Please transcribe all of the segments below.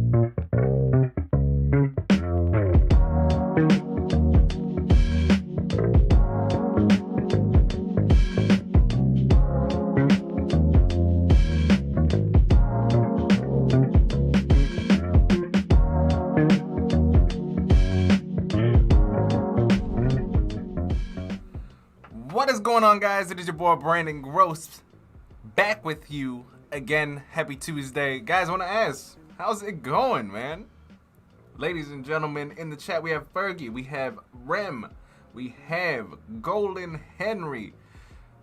What is going on, guys? It is your boy Brandon Groce, back with you again. Happy Tuesday. Guys, I want to ask, how's it going, man? Ladies and gentlemen, in the chat we have Fergie, we have Rem, we have Golden Henry,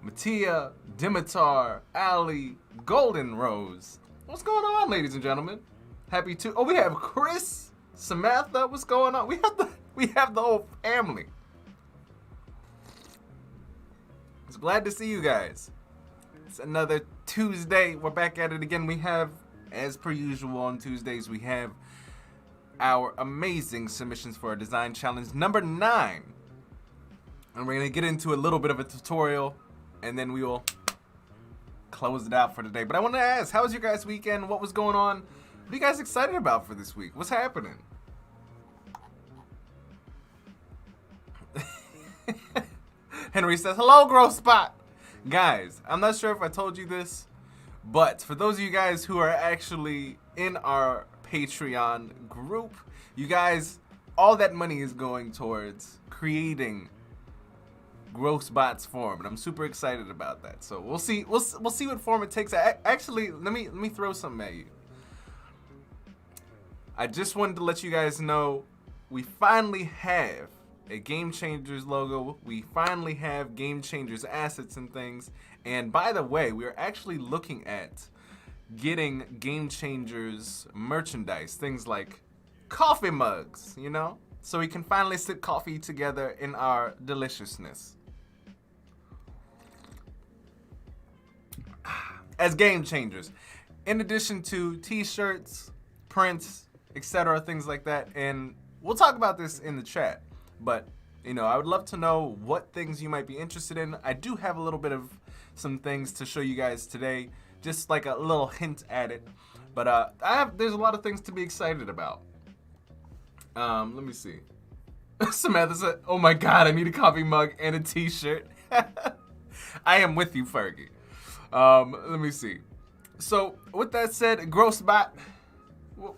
Mattia, Dimitar, Ali, Golden Rose. What's going on, ladies and gentlemen? Happy Tuesday. Oh, we have Chris, Samantha. What's going on? We have the whole family. Glad to see you guys. It's another Tuesday. We're back at it again. We have, as per usual on Tuesdays, we have our amazing submissions for our design challenge number 9. And we're going to get into a little bit of a tutorial, and then we will close it out for today. But I want to ask, how was your guys' weekend? What was going on? What are you guys excited about for this week? What's happening? Henry says, hello, Gross Spot. Guys, I'm not sure if I told you this, but for those of you guys who are actually in our Patreon group, you guys, all that money is going towards creating Gross Bot's form, and I'm super excited about that. So we'll see what form it takes. Actually, let me throw something at you. I just wanted to let you guys know we finally have a Game Changers logo. We finally have Game Changers assets and things. And by the way, we're actually looking at getting Game Changers merchandise, things like coffee mugs, you know, so we can finally sip coffee together in our deliciousness as Game Changers, in addition to t-shirts, prints, etc., things like that. And we'll talk about this in the chat. But, you know, I would love to know what things you might be interested in. I do have a little bit of some things to show you guys today, just like a little hint at it. But there's a lot of things to be excited about. Let me see. Samantha said, oh my God, I need a coffee mug and a t-shirt. I am with you, Fergie. Let me see. So, with that said, Grossbot, well,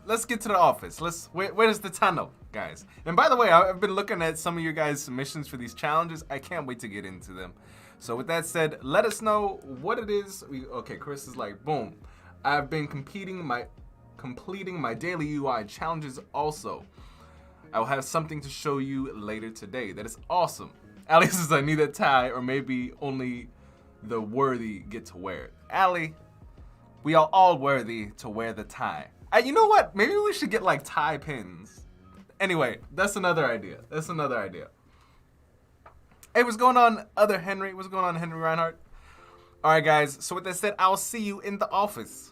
let's get to the office. Where's the tunnel, guys? And by the way, I've been looking at some of your guys' submissions for these challenges. I can't wait to get into them. So with that said, let us know what it is. Okay, Chris is like, boom. I've been completing my daily UI challenges also. I will have something to show you later today. That is awesome. Ali says, I need a tie, or maybe only the worthy get to wear it. Ali, we are all worthy to wear the tie. You know what? Maybe we should get like tie pins. Anyway, that's another idea. Hey, what's going on, other Henry? What's going on, Henry Reinhardt? All right, guys. So with that said, I'll see you in the office.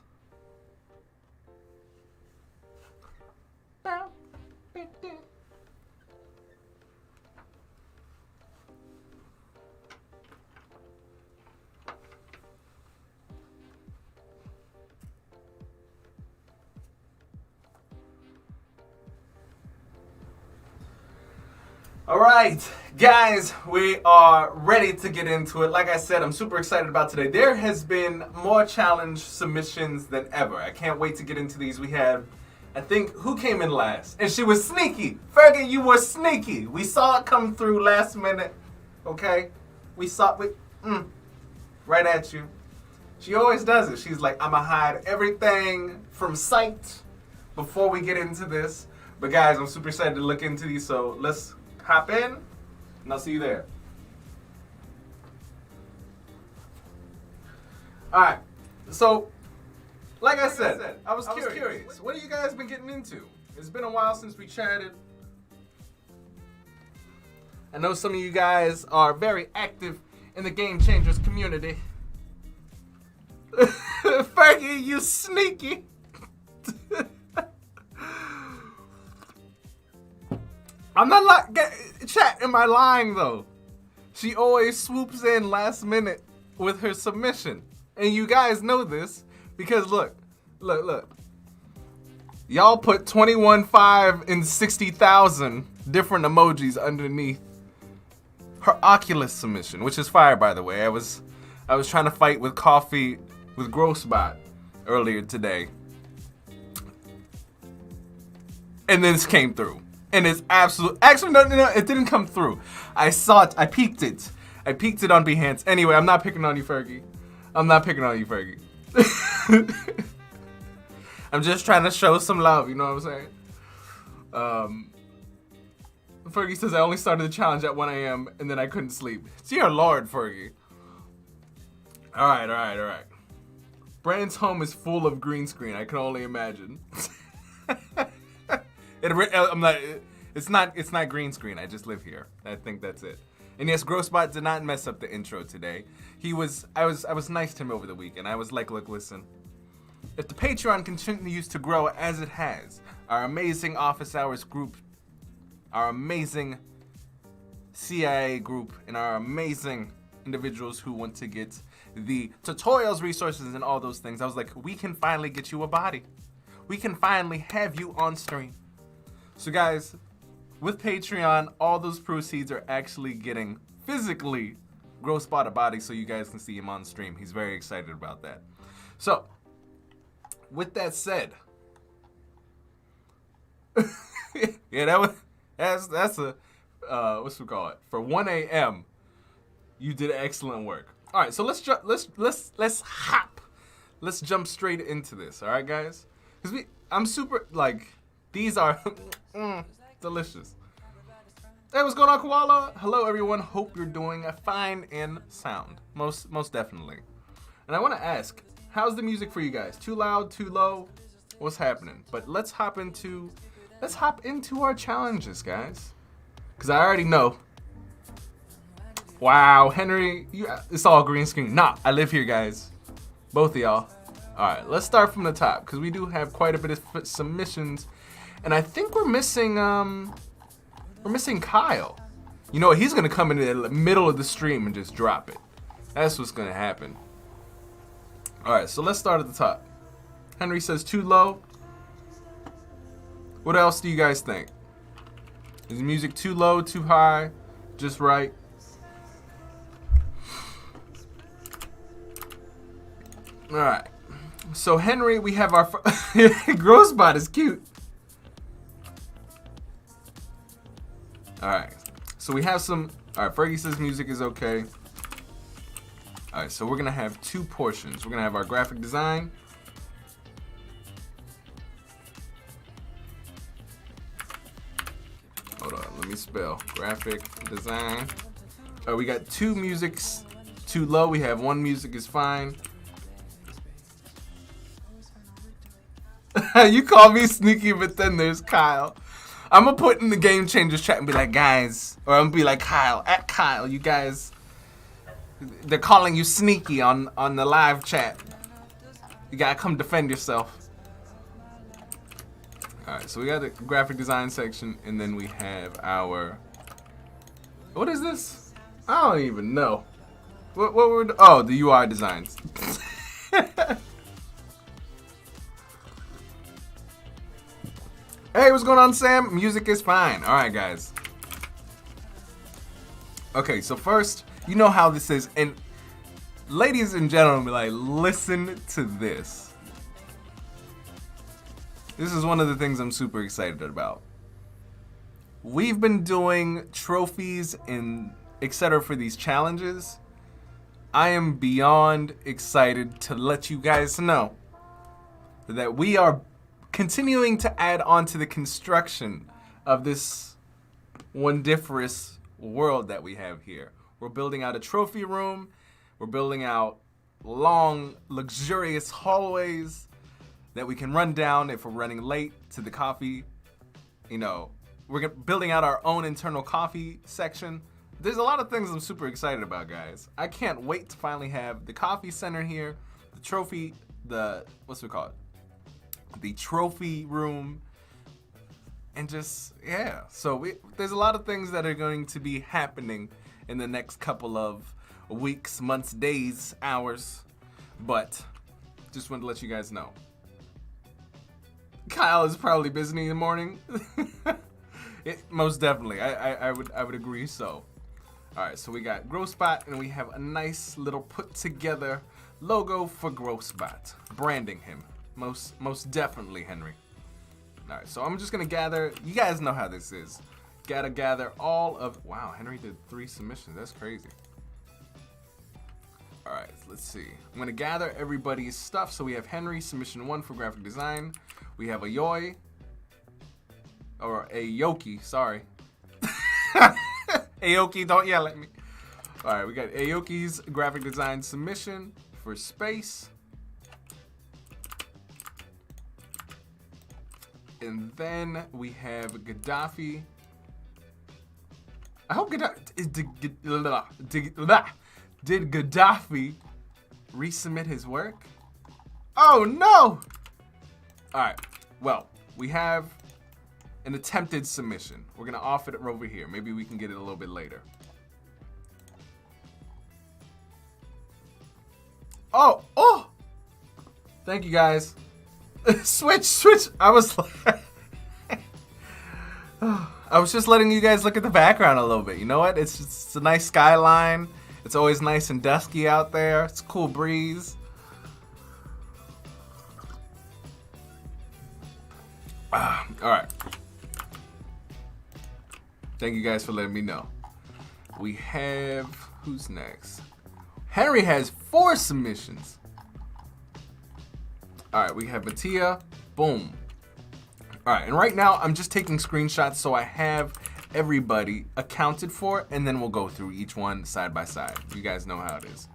All right, guys, we are ready to get into it. Like I said, I'm super excited about today. There has been more challenge submissions than ever. I can't wait to get into these. We have, I think, who came in last? And she was sneaky. Fergie, you were sneaky. We saw it come through last minute, okay? We saw it, right at you. She always does it. She's like, I'ma hide everything from sight before we get into this. But guys, I'm super excited to look into these, so let's hop in, and I'll see you there. All right, so like I said, I was curious. What have you guys been getting into? It's been a while since we chatted. I know some of you guys are very active in the Game Changers community. Fergie, you sneaky. I'm not chat, am I lying though? She always swoops in last minute with her submission. And you guys know this because look. Y'all put 21, 5, and 60,000 different emojis underneath her Oculus submission, which is fire, by the way. I was trying to fight with coffee with Groce earlier today, and this came through, and it's actually no, it didn't come through. I saw it. I peeked it on Behance. Anyway, I'm not picking on you, Fergie. I'm just trying to show some love, you know what I'm saying? Fergie says, I only started the challenge at 1 a.m. and then I couldn't sleep. Dear Lord, Fergie. All right. Brand's home is full of green screen. I can only imagine. It's not green screen. I just live here. I think that's it. And yes, Grossbot did not mess up the intro today. I was nice to him over the weekend. I was like, look, listen. If the Patreon continues to grow as it has, our amazing office hours group, our amazing CIA group, and our amazing individuals who want to get the tutorials, resources, and all those things, I was like, we can finally get you a body. We can finally have you on stream. So guys, with Patreon, all those proceeds are actually getting physically Grossbot a body so you guys can see him on stream. He's very excited about that. So, with that said, yeah, that's a what's we call it, for 1 a.m. You did excellent work. All right, so let's jump straight into this. All right, guys, because I'm super these are delicious. Hey, what's going on, Koala? Hello, everyone. Hope you're doing fine and sound. Most definitely. And I want to ask, how's the music for you guys? Too loud? Too low? What's happening? But let's hop into our challenges, guys. Because I already know. Wow, Henry, it's all green screen. Nah, I live here, guys. Both of y'all. All right, let's start from the top because we do have quite a bit of submissions, and I think we're missing Kyle. You know, he's gonna come in the middle of the stream and just drop it. That's what's gonna happen. All right, so let's start at the top. Henry says too low. What else do you guys think? Is the music too low, too high, just right? All right. So Henry, we have our Grossbot is cute. All right. So we have some. All right. Fergie says music is okay. All right. So we're gonna have two portions. We're gonna have our graphic design. Hold on. Let me spell graphic design. Oh, we got two musics too low. We have one music is fine. You call me sneaky, but then there's Kyle. I'm gonna put in the Game Changers chat and be like, guys, or I'm gonna be like, Kyle, you guys, they're calling you sneaky on the live chat. You gotta come defend yourself. All right, so we got the graphic design section, and then we have our, what is this? I don't even know. What were the UI designs. Hey, what's going on, Sam? Music is fine. All right, guys. Okay, so first, you know how this is. And ladies and gentlemen, like, listen to this. This is one of the things I'm super excited about. We've been doing trophies and etc. for these challenges. I am beyond excited to let you guys know that we are continuing to add on to the construction of this wondiferous world that we have here. We're building out a trophy room. We're building out long, luxurious hallways that we can run down if we're running late to the coffee. You know, we're building out our own internal coffee section. There's a lot of things I'm super excited about, guys. I can't wait to finally have the coffee center here, the trophy, what's it called? The trophy room, and just, yeah. So there's a lot of things that are going to be happening in the next couple of weeks, months, days, hours, but just wanted to let you guys know. Kyle is probably busy in the morning. Most definitely, I would agree so. All right, so we got GroceBot, and we have a nice little put together logo for GroceBot, branding him. Most definitely, Henry. All right, so I'm just gonna gather. You guys know how this is. Gotta gather all of. Wow, Henry did 3 submissions. That's crazy. All right, let's see. I'm gonna gather everybody's stuff. So we have Henry, submission 1 for graphic design. We have Ayoki, sorry. Ayoki, don't yell at me. All right, we got Ayoki's graphic design submission for space. And then we have Gaddafi. I hope did Gaddafi resubmit his work? Oh no! All right, well, we have an attempted submission. We're gonna off it over here. Maybe we can get it a little bit later. Oh! Thank you guys. Switch. I was just letting you guys look at the background a little bit. You know what? It's a nice skyline. It's always nice and dusky out there. It's a cool breeze. All right. Thank you guys for letting me know. We have, who's next? Henry has 4 submissions. All right, we have Mattia. Boom. All right, and right now I'm just taking screenshots so I have everybody accounted for, and then we'll go through each one side by side. You guys know how it is.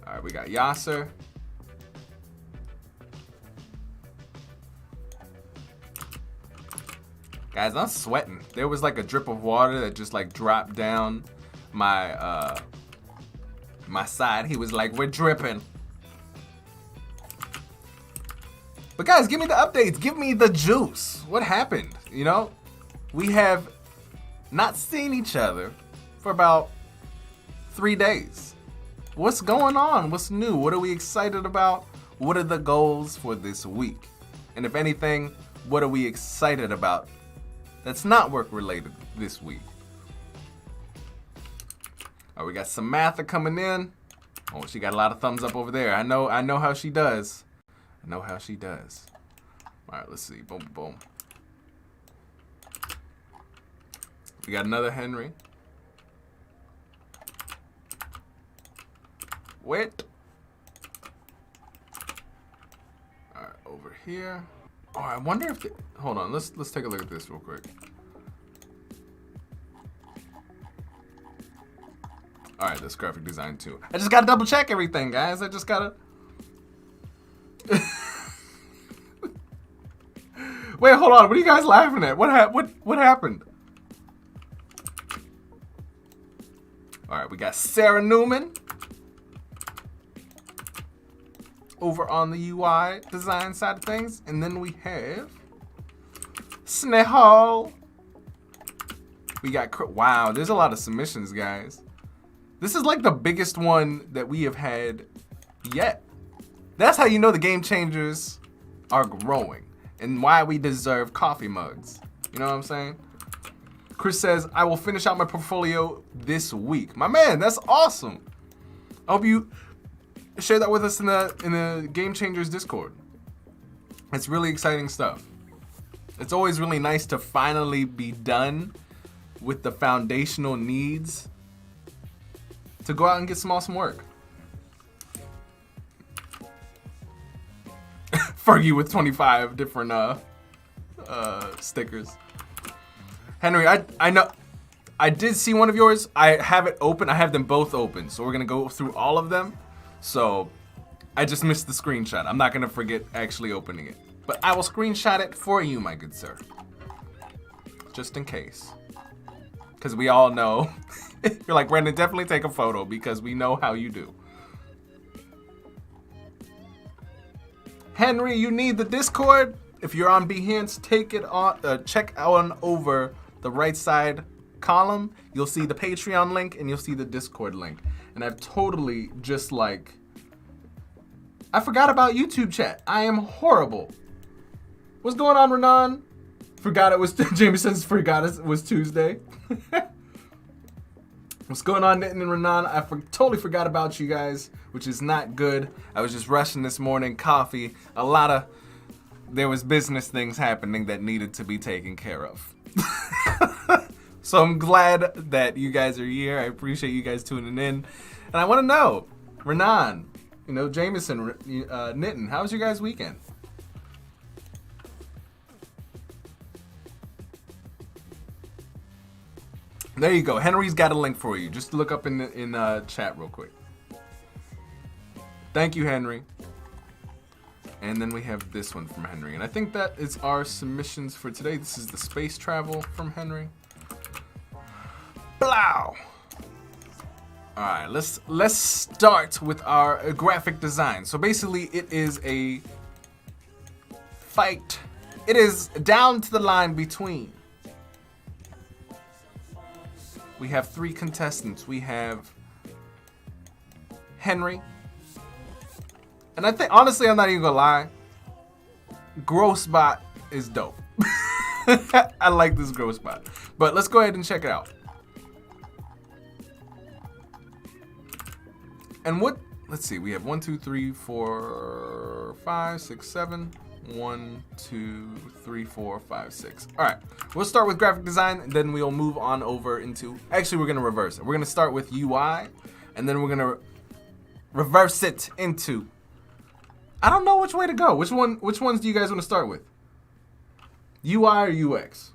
All right, we got Yasser. Guys, I'm sweating. There was like a drip of water that just like dropped down my my side. He was like, we're dripping. But guys, give me the updates. Give me the juice. What happened? You know, we have not seen each other for about 3 days. What's going on? What's new? What are we excited about? What are the goals for this week? And if anything, what are we excited about that's not work related this week? Oh, we got Samantha coming in. Oh, she got a lot of thumbs up over there. I know how she does. I know how she does. All right, let's see. Boom, boom. We got another Henry. Wait. All right, over here. Oh, I wonder if hold on. Let's take a look at this real quick. All right, this graphic design too. I just gotta double check everything, guys. I just gotta. Wait, hold on. What are you guys laughing at? What happened? All right, we got Sarah Newman over on the UI design side of things, and then we have Snehal. We got wow. There's a lot of submissions, guys. This is like the biggest one that we have had yet. That's how you know the game changers are growing and why we deserve coffee mugs. You know what I'm saying? Chris says, I will finish out my portfolio this week. My man, that's awesome. I hope you share that with us in the Game Changers Discord. It's really exciting stuff. It's always really nice to finally be done with the foundational needs to go out and get some awesome work. Fergie with 25 different stickers. Henry, I know I did see one of yours. I have it open. I have them both open. So we're gonna go through all of them. So I just missed the screenshot. I'm not gonna forget actually opening it. But I will screenshot it for you, my good sir. Just in case. Because we all know. You're like, Brandon, definitely take a photo because we know how you do. Henry, you need the Discord. If you're on Behance, take it on. Check on over the right side column. You'll see the Patreon link and you'll see the Discord link. And I've totally just like I forgot about YouTube chat. I am horrible. What's going on, Renan? Forgot it was Jameson's. Forgot it was Tuesday. What's going on, Nitin and Renan? I totally forgot about you guys, which is not good. I was just rushing this morning, coffee, there was business things happening that needed to be taken care of. So I'm glad that you guys are here. I appreciate you guys tuning in. And I want to know, Renan, Jameson, Nitin, how was your guys' weekend? There you go. Henry's got a link for you. Just look up in chat real quick. Thank you, Henry. And then we have this one from Henry. And I think that is our submissions for today. This is the space travel from Henry. Blow! Alright, let's start with our graphic design. So basically it is a fight. It is down to the line between. We have 3 contestants. We have Henry. And I think, honestly, I'm not even gonna lie. Groce is dope. I like this Groce. But let's go ahead and check it out. And let's see, we have 1, 2, 3, 4, 5, 6, 7. 1, 2, 3, 4, 5, 6. All right, we'll start with graphic design, and then we'll move on over into. Actually, we're gonna reverse it. We're gonna start with UI, and then we're gonna reverse it into. I don't know which way to go. Which ones do you guys want to start with? UI or UX?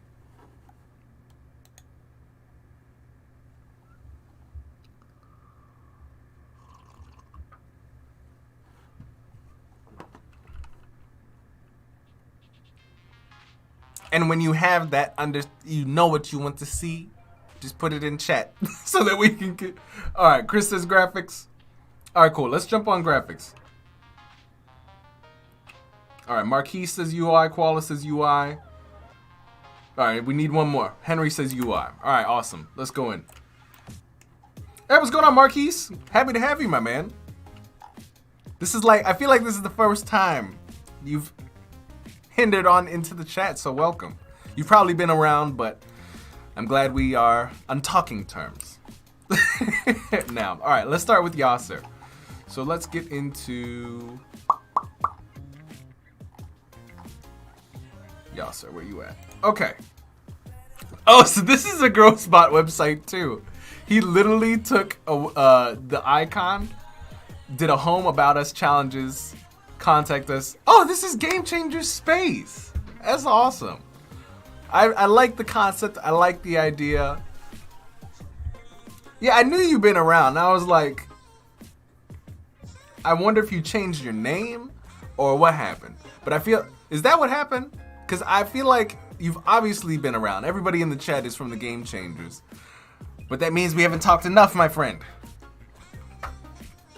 And when you have that you know what you want to see, just put it in chat so that we can get. All right, Chris says graphics. All right, cool. Let's jump on graphics. All right, Marquis says UI. Koala says UI. All right, we need one more. Henry says UI. All right, awesome. Let's go in. Hey, what's going on, Marquis? Happy to have you, my man. This is I feel like this is the first time you've hindered on into the chat, so welcome. You've probably been around, but I'm glad we are on talking terms. Now, all right, let's start with Yasser. So let's get into Yasser, where you at? Okay. Oh, so this is a GrowSpot website too. He literally took the icon, did a home about us challenges, contact us. Oh, this is Game Changer Space. That's awesome. I like the concept. I like the idea. Yeah, I knew you've been around. I was like, I wonder if you changed your name or what happened. But is that what happened? Because I feel like you've obviously been around. Everybody in the chat is from the Game Changers. But that means we haven't talked enough, my friend.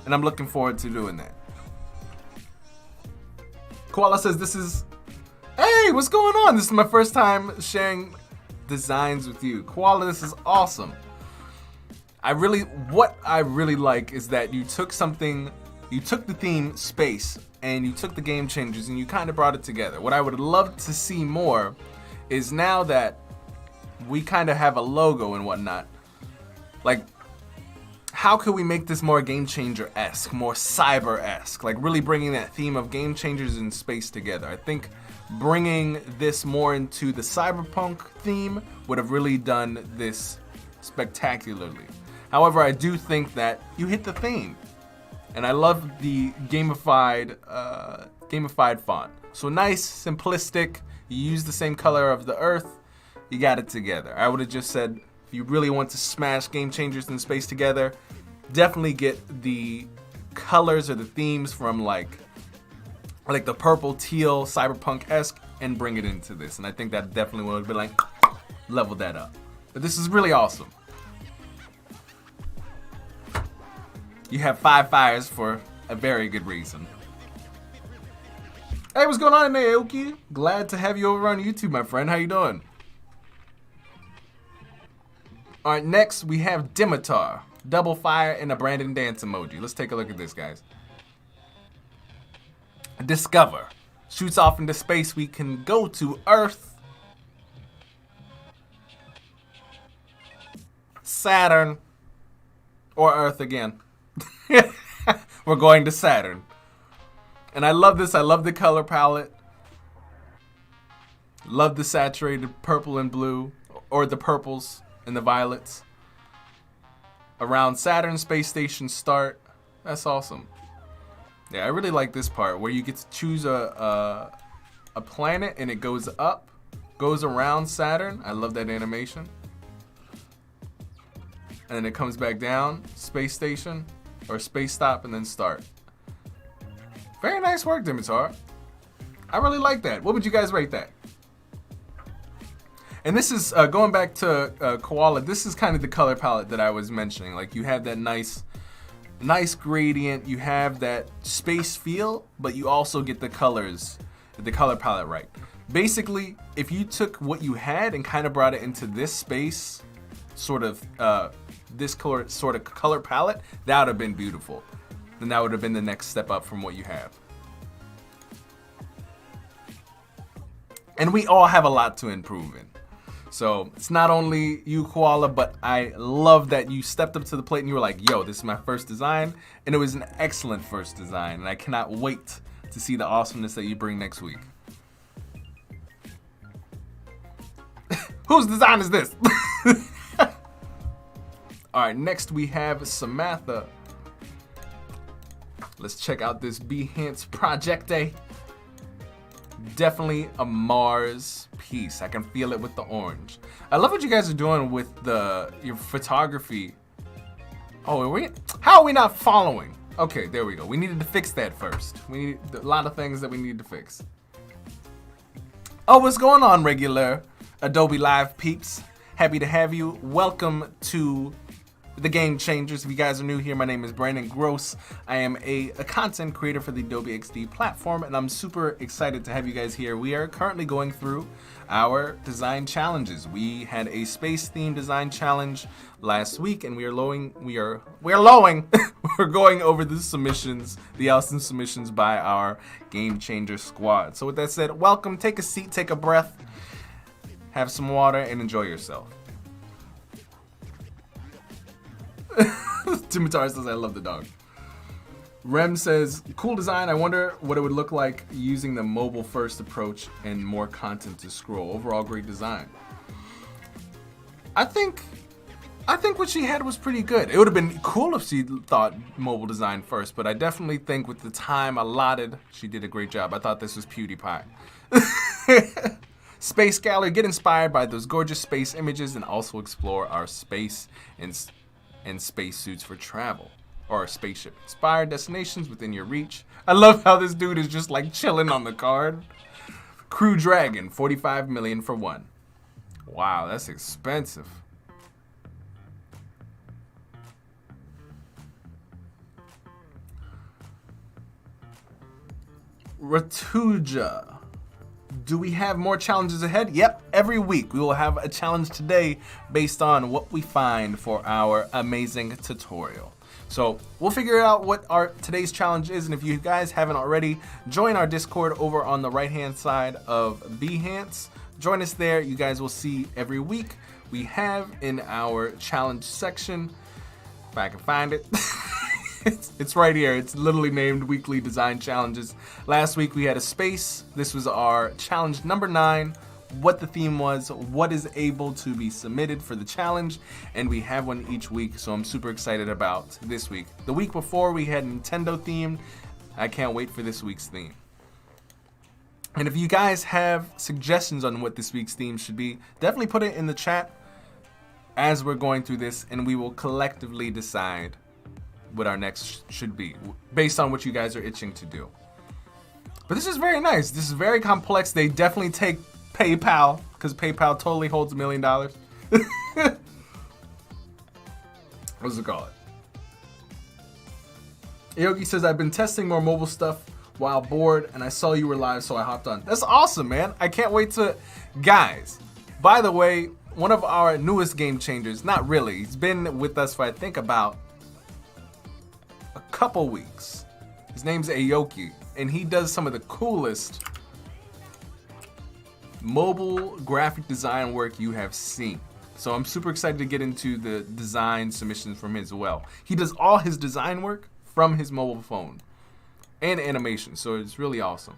And I'm looking forward to doing that. Koala says this is. Hey, what's going on? This is my first time sharing designs with you. Koala, this is awesome. What I really like is that you took the theme space and you took the Game Changers and you kind of brought it together. What I would love to see more is now that we kind of have a logo and whatnot, like, how could we make this more Game Changer-esque, more cyber-esque, like really bringing that theme of Game Changers in space together? I think bringing this more into the cyberpunk theme would have really done this spectacularly. However, I do think that you hit the theme, and I love the gamified font. So nice, simplistic. You use the same color of the Earth. You got it together. I would have just said, if you really want to smash Game Changers in space together, definitely get the colors or the themes from like the purple, teal, cyberpunk-esque, and bring it into this. And I think that definitely would have been like, level that up. But this is really awesome. You have 5 fires for a very good reason. Hey, what's going on, Naoki? Glad to have you over on YouTube, my friend. How you doing? All right, next we have Dimitar. Double fire and a Brandon dance emoji. Let's take a look at this, guys. discover. Shoots off into space. We can go to Earth, Saturn, or Earth again. We're going to Saturn. And I love this. I love the color palette. Love the saturated purple and blue, or the purples and the violets. Around Saturn space station start. That's awesome. Yeah, I really like this part where you get to choose a planet and it goes up, goes around Saturn. I love that animation. And then it comes back down, space station, or space stop, and then start. Very nice work, Dimitar. I really like that. What would you guys rate that? And this is, going back to Koala, this is kind of the color palette that I was mentioning. Like, you have that nice gradient, you have that space feel, but you also get the colors, the color palette right. Basically, if you took what you had and kind of brought it into this space, sort of, this sort of color palette, that would have been beautiful. Then that would have been the next step up from what you have. And we all have a lot to improve in. So it's not only you, Koala, but I love that you stepped up to the plate and you were like, yo, this is my first design. And it was an excellent first design. And I cannot wait to see the awesomeness that you bring next week. Whose design is this? All right, next we have Samantha. Let's check out this Behance Project Day. Definitely a Mars piece. I can feel it with the orange. I love what you guys are doing with your photography. Oh, how are we not following? Okay, there we go. We needed to fix that first. We need a lot of things that we need to fix. Oh, what's going on, regular Adobe Live peeps? Happy to have you. Welcome to the Game Changers. If you guys are new here, my name is Brandon Groce. I am a content creator for the Adobe XD platform, and I'm super excited to have you guys here. We are currently going through our design challenges. We had a space themed design challenge last week, and we're going over the submissions, the awesome submissions by our Game Changer squad. So with that said, welcome. Take a seat, take a breath, have some water, and enjoy yourself. Dimitar says, I love the dog. Rem says, cool design. I wonder what it would look like using the mobile first approach and more content to scroll. Overall, great design. I think what she had was pretty good. It would have been cool if she thought mobile design first, but I definitely think with the time allotted, she did a great job. I thought this was PewDiePie. Space Gallery, get inspired by those gorgeous space images and also explore our space and spacesuits for travel, or a spaceship. Inspired destinations within your reach. I love how this dude is just like chilling on the card. Crew Dragon, 45 million for one. Wow, that's expensive. Ratuja. Do we have more challenges ahead? Yep, every week we will have a challenge today based on what we find for our amazing tutorial. So we'll figure out what our today's challenge is, and if you guys haven't already, join our Discord over on the right-hand side of Behance. Join us there. You guys will see every week we have in our challenge section, if I can find it. It's right here. It's literally named Weekly Design Challenges. Last week we had a space. This was our challenge number 9. What the theme was, what is able to be submitted for the challenge, and we have one each week, so I'm super excited about this week. The week before we had Nintendo themed. I can't wait for this week's theme. And if you guys have suggestions on what this week's theme should be, definitely put it in the chat as we're going through this, and we will collectively decide what our next should be based on what you guys are itching to do. But this is very nice. This is very complex. They definitely take PayPal, because PayPal totally holds $1 million. What's it called? Yogi says, I've been testing more mobile stuff while bored, and I saw you were live, so I hopped on. That's awesome, man. I can't wait to... Guys, by the way, one of our newest game changers, not really, he's been with us for I think about a couple weeks. His name's Aoki. and he does some of the coolest mobile graphic design work you have seen. So I'm super excited to get into the design submissions from him as well. He does all his design work from his mobile phone and animation, so it's really awesome.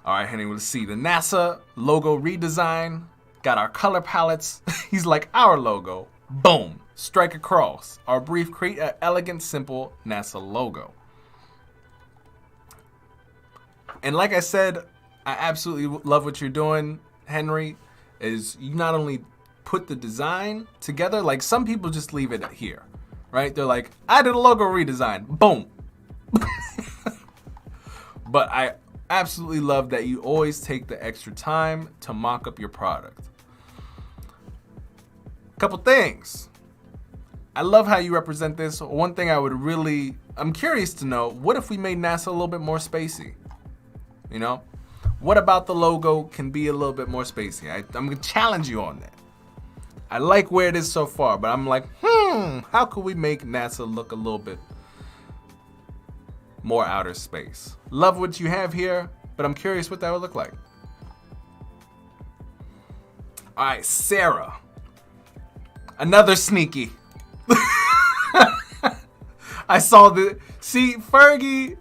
All right, Henry, let's see. The NASA logo redesign. Got our color palettes. He's like, our logo. Boom. Strike across. Our brief, create an elegant, simple NASA logo. And like I said, I absolutely love what you're doing, Henry, is you not only put the design together, like some people just leave it here, right? They're like, I did a logo redesign. Boom. But I absolutely love that you always take the extra time to mock up your product. Couple things. I love how you represent this. One thing I'm curious to know, what if we made NASA a little bit more spacey? You know? What about the logo can be a little bit more spacey? I'm gonna challenge you on that. I like where it is so far, but I'm like, how could we make NASA look a little bit more outer space? Love what you have here, but I'm curious what that would look like. All right, Sarah. Another sneaky. I saw Fergie,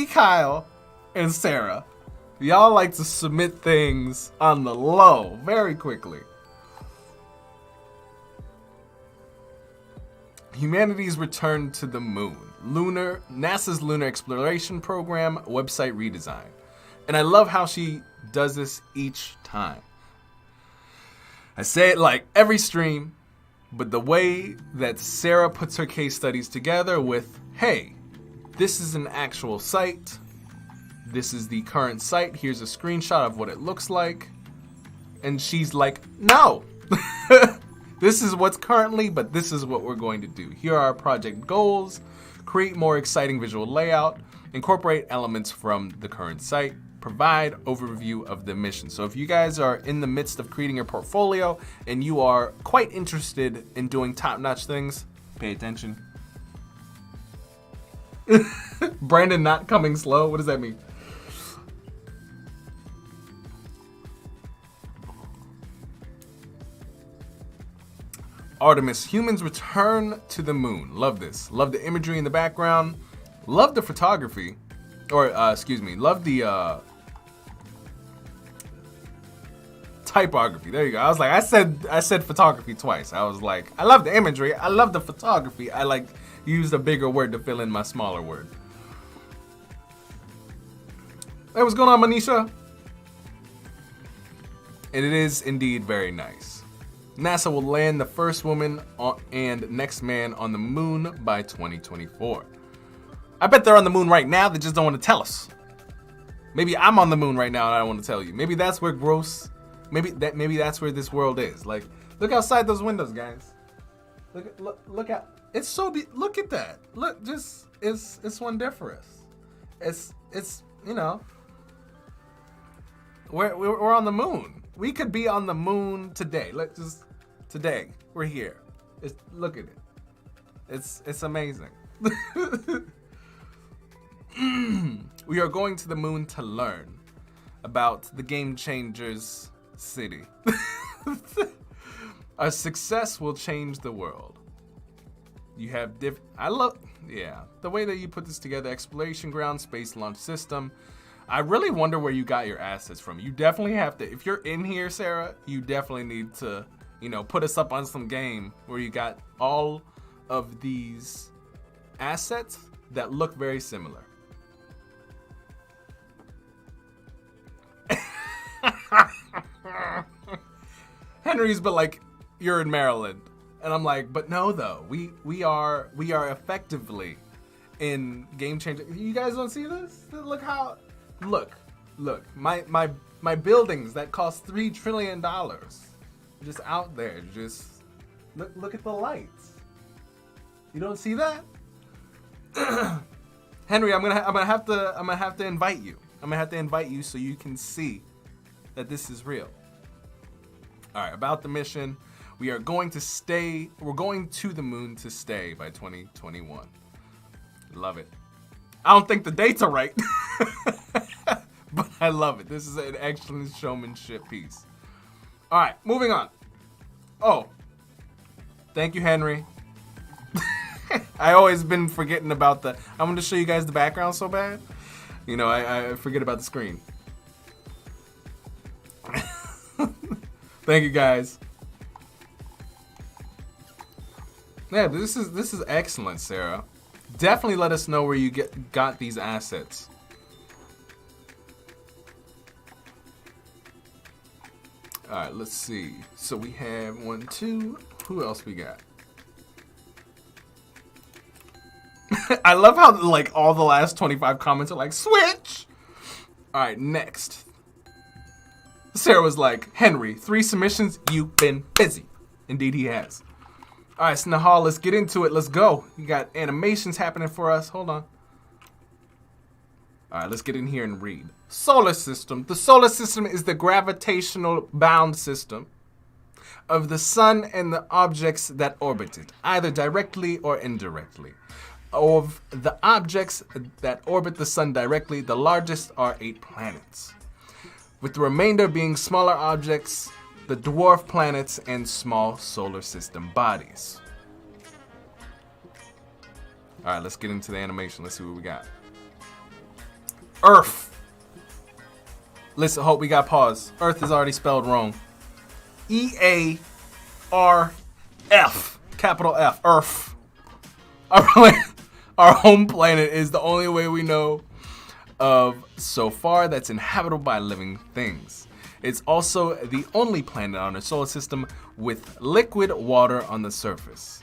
Kyle, and Sarah. Y'all like to submit things on the low very quickly. Humanity's return to the moon. NASA's lunar exploration program website redesign. And I love how she does this each time. I say it like every stream, but the way that Sarah puts her case studies together with, hey, this is an actual site. This is the current site. Here's a screenshot of what it looks like. And she's like, no, this is what's currently, but this is what we're going to do. Here are our project goals. Create more exciting visual layout. Incorporate elements from the current site. Provide overview of the mission. So if you guys are in the midst of creating your portfolio and you are quite interested in doing top-notch things, pay attention. Brandon not coming slow? What does that mean? Artemis, humans return to the moon. Love this. Love the imagery in the background. Love the photography. Or, love the typography. There you go. I was like, I said photography twice. I was like, I love the imagery. I love the photography. I like used a bigger word to fill in my smaller word. Hey, what's going on, Manisha? And it is indeed very nice. NASA will land the first woman and next man on the moon by 2024. I bet they're on the moon right now. They just don't want to tell us. Maybe I'm on the moon right now and I don't want to tell you. Maybe that's where Groce. Maybe that's where this world is. Like, look outside those windows, guys. Look out. It's so look at that. Look, just it's wonderful. It's you know. We're on the moon. We could be on the moon today. Today we're here. Look at it. It's amazing. We are going to the moon to learn about the Game Changers city. Our success will change the world. You have the way that you put this together. Exploration ground, space launch system. I really wonder where you got your assets from. You definitely have to, if you're in here, Sarah, you definitely need to, put us up on some game where you got all of these assets that look very similar. Henry's but like, you're in Maryland. And I'm like, but no though. We are effectively in Game Changer. You guys don't see this? Look how look. My buildings that cost $3 trillion. Just out there. Just look at the lights. You don't see that? Henry, I'm gonna have to invite you. I'm gonna have to invite you so you can see that this is real. All right, about the mission. We're going to the moon to stay by 2021. Love it. I don't think the dates are right. But I love it. This is an excellent showmanship piece. All right, moving on. Oh, thank you, Henry. I always been forgetting about the. I want to show you guys the background so bad. You know, I forget about the screen. Thank you, guys. Yeah, this is excellent, Sarah. Definitely let us know where you got these assets. All right, let's see. So we have 1, 2. Who else we got? I love how like all the last 25 comments are like switch. All right, next. Sarah was like, Henry, 3 submissions. You've been busy. Indeed, he has. All right, Snahal, let's get into it. Let's go. You got animations happening for us. Hold on. All right, let's get in here and read. Solar system. The solar system is the gravitational bound system of the sun and the objects that orbit it, either directly or indirectly. Of the objects that orbit the sun directly, the largest are 8 planets, with the remainder being smaller objects, the dwarf planets, and small solar system bodies. All right, let's get into the animation. Let's see what we got. Earth. Listen, hope we got pause. Earth is already spelled wrong. E-A-R-F, capital F, Earth. Our home planet is the only way we know of so far that's inhabitable by living things. It's also the only planet on our solar system with liquid water on the surface.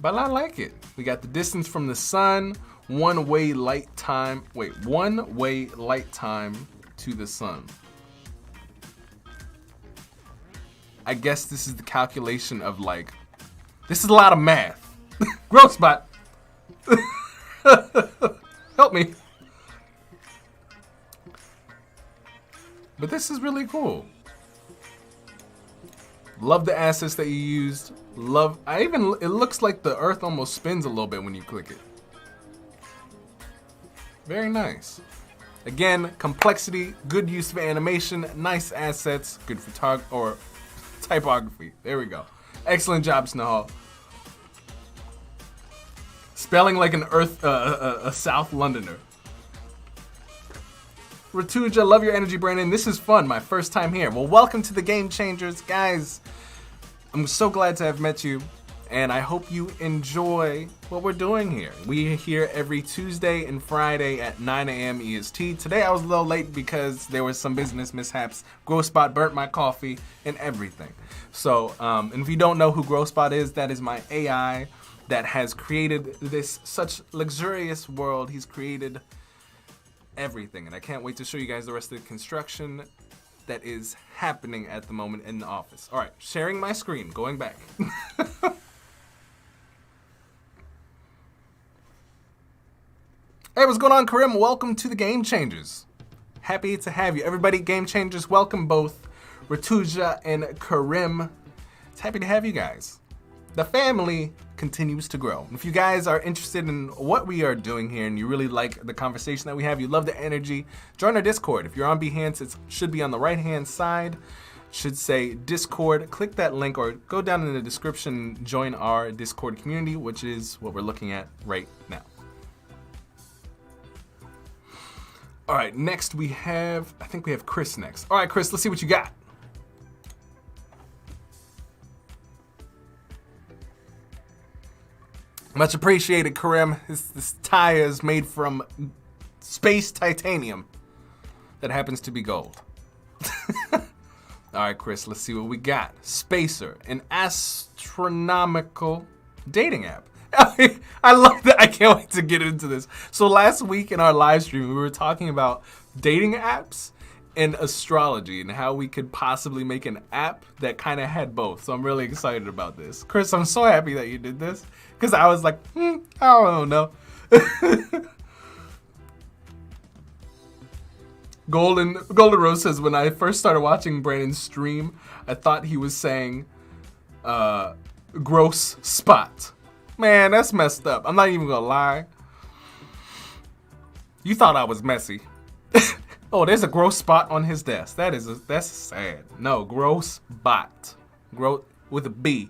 But I like it. We got the distance from the sun, one-way light time to the sun. I guess this is the calculation of like, this is a lot of math. Groce. Help me. But this is really cool. Love the assets that you used. It looks like the Earth almost spins a little bit when you click it. Very nice. Again, complexity, good use of animation, nice assets, good typography. There we go. Excellent job, Snahal. Spelling like a South Londoner. Ratuja, love your energy, Brandon. This is fun. My first time here. Well, welcome to the Game Changers, guys. I'm so glad to have met you, and I hope you enjoy what we're doing here. We're here every Tuesday and Friday at 9 a.m. EST. Today I was a little late because there was some business mishaps. Growspot burnt my coffee and everything. So, and if you don't know who Growspot is, that is my AI that has created this such luxurious world. He's created everything, and I can't wait to show you guys the rest of the construction that is happening at the moment in the office. All right, sharing my screen, going back. Hey, what's going on, Karim? Welcome to the Game Changers. Happy to have you. Everybody, Game Changers, welcome both Ratuja and Karim. It's happy to have you guys. The family continues to grow. If you guys are interested in what we are doing here and you really like the conversation that we have, you love the energy, join our Discord. If you're on Behance, it should be on the right-hand side. It should say Discord. Click that link or go down in the description, join our Discord community, which is what we're looking at right now. All right, next I think we have Chris next. All right, Chris, let's see what you got. Much appreciated, Karim. This tie is made from space titanium that happens to be gold. All right, Chris, let's see what we got. Spacer, an astronomical dating app. I love that. I can't wait to get into this. So last week in our live stream, we were talking about dating apps and astrology and how we could possibly make an app that kind of had both. So I'm really excited about this. Chris, I'm so happy that you did this because I was like, I don't know. Golden Rose says, when I first started watching Brandon's stream, I thought he was saying, gross spot. Man, that's messed up. I'm not even gonna lie. You thought I was messy. Oh, there's a gross spot on his desk. That's sad. No, gross bot. Gross with a B.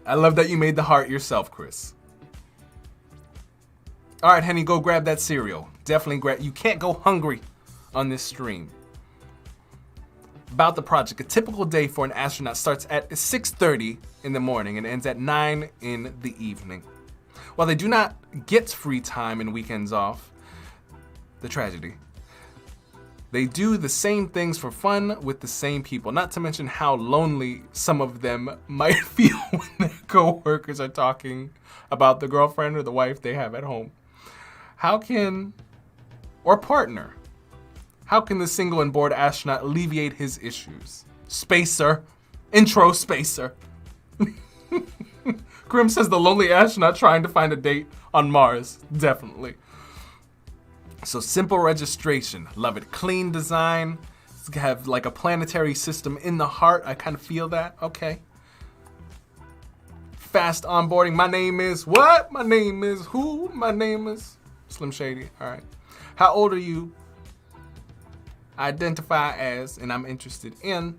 I love that you made the heart yourself, Chris. All right, Henny, go grab that cereal. Definitely grab. You can't go hungry on this stream. About the project, a typical day for an astronaut starts at 6:30 in the morning and ends at 9 in the evening. While they do not get free time and weekends off, the tragedy, they do the same things for fun with the same people, not to mention how lonely some of them might feel when their co-workers are talking about the girlfriend or the wife they have at home. Or partner, how can the single and bored astronaut alleviate his issues? Spacer. Intro spacer. Grim says the lonely astronaut trying to find a date on Mars. Definitely. So simple registration. Love it. Clean design. Have like a planetary system in the heart. I kind of feel that. Okay. Fast onboarding. My name is what? My name is who? My name is Slim Shady. All right. How old are you? Identify as, and I'm interested in,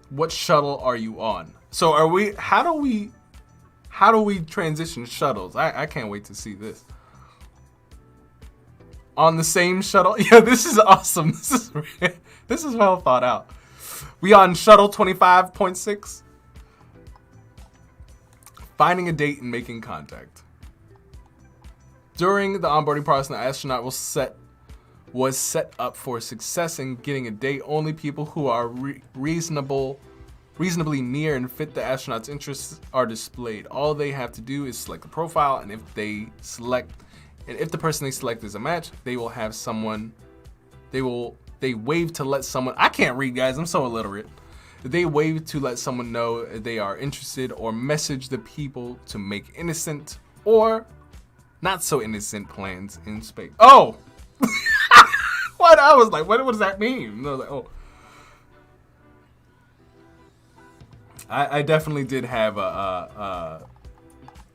what shuttle are you on? So how do we transition shuttles? I can't wait to see this. On the same shuttle? Yeah, this is awesome. This is well thought out. We on shuttle 25.6. Finding a date and making contact. During the onboarding process, the astronaut was set up for success in getting a date. Only people who are reasonably near and fit the astronaut's interests are displayed. All they have to do is select the profile, and if the person they select is a match, they will have someone. They wave to let someone. I can't read, guys. I'm so illiterate. They wave to let someone know they are interested, or message the people to make innocent or not so innocent plans in space. Oh. What? I was like, what does that mean? And I was like, oh. I definitely did have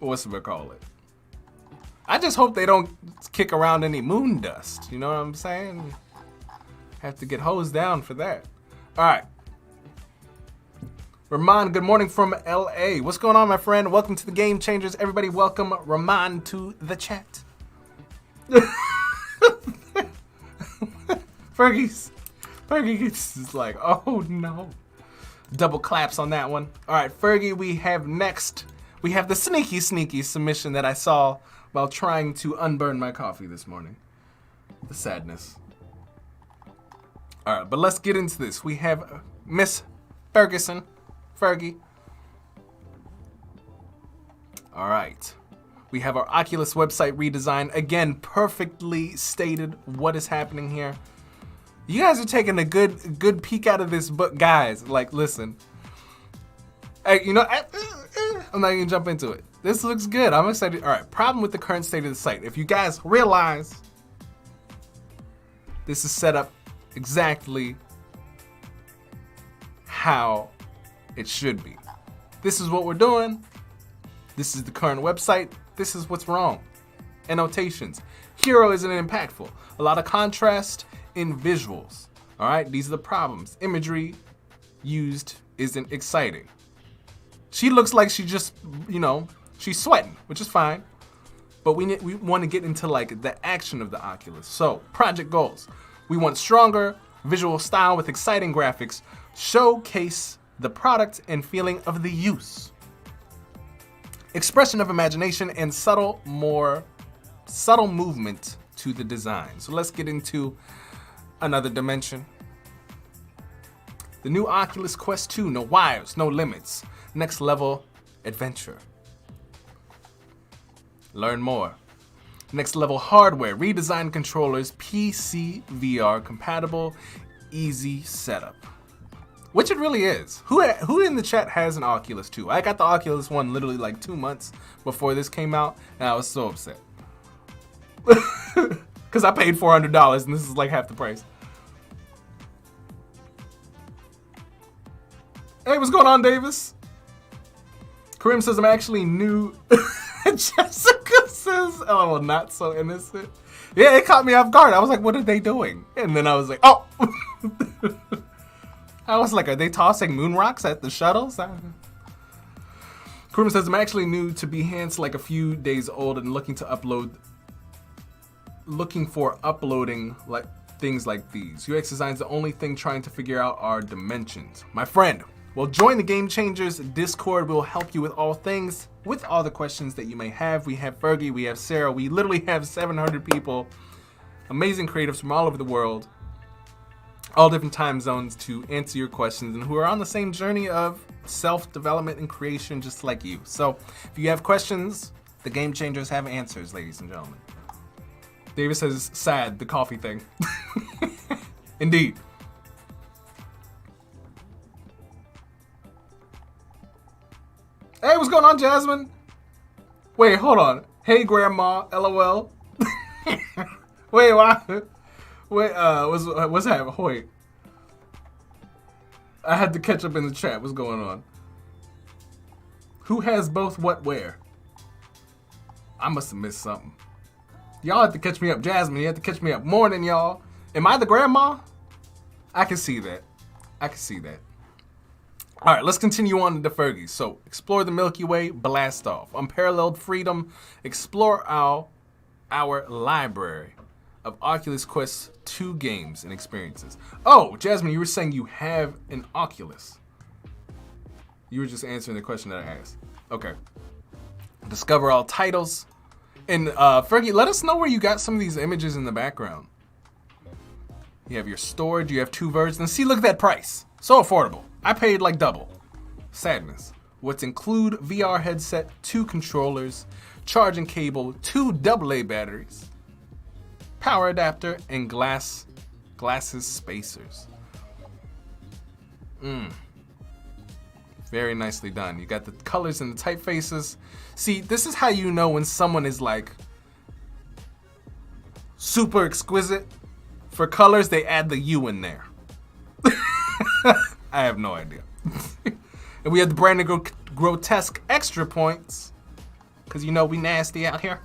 what's it call it? I just hope they don't kick around any moon dust. You know what I'm saying? Have to get hosed down for that. All right. Ramon, good morning from LA. What's going on, my friend? Welcome to the Game Changers. Everybody, welcome Ramon to the chat. Fergie's is like, oh no. Double claps on that one. All right, Fergie, we have the sneaky submission that I saw while trying to unburn my coffee this morning. The sadness. All right, but let's get into this. We have Miss Fergie. All right. We have our Oculus website redesign. Again, perfectly stated what is happening here. You guys are taking a good peek out of this book, guys. Like, listen. Hey, I'm not gonna jump into it. This looks good. I'm excited. All right, problem with the current state of the site. If you guys realize, this is set up exactly how it should be. This is what we're doing. This is the current website. This is what's wrong. Annotations. Hero isn't impactful. A lot of contrast in visuals. All right, these are the problems. Imagery used isn't exciting. She looks like she just, she's sweating, which is fine. But we want to get into like the action of the Oculus. So, project goals. We want stronger visual style with exciting graphics. Showcase the product and feeling of the use. Expression of imagination and more subtle movement to the design. So let's get into another dimension. The new Oculus Quest 2, no wires, no limits. Next level adventure. Learn more. Next level hardware, redesigned controllers, PC VR compatible, easy setup. Which it really is. Who in the chat has an Oculus 2? I got the Oculus 1 literally like 2 months before this came out, and I was so upset. Because I paid $400 and this is like half the price. Hey, what's going on, Davis? Kareem says I'm actually new. Jessica says, "Oh, not so innocent." Yeah, it caught me off guard. I was like, "What are they doing?" And then I was like, "Oh." I was like, "Are they tossing moon rocks at the shuttles?" Kareem says I'm actually new to Behance, like a few days old, and looking for uploading like things like these. UX design's the only thing trying to figure out our dimensions. My friend, well, join the Game Changers Discord. We'll help you with all things, with all the questions that you may have. We have Fergie, we have Sarah. We literally have 700 people, amazing creatives from all over the world, all different time zones to answer your questions, and who are on the same journey of self-development and creation just like you. So if you have questions, the Game Changers have answers, ladies and gentlemen. Davis says, sad, the coffee thing. Indeed. Hey, what's going on, Jasmine? Wait, hold on. Hey, Grandma, LOL. Wait, why? Wait, what's happening? Wait. I had to catch up in the chat. What's going on? Who has both what where? I must have missed something. Y'all have to catch me up. Jasmine, you have to catch me up. Morning, y'all. Am I the grandma? I can see that. I can see that. All right, let's continue on to the Fergies. So, explore the Milky Way, blast off. Unparalleled freedom, explore our library of Oculus Quest 2 games and experiences. Oh, Jasmine, you were saying you have an Oculus. You were just answering the question that I asked. Okay. Discover all titles. And Fergie, let us know where you got some of these images in the background. You have your storage, you have 2 versions. See, look at that price. So affordable. I paid like double. Sadness. What's include VR headset, 2 controllers, charging cable, 2 AA batteries, power adapter, and glasses spacers. Very nicely done. You got the colors and the typefaces. See, this is how you know when someone is like super exquisite. For colors, they add the U in there. I have no idea. And we have the Brandon Grotesque extra points, because you know we nasty out here.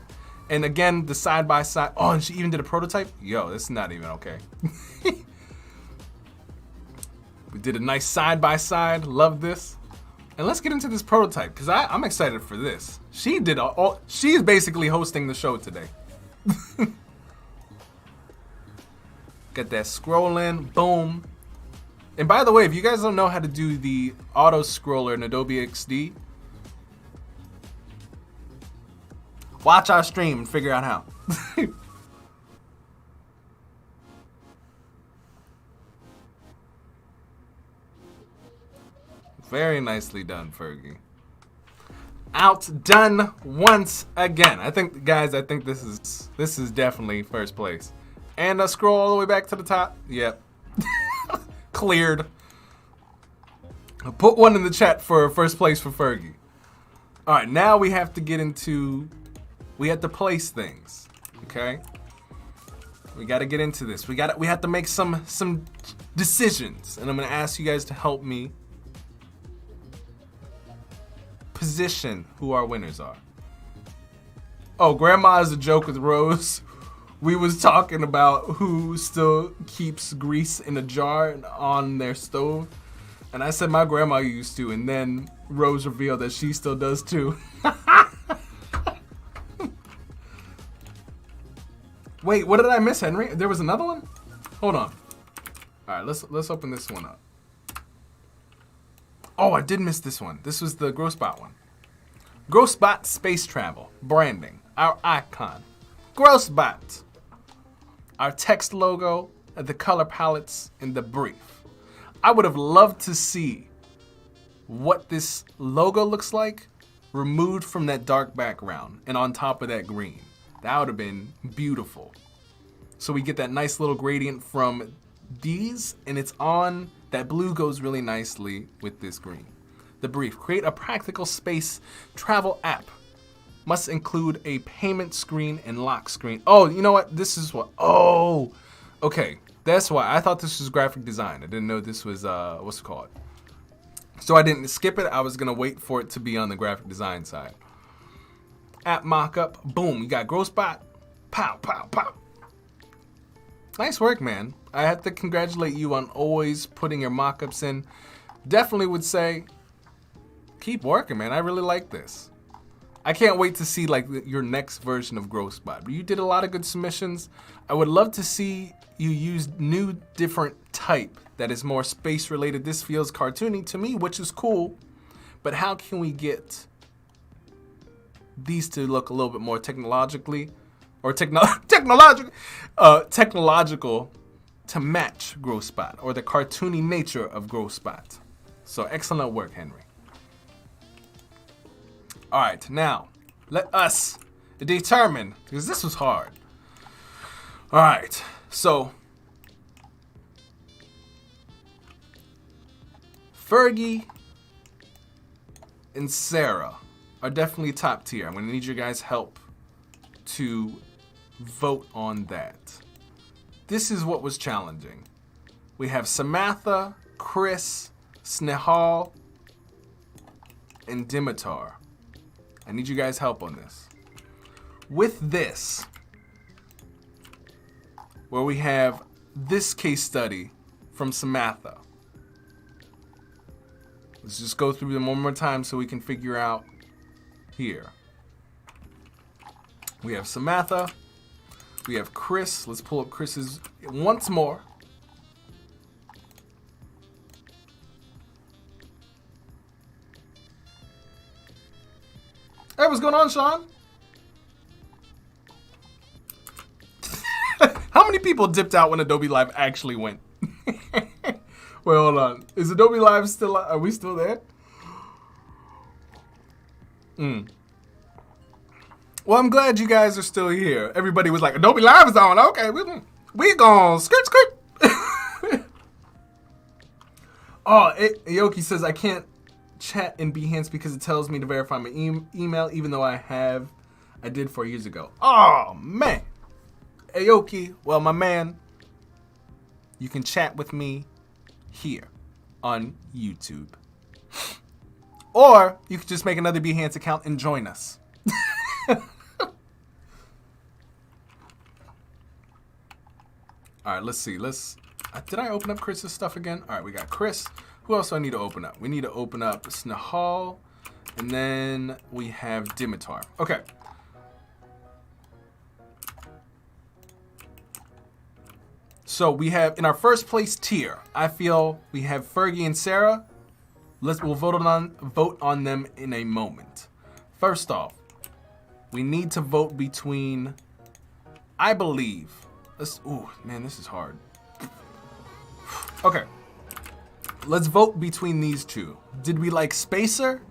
And again, the side-by-side. Oh, and she even did a prototype? Yo, this is not even okay. We did a nice side-by-side. Love this. And let's get into this prototype, because I'm excited for this. She did she's basically hosting the show today. Got that scrolling, boom. And by the way, if you guys don't know how to do the auto scroller in Adobe XD, watch our stream and figure out how. Very nicely done, Fergie. Outdone once again. I think, guys, this is definitely first place. And scroll all the way back to the top. Yep. Cleared. I'll put one in the chat for first place for Fergie. All right, now we have to get into, we have to place things, okay? We got to get into this. We have to make some decisions, and I'm gonna ask you guys to help me position who our winners are. Oh, Grandma is a joke with Rose. We was talking about who still keeps grease in a jar on their stove. And I said my grandma used to, and then Rose revealed that she still does too. Wait, what did I miss, Henry? There was another one? Hold on. All right, let's open this one up. Oh, I did miss this one. This was the GrowSpot one. GrowSpot Space Travel. Branding. Our icon. GrowSpot. Our text logo, the color palettes, and the brief. I would have loved to see what this logo looks like removed from that dark background and on top of that green. That would have been beautiful. So we get that nice little gradient from these, and it's on, that blue goes really nicely with this green. The brief, create a practical space travel app. Must include a payment screen and lock screen. Oh, you know what? This is what, oh, okay. That's why I thought this was graphic design. I didn't know this was, what's it called? So I didn't skip it. I was going to wait for it to be on the graphic design side. App mockup. Boom. You got GrowSpot. Pow, pow, pow. Nice work, man. I have to congratulate you on always putting your mockups in. Definitely would say, keep working, man. I really like this. I can't wait to see like your next version of GrowSpot. You did a lot of good submissions. I would love to see you use new different type that is more space related. This feels cartoony to me, which is cool. But how can we get these to look a little bit more technological to match GrowSpot or the cartoony nature of GrowSpot? So excellent work, Henry. All right, now let us determine, because this was hard. All right, so Fergie and Sarah are definitely top tier. I'm gonna need your guys' help to vote on that. This is what was challenging. We have Samantha, Chris, Snehal, and Dimitar. I need you guys' help on this. With this, where we have this case study from Samantha. Let's just go through them one more time so we can figure out here. We have Samantha. We have Chris. Let's pull up Chris's once more. Hey, what's going on, Sean? How many people dipped out when Adobe Live actually went? Wait, hold on. Is Adobe Live still? Are we still there? Well, I'm glad you guys are still here. Everybody was like, Adobe Live is on. Okay, we gone. Skirt, skirt. Oh, Aoki says, I can't chat in Behance because it tells me to verify my email, even though I did 4 years ago. Oh, man. Aoki, well, my man, you can chat with me here on YouTube. Or you could just make another Behance account and join us. All right, let's see. Did I open up Chris's stuff again? All right, we got Chris. Who else do I need to open up? We need to open up Snehal, and then we have Dimitar. Okay. So we have, in our first place tier, I feel we have Fergie and Sarah. We'll vote on them in a moment. First off, we need to vote between, I believe, ooh, man, this is hard. Okay, let's vote between these two. Did we like Spacer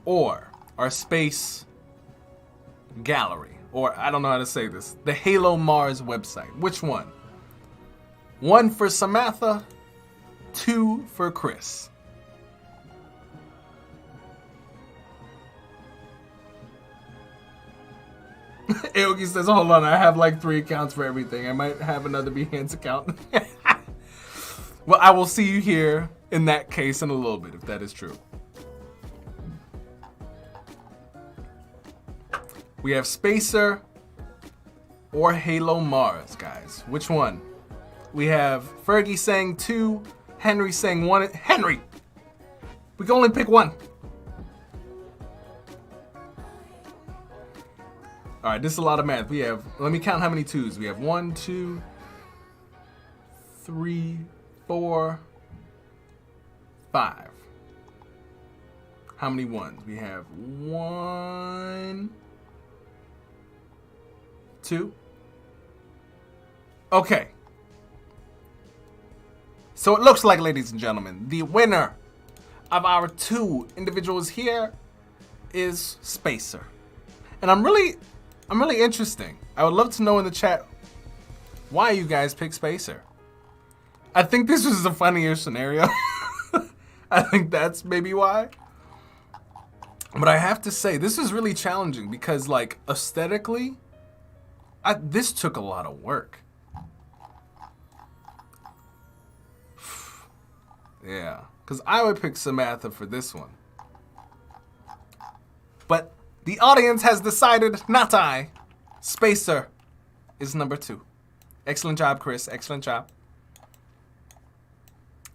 or our Space Gallery? Or I don't know how to say this. The Halo Mars website. Which one? 1 for Samantha, 2 for Chris. Aoki says, hold on, I have like 3 accounts for everything. I might have another Behance account. Well, I will see you here in that case in a little bit, if that is true. We have Spacer or Halo Mars, guys. Which one? We have Fergie saying 2, Henry saying 1. Henry! We can only pick 1. All right, this is a lot of math. We have, let me count how many 2s. We have 1, 2, 3, 4, 5. How many 1s? We have 1, 2. Okay. So it looks like, ladies and gentlemen, the winner of our 2 individuals here is Spacer. And I'm really interesting. I would love to know in the chat why you guys pick Spacer. I think this was a funnier scenario. I think that's maybe why. But I have to say, this is really challenging because, like, aesthetically, this took a lot of work. Yeah, because I would pick Samantha for this one. But the audience has decided, not I. Spacer is number 2. Excellent job, Chris. Excellent job.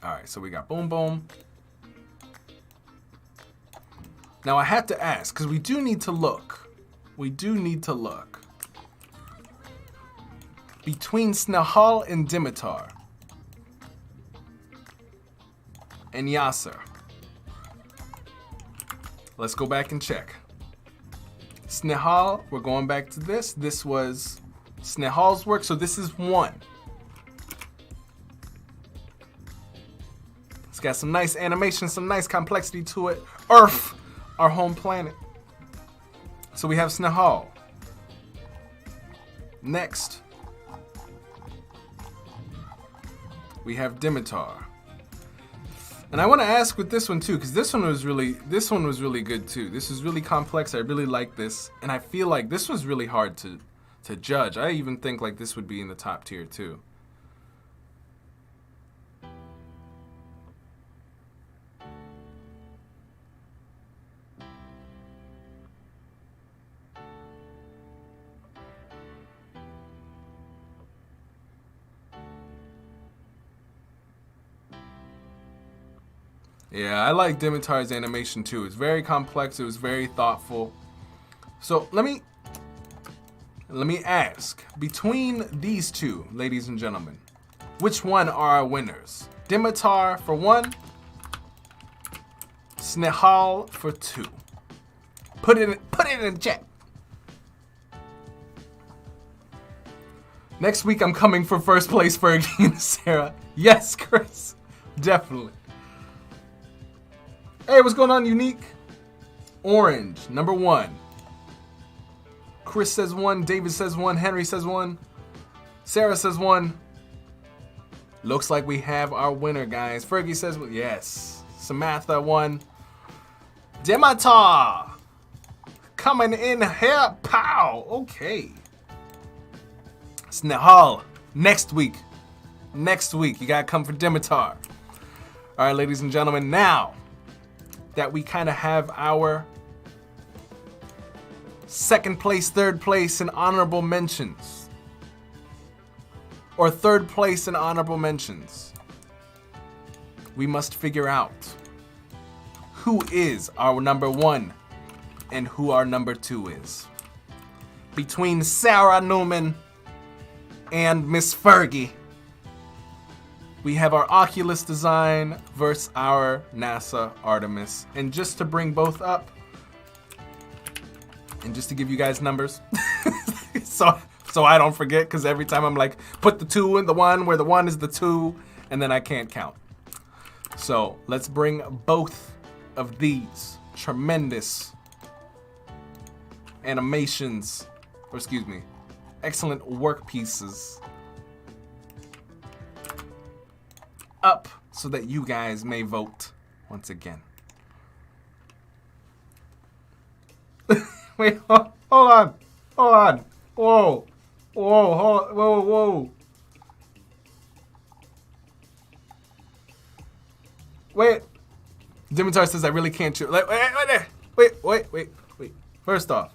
All right, so we got Boom Boom. Now I had to ask, because we do need to look. We do need to look. Between Snehal and Dimitar. And Yasser. Let's go back and check. Snehal, we're going back to this. This was Snehal's work, so this is 1. It's got some nice animation, some nice complexity to it. Earth, our home planet. So we have Snehal. Next, we have Dimitar. And I want to ask with this one too, because this one was really good too. This is really complex. I really like this, and I feel like this was really hard to judge. I even think like this would be in the top tier too. Yeah, I like Dimitar's animation too. It's very complex. It was very thoughtful. So let me ask, between these two, ladies and gentlemen, which one are our winners? Dimitar for 1, Snehal for 2. Put it in chat. Next week I'm coming for first place, Fergie and Sarah. Yes, Chris, definitely. Hey, what's going on, Unique? Orange, number 1. Chris says 1, David says 1, Henry says 1, Sarah says 1. Looks like we have our winner, guys. Fergie says, yes. Samantha 1. Dimitar coming in here, pow. Okay. Snehal, next week. Next week, you gotta come for Dimitar. All right, ladies and gentlemen, now that we kind of have our second place, third place, and honorable mentions, or third place and honorable mentions, we must figure out who is our number 1 and who our number 2 is. Between Sarah Newman and Miss Fergie, we have our Oculus design versus our NASA Artemis. And just to bring both up, and just to give you guys numbers, so I don't forget, because every time I'm like, put the 2 in the 1 where the 1 is the 2, and then I can't count. So let's bring both of these tremendous animations, or excuse me, excellent work pieces up so that you guys may vote once again. Wait, hold on. Whoa, whoa. Wait. Dimitar says I really can't choose. Wait. First off,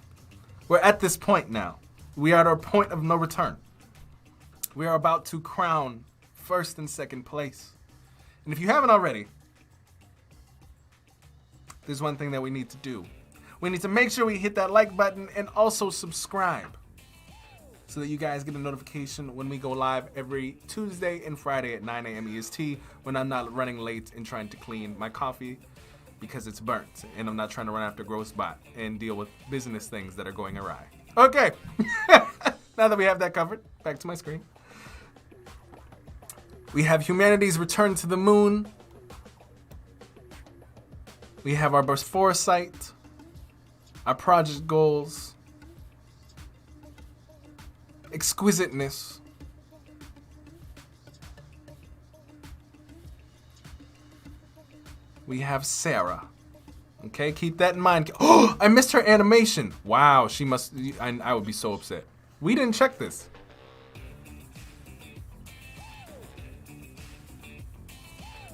we're at this point now. We are at our point of no return. We are about to crown first and second place. And if you haven't already, there's one thing that we need to do. We need to make sure we hit that like button and also subscribe so that you guys get a notification when we go live every Tuesday and Friday at 9 a.m. EST, when I'm not running late and trying to clean my coffee because it's burnt, and I'm not trying to run after Groce bot and deal with business things that are going awry. Okay, now that we have that covered, back to my screen. We have humanity's return to the moon. We have our burst foresight, our project goals, exquisiteness, we have Sarah. Okay, keep that in mind. Oh, I missed her animation. Wow, she must, I would be so upset. We didn't check this.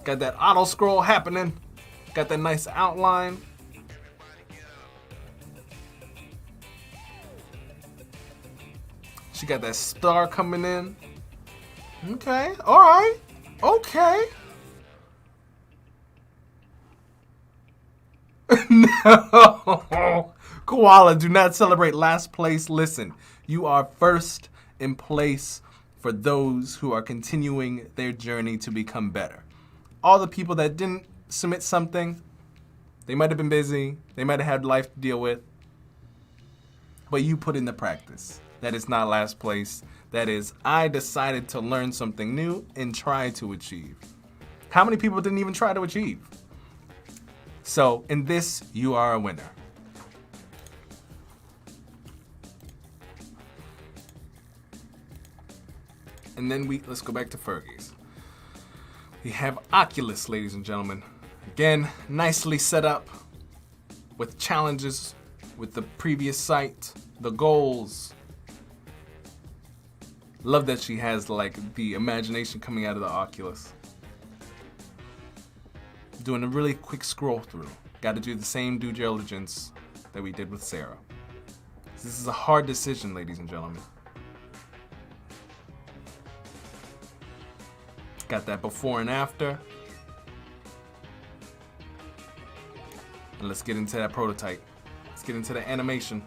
Got that auto scroll happening. Got that nice outline. She got that star coming in. Okay, all right, okay. No, Koala, do not celebrate last place. Listen, you are first in place for those who are continuing their journey to become better. All the people that didn't submit something, they might have been busy, they might have had life to deal with, but you put in the practice. That is not last place. That is, I decided to learn something new and try to achieve. How many people didn't even try to achieve? So in this, you are a winner. And then let's go back to Fergie's. We have Oculus, ladies and gentlemen. Again, nicely set up with challenges with the previous site, the goals. Love that she has like the imagination coming out of the Oculus. Doing a really quick scroll through. Got to do the same due diligence that we did with Sarah. This is a hard decision, ladies and gentlemen. Got that before and after. And let's get into that prototype. Let's get into the animation.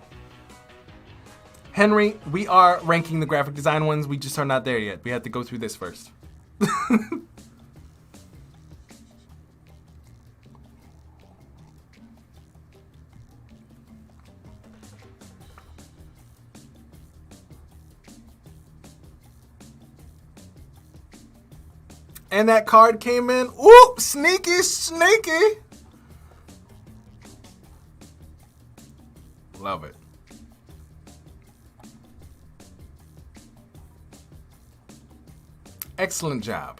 Henry, we are ranking the graphic design ones. We just are not there yet. We have to go through this first. And that card came in. Ooh, sneaky, sneaky. Love it. Excellent job.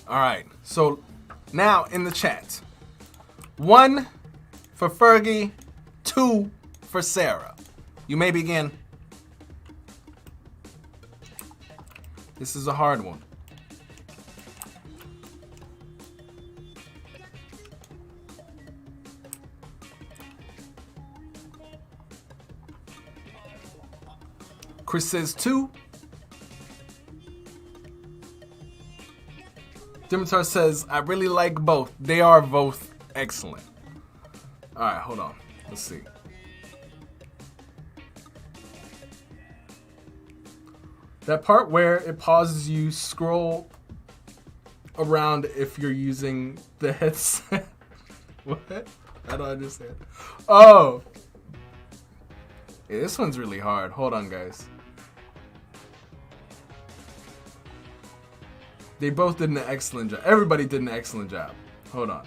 All right, so now in the chat. 1 for Fergie, 2 for Sarah. You may begin. This is a hard one. Chris says 2. Dimitar says, I really like both. They are both excellent. All right, hold on. Let's see. That part where it pauses you scroll around if you're using the headset. What? I don't understand. Oh. Yeah, this one's really hard. Hold on, guys. They both did an excellent job. Everybody did an excellent job. Hold on.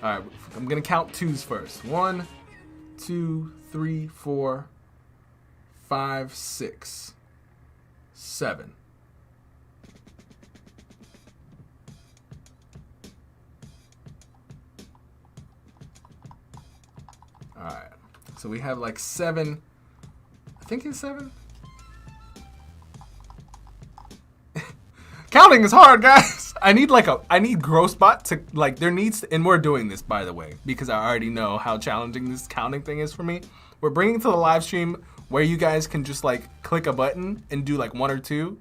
All right, I'm gonna count 2s first. 1, 2, 3, 4, 5, 6, 7. All right, so we have like 7. I think it's 7. Counting is hard, guys. I need Grocebot to like, there needs to, and we're doing this by the way because I already know how challenging this counting thing is for me. We're bringing to the live stream where you guys can just like click a button and do like 1 or 2,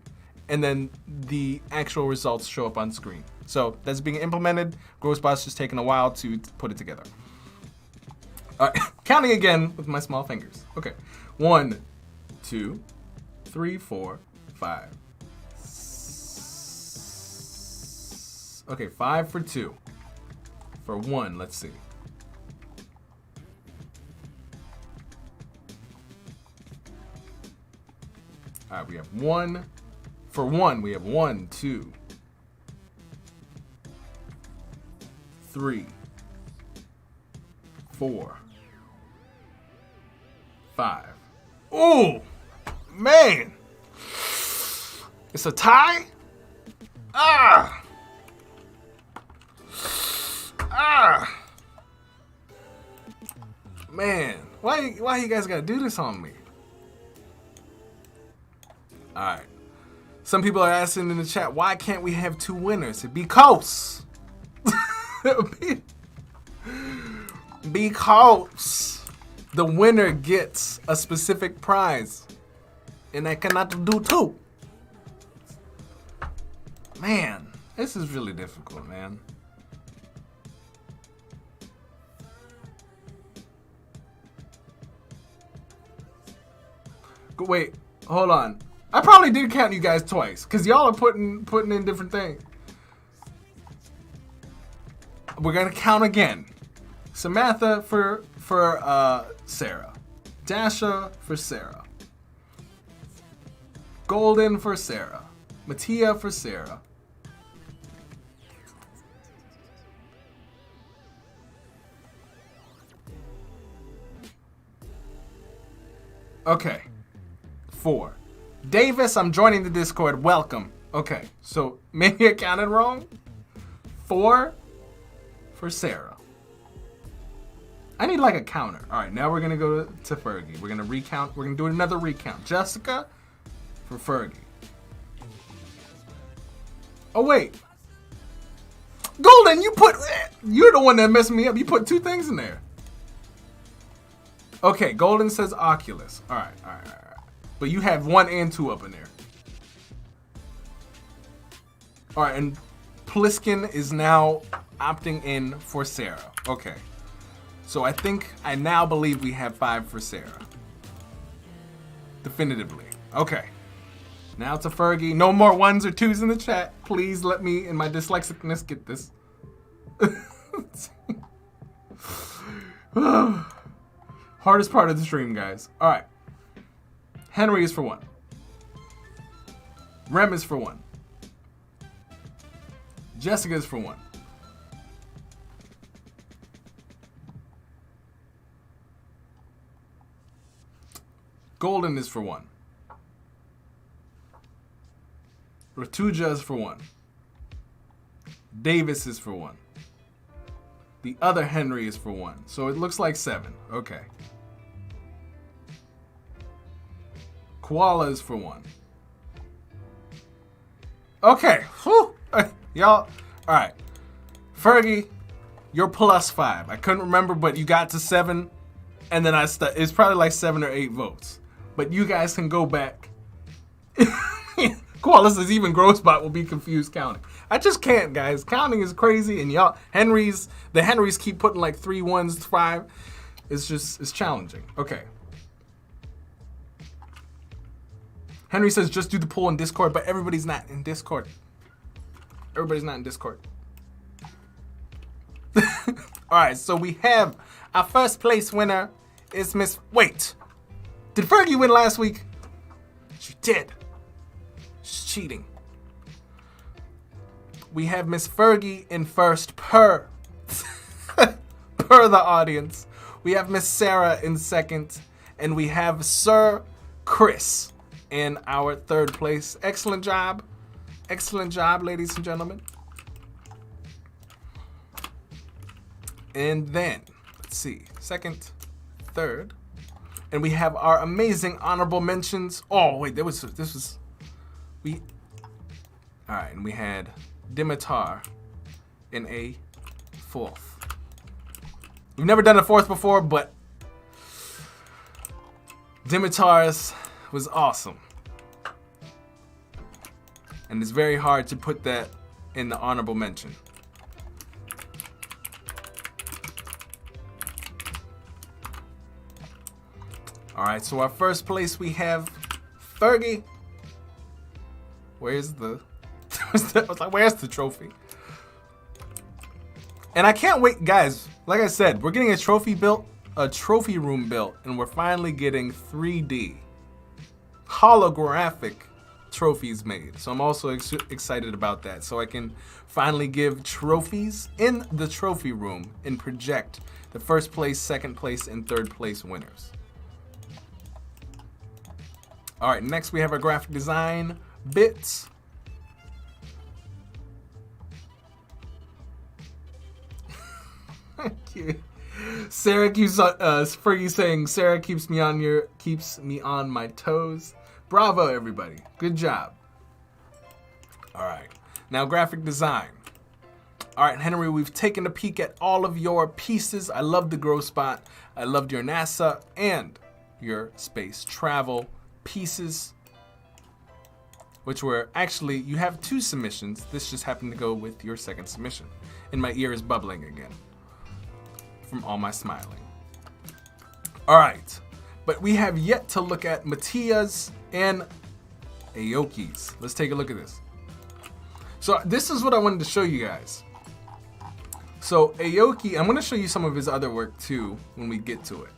and then the actual results show up on screen. So that's being implemented. Grocebot's just taking a while to put it together. All right, counting again with my small fingers. Okay, 1, 2, 3, 4, 5. Okay, 5 for 2. For 1, let's see. All right, we have 1. For 1, we have 1, 2, 3, 4, 5. Ooh, man. It's a tie? Ah. Ah. Man, why you guys gotta do this on me? All right. Some people are asking in the chat, why can't we have 2 winners? Because. Because the winner gets a specific prize. And I cannot do 2. Man, this is really difficult, man. Wait, hold on. I probably did count you guys twice, because y'all are putting in different things. We're gonna count again. Samantha for Sarah. Dasha for Sarah. Golden for Sarah. Mattia for Sarah. Okay. 4. Davis, I'm joining the Discord. Welcome. Okay, so maybe I counted wrong. 4 for Sarah. I need like a counter. All right, now we're gonna go to Fergie. We're gonna recount. We're gonna do another recount. Jessica for Fergie. Oh wait, Golden, you're the one that messed me up. You put 2 things in there. Okay, Golden says Oculus. All right. But you have 1 and 2 up in there. All right, and Pliskin is now opting in for Sarah. Okay. So I now believe we have 5 for Sarah. Definitively. Okay. Now to Fergie. No more 1s or 2s in the chat. Please let me, in my dyslexicness, get this. Hardest part of the stream, guys. All right. Henry is for 1. Rem is for 1. Jessica is for 1. Golden is for 1. Ratuja is for 1. Davis is for 1. The other Henry is for 1. So it looks like 7. Okay. Koala is for 1. Okay. Whew. Y'all. All right. Fergie, you're +5. I couldn't remember, but you got to 7. And then it's probably like 7 or 8 votes. But you guys can go back. Koala says even Grossbot will be confused counting. I just can't, guys. Counting is crazy, and y'all, the Henrys keep putting like 3 1s, 5. It's challenging. Okay. Henry says just do the poll in Discord, but everybody's not in Discord. Everybody's not in Discord. All right, so we have our first place winner is Miss. Wait, did Fergie win last week? She did. She's cheating. We have Miss Fergie in first per the audience. We have Miss Sarah in second, and we have Sir Chris in our third place. Excellent job. Excellent job, ladies and gentlemen. And then, let's see, second, third, and we have our amazing honorable mentions. Oh wait, all right, and we had Dimitar in a 4th. We've never done a 4th before, but Dimitar's was awesome. And it's very hard to put that in the honorable mention. All right, so our first place we have Fergie. Where's the trophy? And I can't wait, guys. Like I said, we're getting a trophy room built, and we're finally getting 3D holographic trophies made. So I'm also excited about that. So I can finally give trophies in the trophy room and project the first place, second place, and third place winners. All right, next we have our graphic design bits. Cute. Sarah keeps Fergie saying Sarah keeps me on my toes. Bravo, everybody. Good job. All right, now graphic design. All right, Henry, we've taken a peek at all of your pieces. I love the Groce spot. I loved your NASA and your space travel pieces, which were actually, you have 2 submissions. This just happened to go with your second submission. And my ear is bubbling again from all my smiling. All right, but we have yet to look at Mattia's and Aoki's. Let's take a look at this. So this is what I wanted to show you guys. So Aoki, I'm gonna show you some of his other work too when we get to it.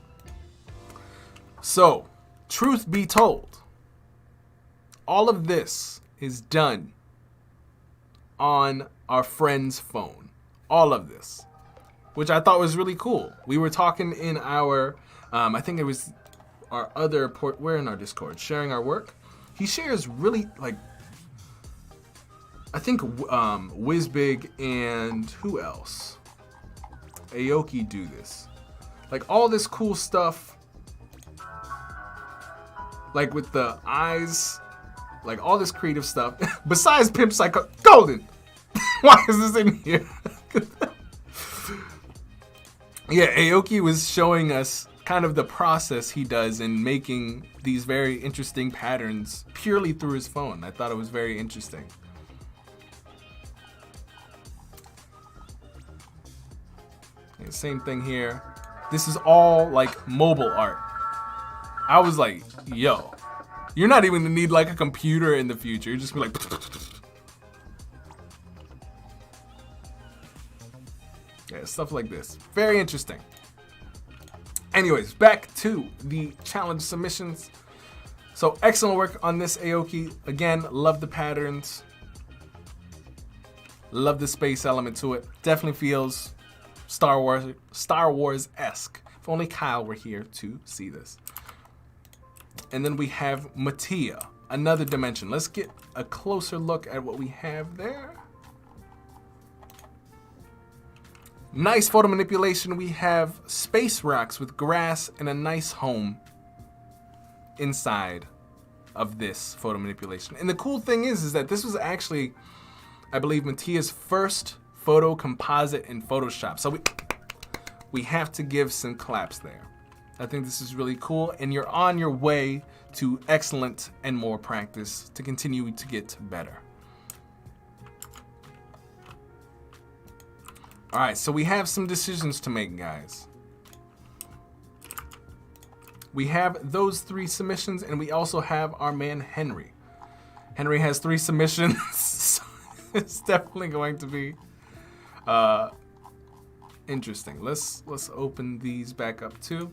So, truth be told, all of this is done on our friend's phone. All of this, which I thought was really cool. We were talking in our, I think it was our other we're in our Discord, sharing our work. He shares really, like, I think Whizbig and who else? Aoki do this. Like all this cool stuff, like with the eyes, like all this creative stuff. Besides Pimp Psycho Golden. Why is this in here? Yeah, Aoki was showing us kind of the process he does in making these very interesting patterns purely through his phone. I thought it was very interesting. Yeah, same thing here. This is all like mobile art. I was like, yo, you're not even gonna need like a computer in the future. You're just gonna be like, yeah, stuff like this. Very interesting. Anyways, back to the challenge submissions. So excellent work on this, Aoki. Again, love the patterns. Love the space element to it. Definitely feels Star Wars-esque. If only Kyle were here to see this. And then we have Mattia, another dimension. Let's get a closer look at what we have there. Nice photo manipulation. We have space rocks with grass and a nice home inside of this photo manipulation. And the cool thing is that this was actually, I believe, Mattia's first photo composite in Photoshop. So we have to give some claps there. I think this is really cool, and you're on your way to excellent and more practice to continue to get better. All right, so we have some decisions to make, guys. We have those 3 submissions, and we also have our man Henry. Henry has 3 submissions, so it's definitely going to be interesting. Let's open these back up too.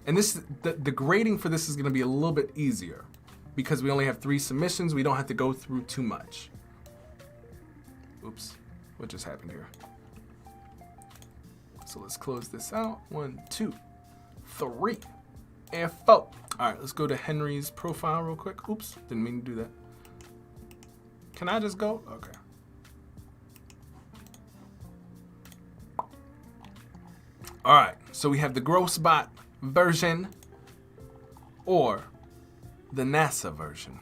And this, the grading for this is going to be a little bit easier because we only have 3 submissions. We don't have to go through too much. Oops, what just happened here? So let's close this out. 1, 2, 3, and 4. All right, let's go to Henry's profile real quick. Oops, didn't mean to do that. Can I just go? Okay. All right, so we have the Groce bot version or the NASA version.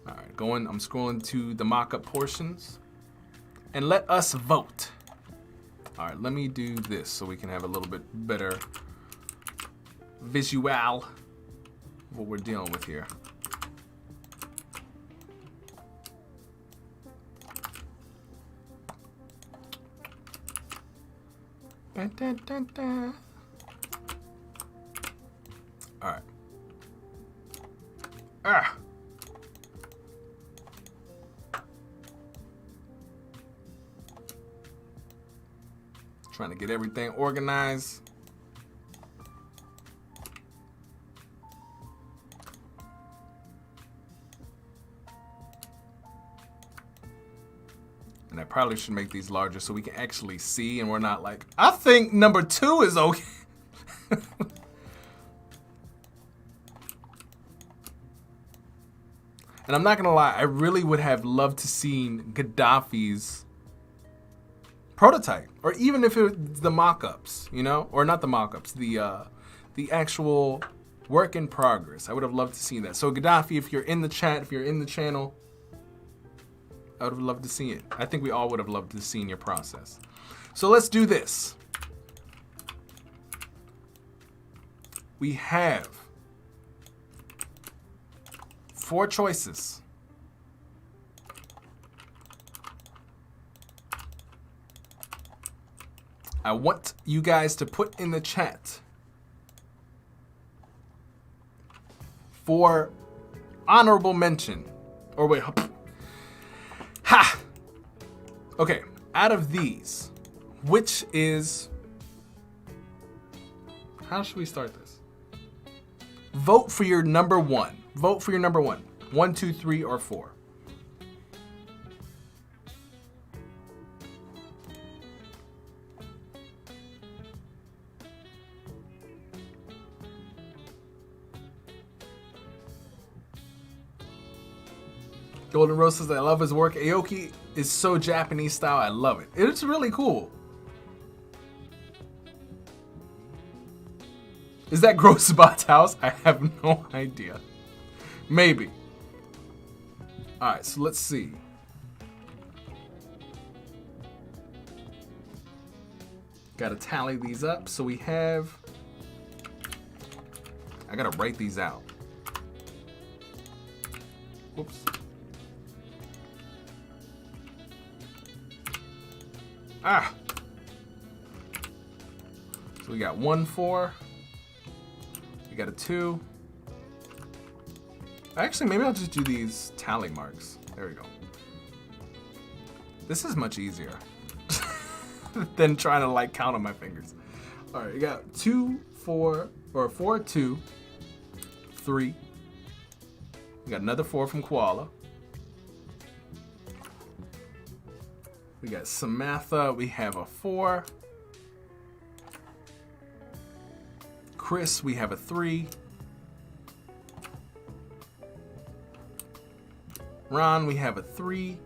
All right, I'm scrolling to the mock-up portions and let us vote. All right, let me do this so we can have a little bit better visual of what we're dealing with here. Dun, dun, dun, dun. All right. Trying to get everything organized. And I probably should make these larger so we can actually see and we're not like, I think number 2 is okay. And I'm not gonna lie, I really would have loved to seen Gaddafi's prototype, or even if it was the mock-ups, you know, or not the mock-ups, the actual Work in progress. I would have loved to see that. So Gaddafi, if you're in the chat, if you're in the channel, I would have loved to see it. I think we all would have loved to see your process. So let's do this. We have 4 choices. I want you guys to put in the chat for honorable mention. Or wait, ha! Okay, out of these, which is, how should we start this? Vote for your number 1. Vote for your number 1. 1, 2, 3, or 4. Golden Rose says, I love his work. Aoki is so Japanese style. I love it. It's really cool. Is that Groce Bot's house? I have no idea. Maybe. All right, so let's see. Got to tally these up. So we have, I got to write these out. Whoops. Ah. So we got 1, 4. We got a 2. Actually, maybe I'll just do these tally marks. There we go. This is much easier than trying to like count on my fingers. All right, we got 2, 4, or 4, 2, 3. We got another 4 from Koala. We got Samantha, we have a 4. Chris, we have a 3. Ron, we have a 3.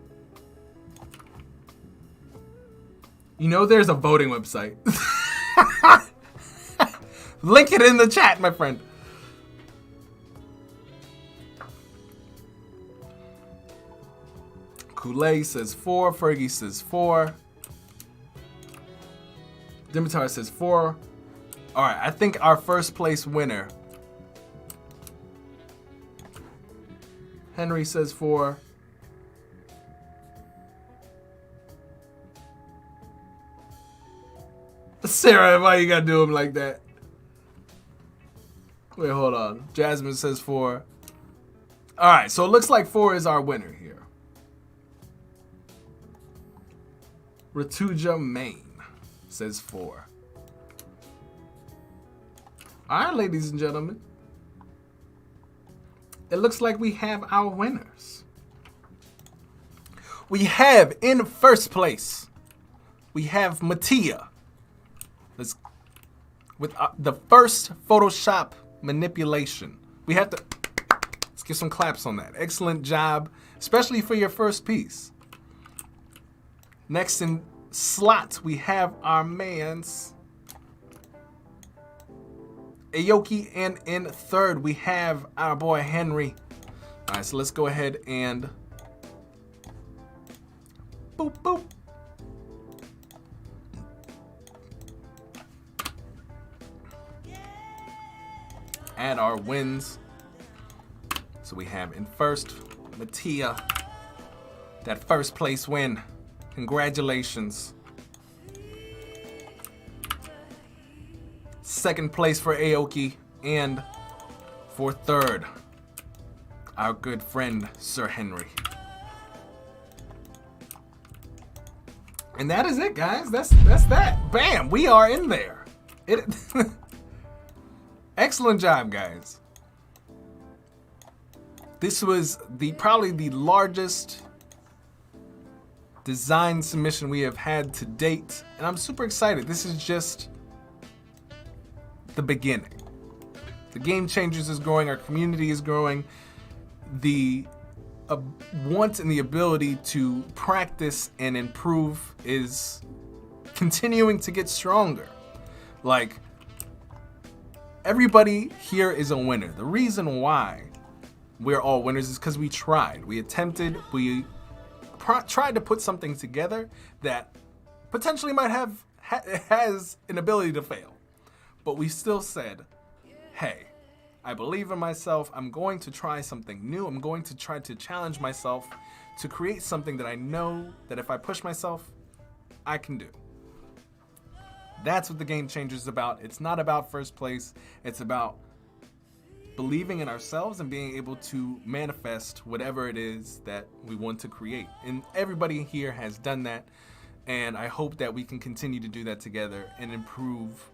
You know there's a voting website. Link it in the chat, my friend. Kool-Aid says 4. Fergie says 4. Dimitar says 4. All right, I think our first place winner. Henry says 4. Sarah, why you gotta do him like that? Wait, hold on. Jasmine says 4. All right, so it looks like 4 is our winner here. Ratuja Main says 4. All right, ladies and gentlemen. It looks like we have our winners. We have in first place, we have Mattia. With the first Photoshop manipulation. We have to, let's give some claps on that. Excellent job, especially for your first piece. Next in slots, we have our mans Aoki, and in third, we have our boy Henry. All right, so let's go ahead and boop, boop. Add our wins. So we have in first, Mattia, that first place win. Congratulations. Second place for Aoki, and for third, our good friend, Sir Henry. And that is it, guys. That's that. Bam, we are in there. Excellent job, guys. This was probably the largest design submission we have had to date, and I'm super excited. This is just the beginning. The Game Changers is growing, our community is growing, the want and the ability to practice and improve is continuing to get stronger. Like, everybody here is a winner. The reason why we're all winners is because we tried. We attempted. We tried to put something together that potentially might have has an ability to fail. But we still said, hey, I believe in myself. I'm going to try something new. I'm going to try to challenge myself to create something that I know that if I push myself, I can do. That's what the Game Changer is about. It's not about first place. It's about believing in ourselves and being able to manifest whatever it is that we want to create. And everybody here has done that. And I hope that we can continue to do that together and improve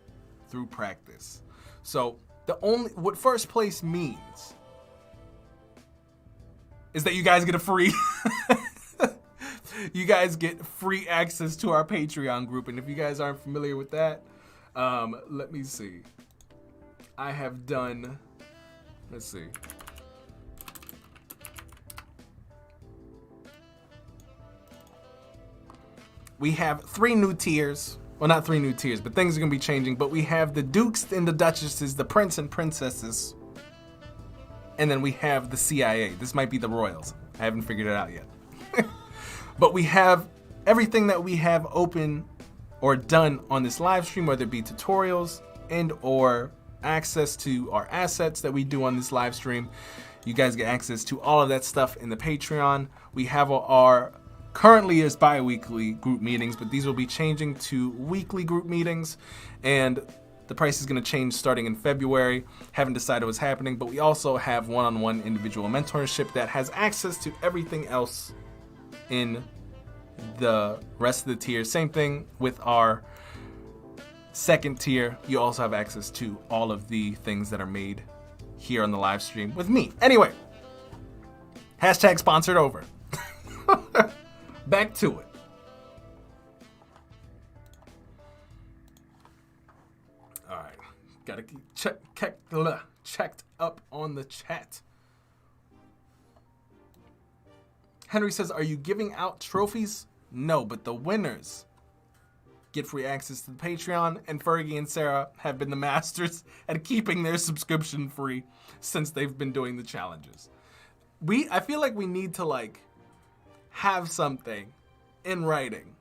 through practice. So what first place means is that you guys get a free you guys get free access to our Patreon group. And if you guys aren't familiar with that, let me see. I have done, let's see. We have 3 new tiers. Well, not 3 new tiers, but things are going to be changing. But we have the Dukes and the Duchesses, the Prince and Princesses. And then we have the CIA. This might be the Royals. I haven't figured it out yet. But we have everything that we have open or done on this live stream, whether it be tutorials and or access to our assets that we do on this live stream. You guys get access to all of that stuff in the Patreon. We have our currently is bi-weekly group meetings, but these will be changing to weekly group meetings, and the price is going to change starting in February. Haven't decided what's happening, but we also have one-on-one individual mentorship that has access to everything else in the rest of the tiers. Same thing with our second tier. You also have access to all of the things that are made here on the live stream with me. Anyway, hashtag sponsored over. Back to it. All right, gotta keep checked up on the chat. Henry says, are you giving out trophies? No, but the winners get free access to the Patreon, and Fergie and Sarah have been the masters at keeping their subscription free since they've been doing the challenges. I feel like we need to have something in writing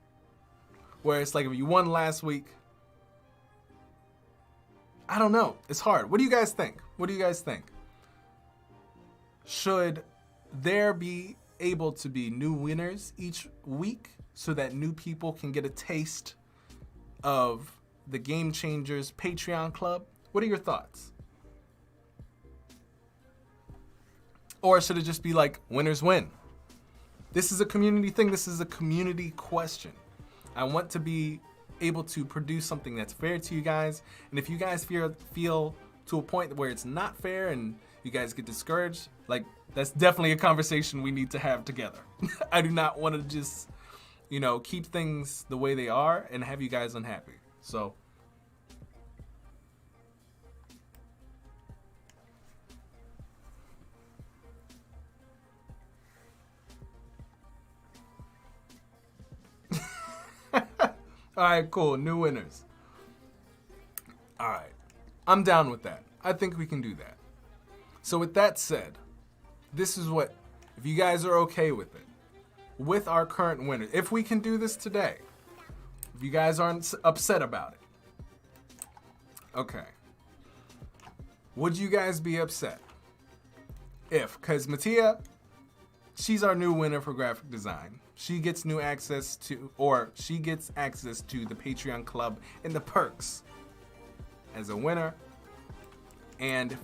where it's like, if you won last week, I don't know. It's hard. What do you guys think? Should there be able to be new winners each week so that new people can get a taste of the Game Changers Patreon Club? What are your thoughts? Or should it just be like winners win? This is a community thing. This is a community question. I want to be able to produce something that's fair to you guys. And if you guys feel to a point where it's not fair and you guys get discouraged, that's definitely a conversation we need to have together. I do not want to just, keep things the way they are and have you guys unhappy. So all right, cool. New winners. All right. I'm down with that. I think we can do that. So with that said, this is what, if you guys are okay with it, with our current winners, if we can do this today, if you guys aren't upset about it, okay. Would you guys be upset because Mattia, she's our new winner for graphic design. She gets new access to, she gets access to the Patreon Club and the perks as a winner. And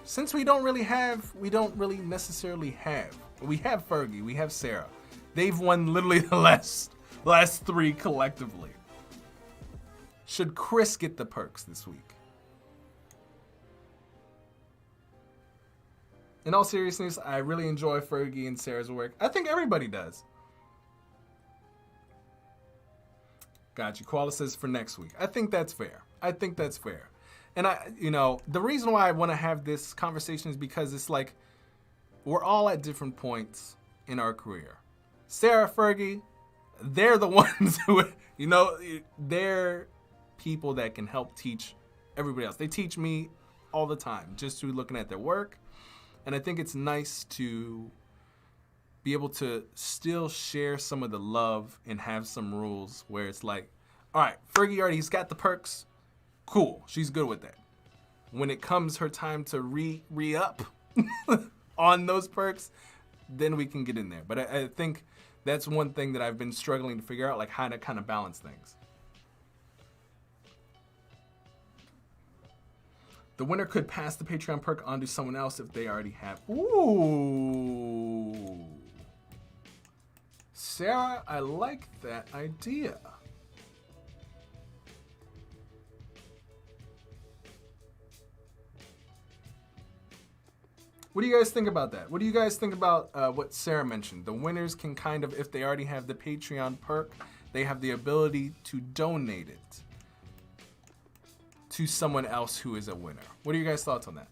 since we don't really necessarily have, we have Fergie, we have Sarah. They've won literally the last 3 collectively. Should Chris get the perks this week? In all seriousness, I really enjoy Fergie and Sarah's work. I think everybody does. Gotcha. Koala says for next week. I think that's fair. And the reason why I want to have this conversation is because it's like we're all at different points in our career. Sarah, Fergie, they're the ones who, they're people that can help teach everybody else. They teach me all the time just through looking at their work. And I think it's nice to be able to still share some of the love and have some rules where it's like, all right, Fergie already, he's got the perks. Cool, she's good with that. When it comes her time to re-up on those perks, then we can get in there. But I think that's one thing that I've been struggling to figure out, like how to kind of balance things. The winner could pass the Patreon perk on to someone else if they already have. Ooh. Sarah, I like that idea. What do you guys think about that? What do you guys think about what Sarah mentioned? The winners can kind of, if they already have the Patreon perk, they have the ability to donate it to someone else who is a winner. What are your guys' thoughts on that?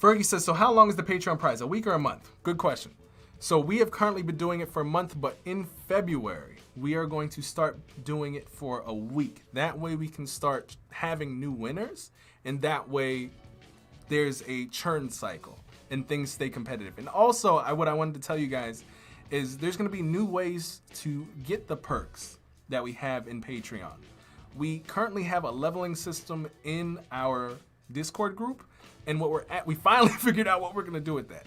Fergie says, so how long is the Patreon prize? A week or a month? Good question. So we have currently been doing it for a month, but in February, we are going to start doing it for a week. That way we can start having new winners, and that way there's a churn cycle and things stay competitive. And also, what I wanted to tell you guys is there's gonna be new ways to get the perks that we have in Patreon. We currently have a leveling system in our Discord group, and we finally figured out what we're gonna do with that.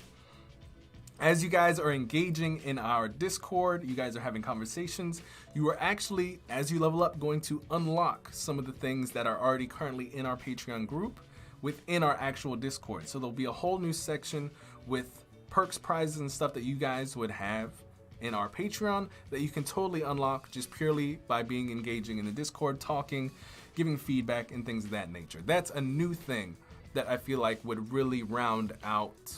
As you guys are engaging in our Discord, you guys are having conversations, you are actually, as you level up, going to unlock some of the things that are already currently in our Patreon group within our actual Discord. So there'll be a whole new section with perks, prizes, and stuff that you guys would have in our Patreon that you can totally unlock just purely by being engaging in the Discord, talking, giving feedback, and things of that nature. That's a new thing that I feel like would really round out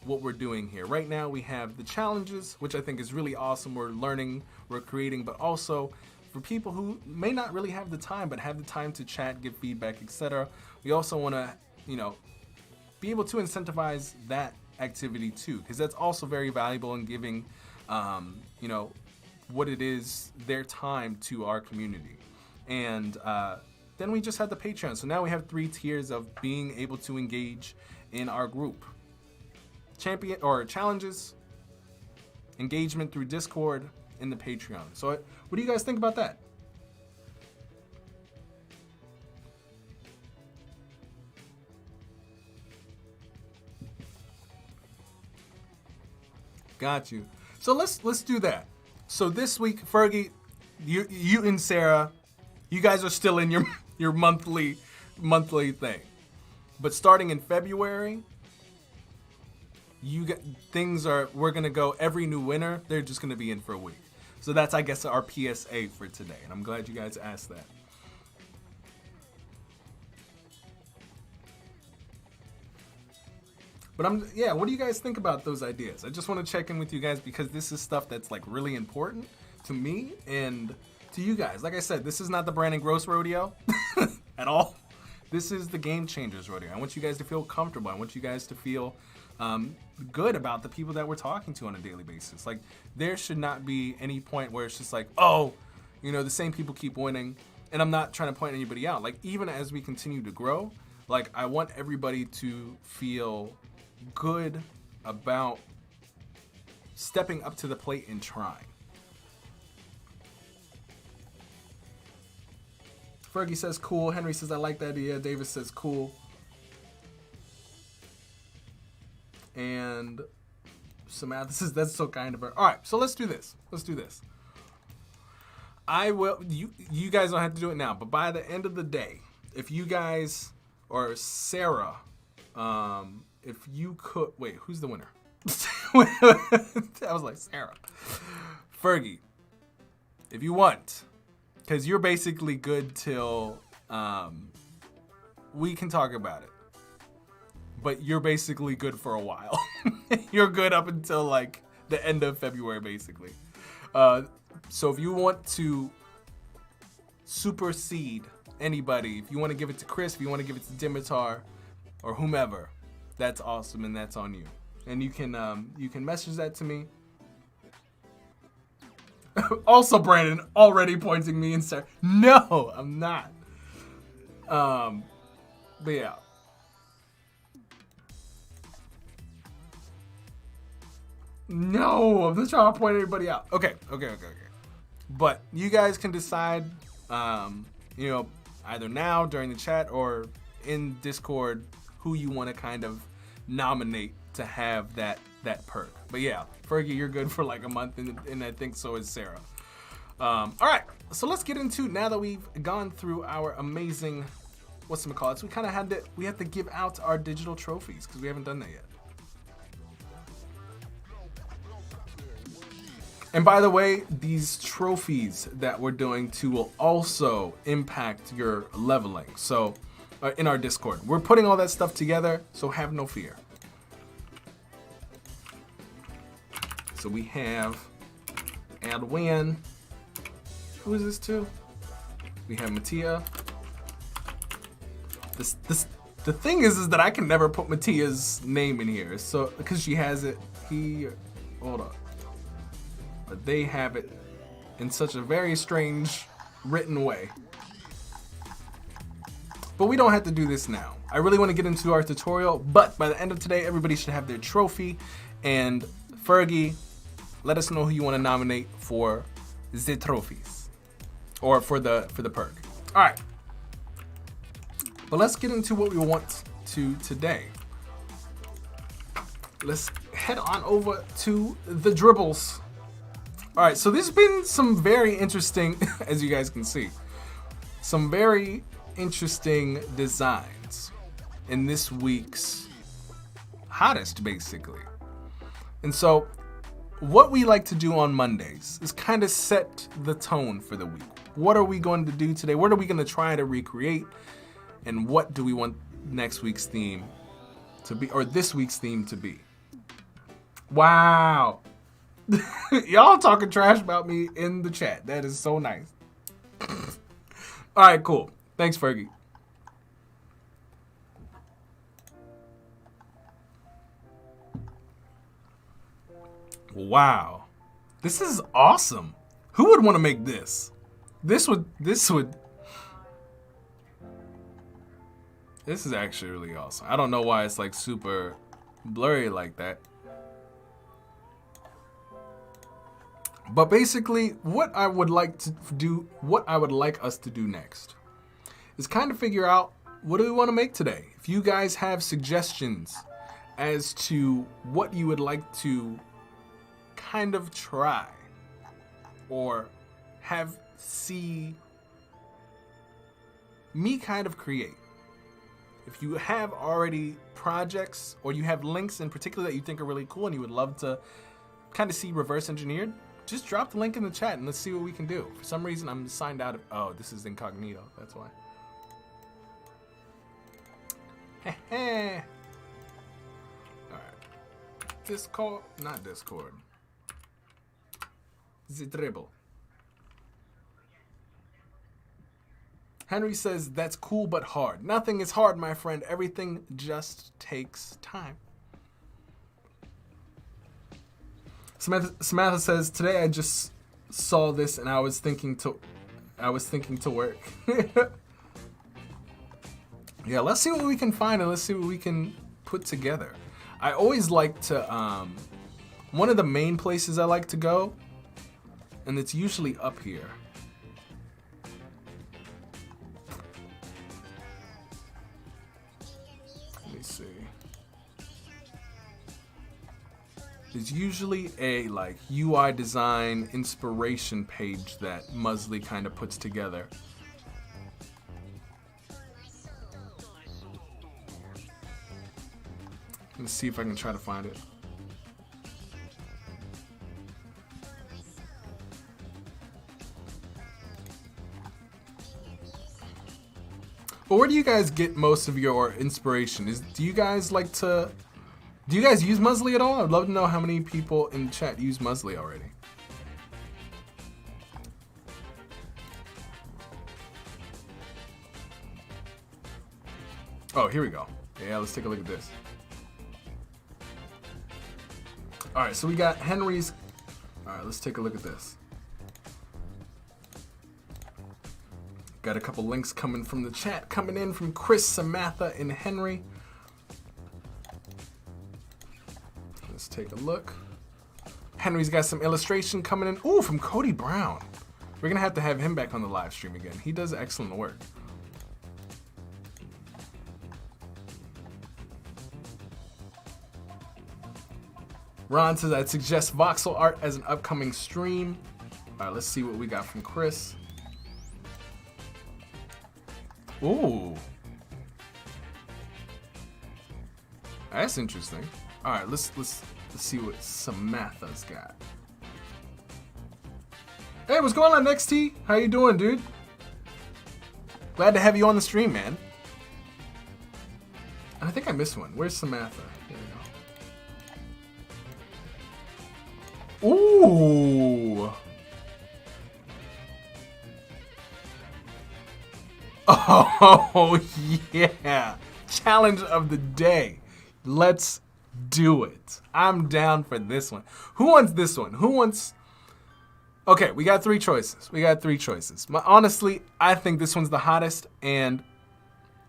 what we're doing here. Right now we have the challenges, which I think is really awesome. We're learning, we're creating, but also for people who may not really have the time, but have the time to chat, give feedback, etc. We also want to, be able to incentivize that activity too, because that's also very valuable in giving, what it is, their time to our community. And then we just had the Patreon. So now we have 3 tiers of being able to engage in our group. Champion or challenges, engagement through Discord, and the Patreon. So what do you guys think about that? Got you. So let's do that. So this week, Fergie, you and Sarah, you guys are still in your monthly thing. But starting in February, we're gonna go every new winner, they're just gonna be in for a week. So that's, I guess, our PSA for today. And I'm glad you guys asked that. But what do you guys think about those ideas? I just want to check in with you guys because this is stuff that's like really important to me and to you guys. Like I said, this is not the Brandon Groce rodeo at all. This is the Game Changers rodeo. I want you guys to feel comfortable. I want you guys to feel good about the people that we're talking to on a daily basis. Like, there should not be any point where it's just like, oh, the same people keep winning. And I'm not trying to point anybody out. Like, even as we continue to grow, like, I want everybody to feel good about stepping up to the plate and trying. Fergie says cool. Henry says I like that idea. Davis says cool. And Samantha says that's so kind of her. All right, so let's do this. I will. You guys don't have to do it now, but by the end of the day, if you guys or Sarah, if you could wait, who's the winner? I was like Sarah, Fergie. If you want, because you're basically good till we can talk about it. But you're basically good for a while. You're good up until like the end of February, basically. So if you want to supersede anybody, if you want to give it to Chris, if you want to give it to Dimitar or whomever, that's awesome, and that's on you. And you can message that to me. Also, Brandon already pointing me and saying, no, I'm not. But yeah. No, I'm just trying to point everybody out. Okay. But you guys can decide, you know, either now during the chat or in Discord who you want to kind of nominate to have that perk. But yeah, Fergie, you're good for like a month, and I think so is Sarah. All right, so let's get into, now that we've gone through our amazing, whatchamacallits, we have to give out our digital trophies because we haven't done that yet. And by the way, these trophies that we're doing too will also impact your leveling. So in our Discord, we're putting all that stuff together, so have no fear. So we have Adwin. Who is this to? We have Mattia. The thing is that I can never put Mattia's name in here, so because she has it here. Hold on. But they have it in such a very strange written way. But we don't have to do this now. I really want to get into our tutorial, but by the end of today, everybody should have their trophy. And Fergie, let us know who you want to nominate for the trophies or for the perk. All right. But let's get into what we want to today. Let's head on over to the dribbles. All right, so there's been some very interesting, as you guys can see, some very interesting designs in this week's hottest, basically. And so what we like to do on Mondays is kind of set the tone for the week. What are we going to do today? What are we going to try to recreate? And what do we want next week's theme to be, or this week's theme to be? Wow. Y'all talking trash about me in the chat. That is so nice. All right, cool. Thanks, Fergie. Wow. This is awesome. Who would want to make this? This is actually really awesome. I don't know why it's like super blurry like that. But basically, what I would like us to do next is kind of figure out, what do we want to make today? If you guys have suggestions as to what you would like to kind of try or see me kind of create. If you have already projects or you have links in particular that you think are really cool and you would love to kind of see reverse engineered, just drop the link in the chat and let's see what we can do. For some reason, I'm signed out of... Oh, this is incognito. That's why. Heh. Alright. Discord. Not Discord. The dribble. Henry says, that's cool but hard. Nothing is hard, my friend. Everything just takes time. Samantha says, today I just saw this and I was thinking to work. Yeah, let's see what we can find and let's see what we can put together. I always like to, one of the main places I like to go, and it's usually up here. Let me see. There's usually a like UI design inspiration page that Musley kind of puts together. Let's see if I can try to find it. But where do you guys get most of your inspiration? Do you guys use Musley at all? I'd love to know how many people in chat use Musley already. Oh, here we go. Yeah, let's take a look at this. All right, so we got Henry's. All right, let's take a look at this. Got a couple links coming from the chat, coming in from Chris, Samantha, and Henry. Let's take a look. Henry's got some illustration coming in. Ooh, from Cody Brown. We're gonna have to have him back on the live stream again. He does excellent work. Ron says, I'd suggest voxel art as an upcoming stream. All right, let's see what we got from Chris. Ooh. That's interesting. All right, let's see what Samantha's got. Hey, what's going on, XT? How you doing, dude? Glad to have you on the stream, man. I think I missed one. Where's Samantha? There we go. Ooh. Oh, yeah. Challenge of the day. Let's do it. I'm down for this one. Who wants this one? Who wants... Okay, we got three choices. Honestly, I think this one's the hottest. And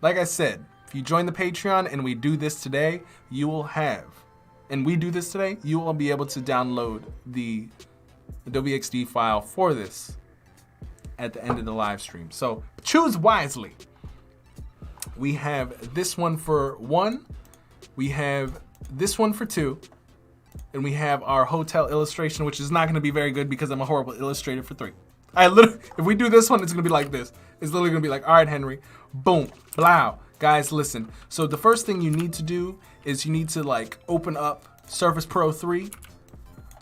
like I said, if you join the Patreon and we do this today, you will have... And we do this today, you will be able to download the Adobe XD file for this at the end of the live stream. So choose wisely. We have this one for 1, we have this one for 2, and we have our hotel illustration, which is not going to be very good because I'm a horrible illustrator, for 3. If we do this one, it's going to be like this. It's literally going to be like, all right, Henry, boom, blow. Guys, listen. So the first thing you need to do is you need to like open up Surface Pro 3,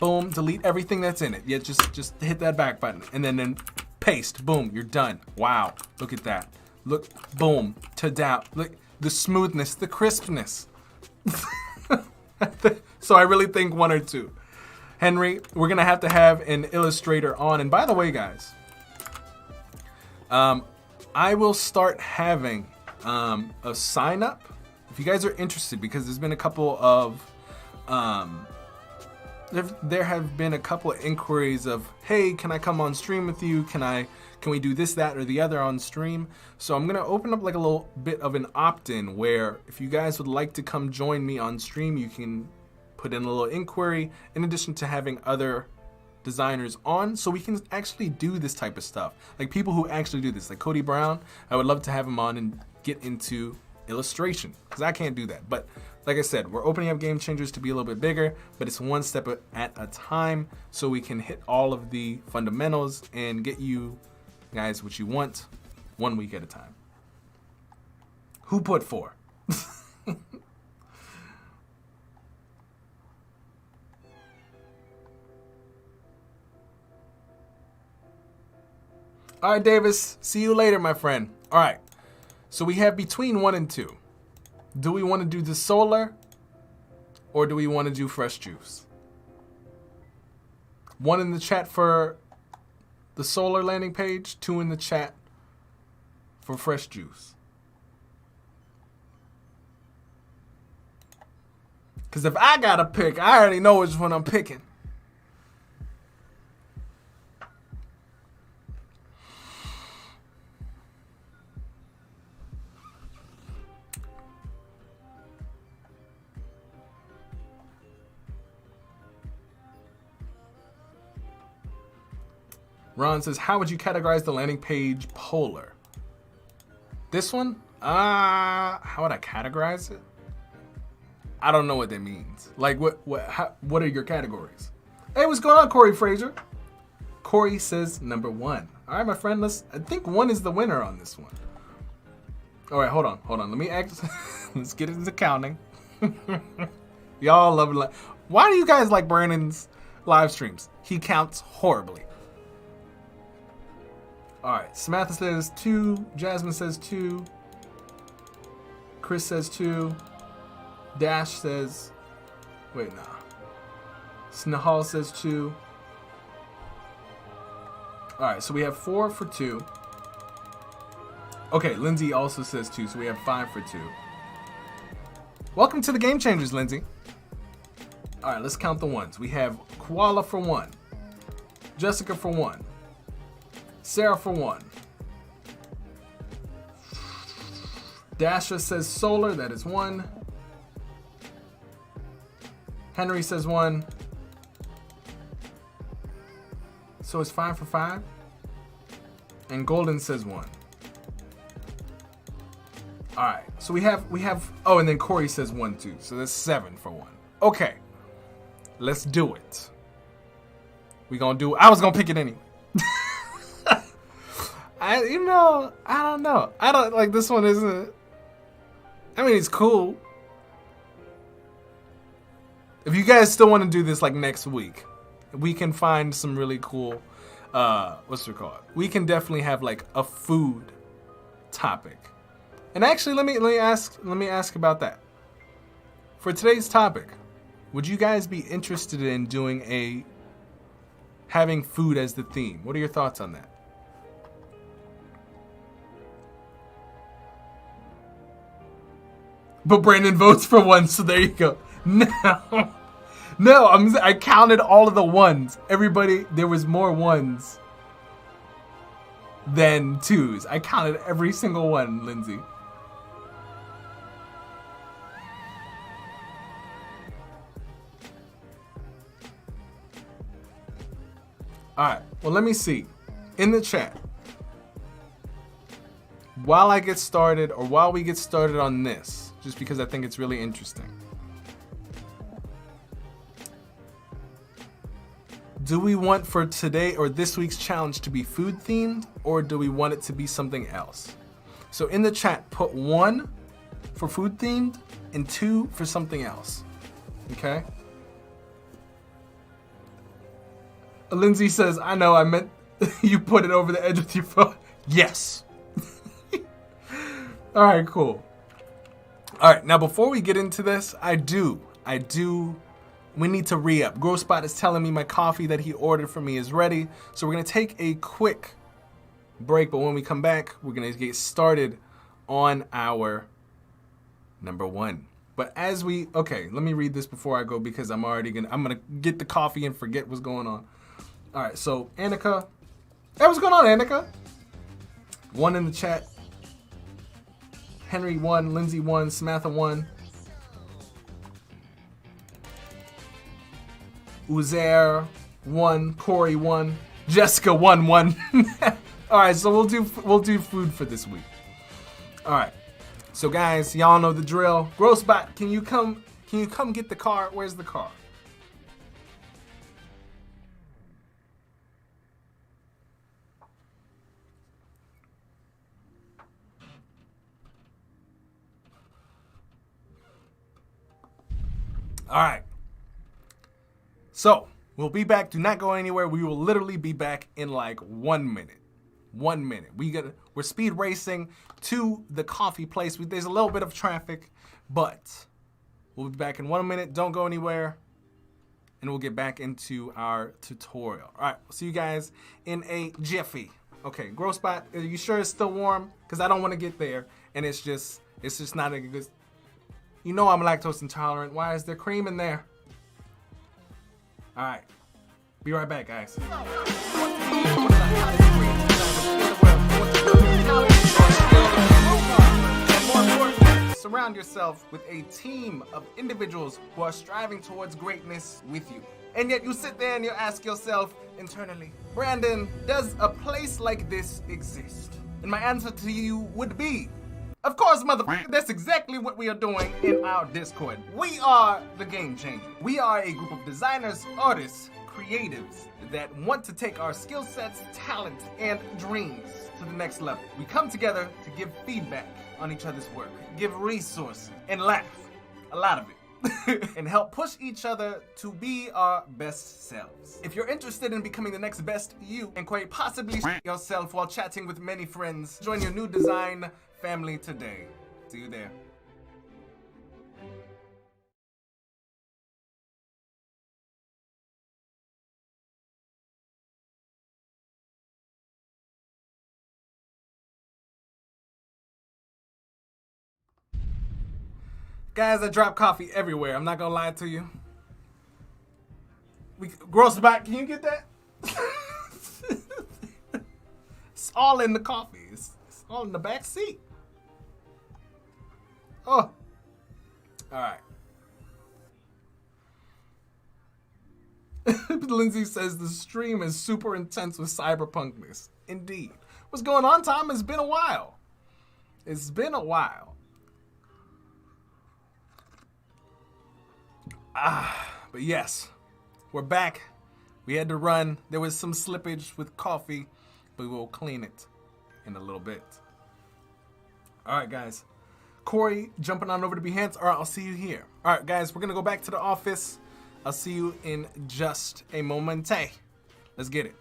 boom, delete everything that's in it. Yeah, just hit that back button and then paste, boom, you're done. Wow, look at that. Look, boom, to down. Look, the smoothness, the crispness. So I really think 1 or 2. Henry, we're gonna have to have an illustrator on. And by the way, guys, I will start having a sign up if you guys are interested, because there's been a couple of there have been a couple of inquiries of, hey, can I come on stream with you? Can we do this, that, or the other on stream? So I'm gonna open up like a little bit of an opt-in where if you guys would like to come join me on stream, you can put in a little inquiry in addition to having other designers on, so we can actually do this type of stuff. Like people who actually do this, like Cody Brown, I would love to have him on and get into illustration, because I can't do that. But like I said, we're opening up Game Changers to be a little bit bigger, but it's one step at a time, so we can hit all of the fundamentals and get you guys what you want 1 week at a time. Who put 4? All right, Davis, see you later, my friend. All right, so we have between 1 and 2. Do we want to do the solar, or do we want to do fresh juice? 1 in the chat for the solar landing page, 2 in the chat for fresh juice. Because if I got to pick, I already know which one I'm picking. Ron says, how would you categorize the landing page polar? This one? How would I categorize it? I don't know what that means. Like, what are your categories? Hey, what's going on, Corey Fraser? Corey says number 1. All right, my friend, I think 1 is the winner on this one. All right, hold on. Let's get into counting. Y'all love it. Why do you guys like Brandon's live streams? He counts horribly. All right, Samantha says 2, Jasmine says 2, Chris says 2, Dash says, wait, nah. Snahal says 2. All right, so we have 4 for 2. Okay, Lindsay also says 2, so we have 5 for 2. Welcome to the Game Changers, Lindsay. All right, let's count the ones. We have Koala for 1, Jessica for 1, Sarah for 1, Dasha says solar. That is 1. Henry says 1. So it's 5 for 5. And Golden says 1. All right. So we have. Oh, and then Corey says 1 too. So that's 7 for 1. Okay. Let's do it. We gonna do. I was gonna pick it anyway. I don't know. I don't like this one. Isn't. I mean, it's cool. If you guys still want to do this like next week, we can find some really cool. What's it called? We can definitely have like a food topic. And actually, let me ask about that. For today's topic, would you guys be interested in doing having food as the theme? What are your thoughts on that? But Brandon votes for 1, so there you go. No, I counted all of the 1s. Everybody, there was more 1s than 2s. I counted every single one, Lindsay. All right, well, let me see. In the chat, while we get started on this, just because I think it's really interesting. Do we want for today or this week's challenge to be food themed, or do we want it to be something else? So in the chat, put 1 for food themed and 2 for something else. Okay? Lindsay says, I know, I meant you put it over the edge with your phone. Yes. All right, cool. All right, now before we get into this, we need to re-up. Growspot is telling me my coffee that he ordered for me is ready. So we're gonna take a quick break, but when we come back, we're gonna get started on our number 1. But let me read this before I go because I'm gonna get the coffee and forget what's going on. All right, so Annika, hey, what's going on, Annika? 1 in the chat. Henry 1, Lindsay 1, Samantha 1. Uzair 1, Corey 1, Jessica 1. All right, so we'll do food for this week. All right, so guys, y'all know the drill. Grossbot, can you come get the car? Where's the car? All right. So, we'll be back. Do not go anywhere. We will literally be back in like 1 minute. 1 minute. We're speed racing to the coffee place. There's a little bit of traffic, but we'll be back in 1 minute. Don't go anywhere. And we'll get back into our tutorial. All right, we'll see you guys in a jiffy. Okay, Growspot, are you sure it's still warm? Because I don't want to get there, and it's just not a good. You know I'm lactose intolerant. Why is there cream in there? All right, be right back, guys. Surround yourself with a team of individuals who are striving towards greatness with you. And yet you sit there and you ask yourself internally, Brandon, does a place like this exist? And my answer to you would be, of course, motherfucker, that's exactly what we are doing in our Discord. We are the Game Changer. We are a group of designers, artists, creatives that want to take our skill sets, talent, and dreams to the next level. We come together to give feedback on each other's work, give resources, and laugh, a lot of it, and help push each other to be our best selves. If you're interested in becoming the next best you and quite possibly yourself while chatting with many friends, join your new design family today. See you there. Guys, I drop coffee everywhere. I'm not gonna lie to you. Gross back, can you get that? It's all in the coffee. It's all in the back seat. Oh. All right. Lindsay says the stream is super intense with cyberpunkness. Indeed. What's going on, Tom? It's been a while. It's been a while. But yes, we're back. We had to run. There was some slippage with coffee, but we'll clean it in a little bit. All right, guys. Corey jumping on over to Behance. All right, I'll see you here. All right, guys, we're going to go back to the office. I'll see you in just a moment. Hey, let's get it.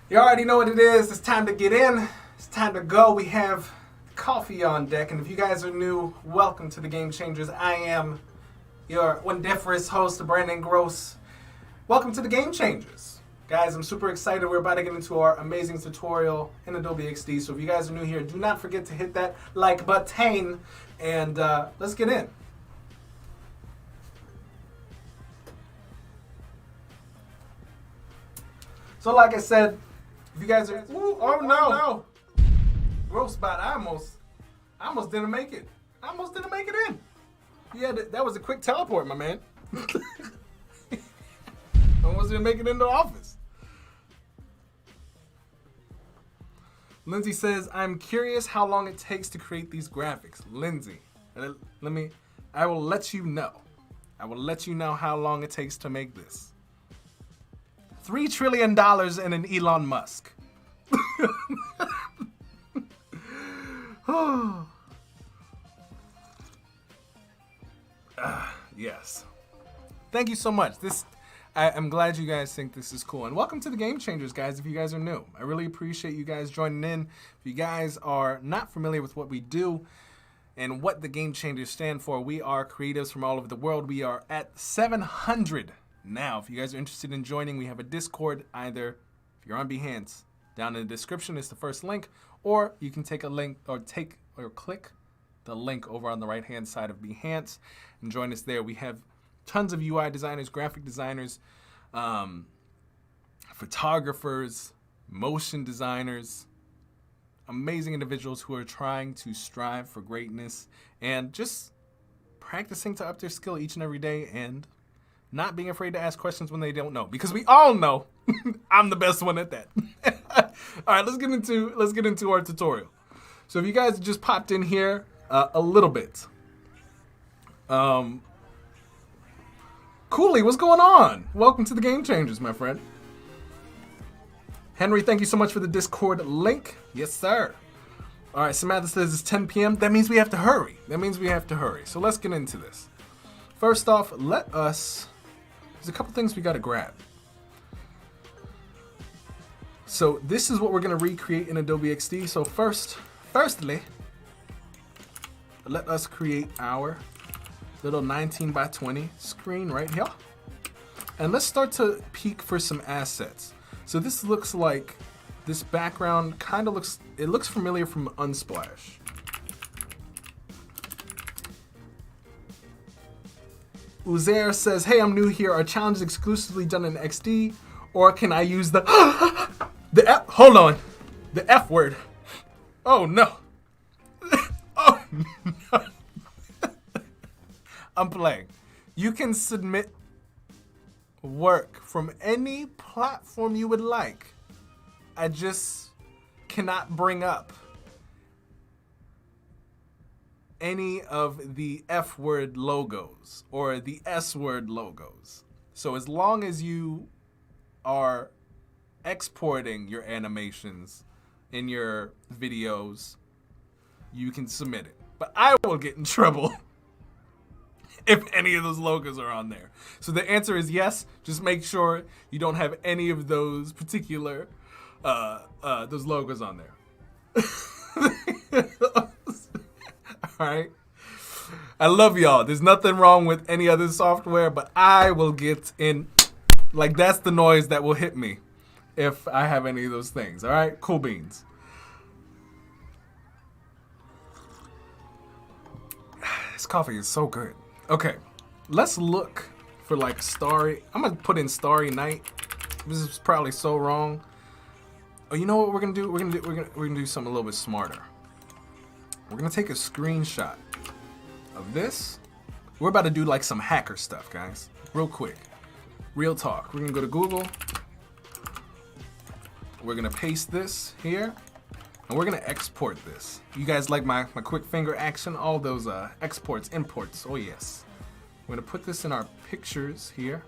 You already know what it is. It's time to get in. It's time to go. We have coffee on deck. And if you guys are new, welcome to the Game Changers. I am your wonderful host, Brandon Groce. Welcome to the Game Changers. Guys, I'm super excited. We're about to get into our amazing tutorial in Adobe XD. So if you guys are new here, do not forget to hit that like button. And let's get in. So like I said, if you guys are, oh no, gross spot. I almost didn't make it. I almost didn't make it in. Yeah, that was a quick teleport, my man. I almost didn't make it into the office. Lindsay says, I'm curious how long it takes to create these graphics. Lindsay, I will let you know. I will let you know how long it takes to make this. $3 trillion and an Elon Musk. Yes. Thank you so much. I'm glad you guys think this is cool. And welcome to the Game Changers, guys, if you guys are new. I really appreciate you guys joining in. If you guys are not familiar with what we do and what the Game Changers stand for, we are creatives from all over the world. We are at 700 now. If you guys are interested in joining, we have a Discord. Either if you're on Behance, down in the description is the first link, or you can take a link or click the link over on the right hand side of Behance and join us there. We have tons of UI designers, graphic designers, photographers, motion designers, amazing individuals who are trying to strive for greatness and just practicing to up their skill each and every day and not being afraid to ask questions when they don't know, because we all know I'm the best one at that. All right, let's get into our tutorial. So if you guys just popped in here a little bit, Cooley, what's going on? Welcome to the Game Changers, my friend. Henry, thank you so much for the Discord link. Yes, sir. All right, Samantha says it's 10 p.m. That means we have to hurry. So let's get into this. First off, there's a couple things we got to grab. So this is what we're going to recreate in Adobe XD. So firstly, let us create our little 19 by 20 screen right here. And let's start to peek for some assets. So this looks like, this background kind of looks familiar from Unsplash. Uzair says, hey, I'm new here. Are challenges exclusively done in XD? Or can I use the hold on. The F word. Oh no. Oh no. I'm playing. You can submit work from any platform you would like. I just cannot bring up any of the F word logos or the S word logos. So as long as you are exporting your animations in your videos, you can submit it. But I will get in trouble if any of those logos are on there. So the answer is yes. Just make sure you don't have any of those particular those logos on there. All right. I love y'all. There's nothing wrong with any other software, but I will get in. Like, that's the noise that will hit me if I have any of those things. All right. Cool beans. This coffee is so good. Okay, let's look for like Starry. I'm gonna put in Starry Night. This is probably so wrong. Oh, you know what we're gonna do? We're gonna do something a little bit smarter. We're gonna take a screenshot of this. We're about to do like some hacker stuff, guys. Real quick. Real talk. We're gonna go to Google. We're gonna paste this here. And we're gonna export this. You guys like my quick finger action? All those exports, imports, oh yes. We're gonna put this in our pictures here.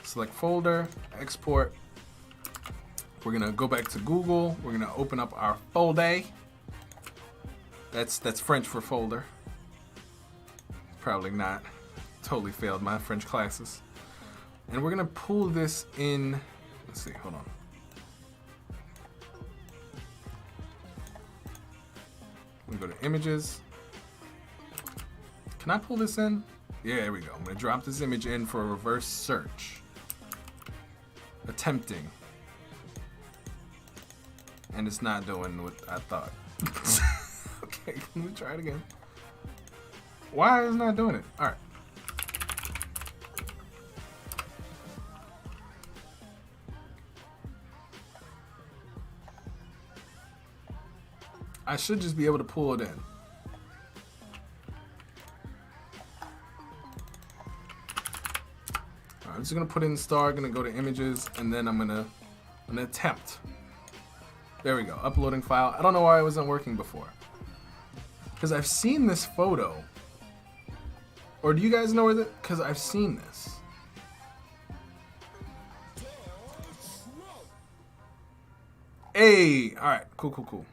Select folder, export. We're gonna go back to Google. We're gonna open up our folder. That's French for folder. Probably not. Totally failed my French classes. And we're gonna pull this in. Let's see, hold on. I'm gonna go to images. Can I pull this in? Yeah, there we go. I'm gonna drop this image in for a reverse search. Attempting. And it's not doing what I thought. Okay, let me try it again. Why is it not doing it? All right. I should just be able to pull it in. I'm just gonna put in star, gonna go to images, and then I'm gonna attempt. There we go, uploading file. I don't know why it wasn't working before. Because I've seen this photo. Or do you guys know where the, because I've seen this. Hey, all right, cool.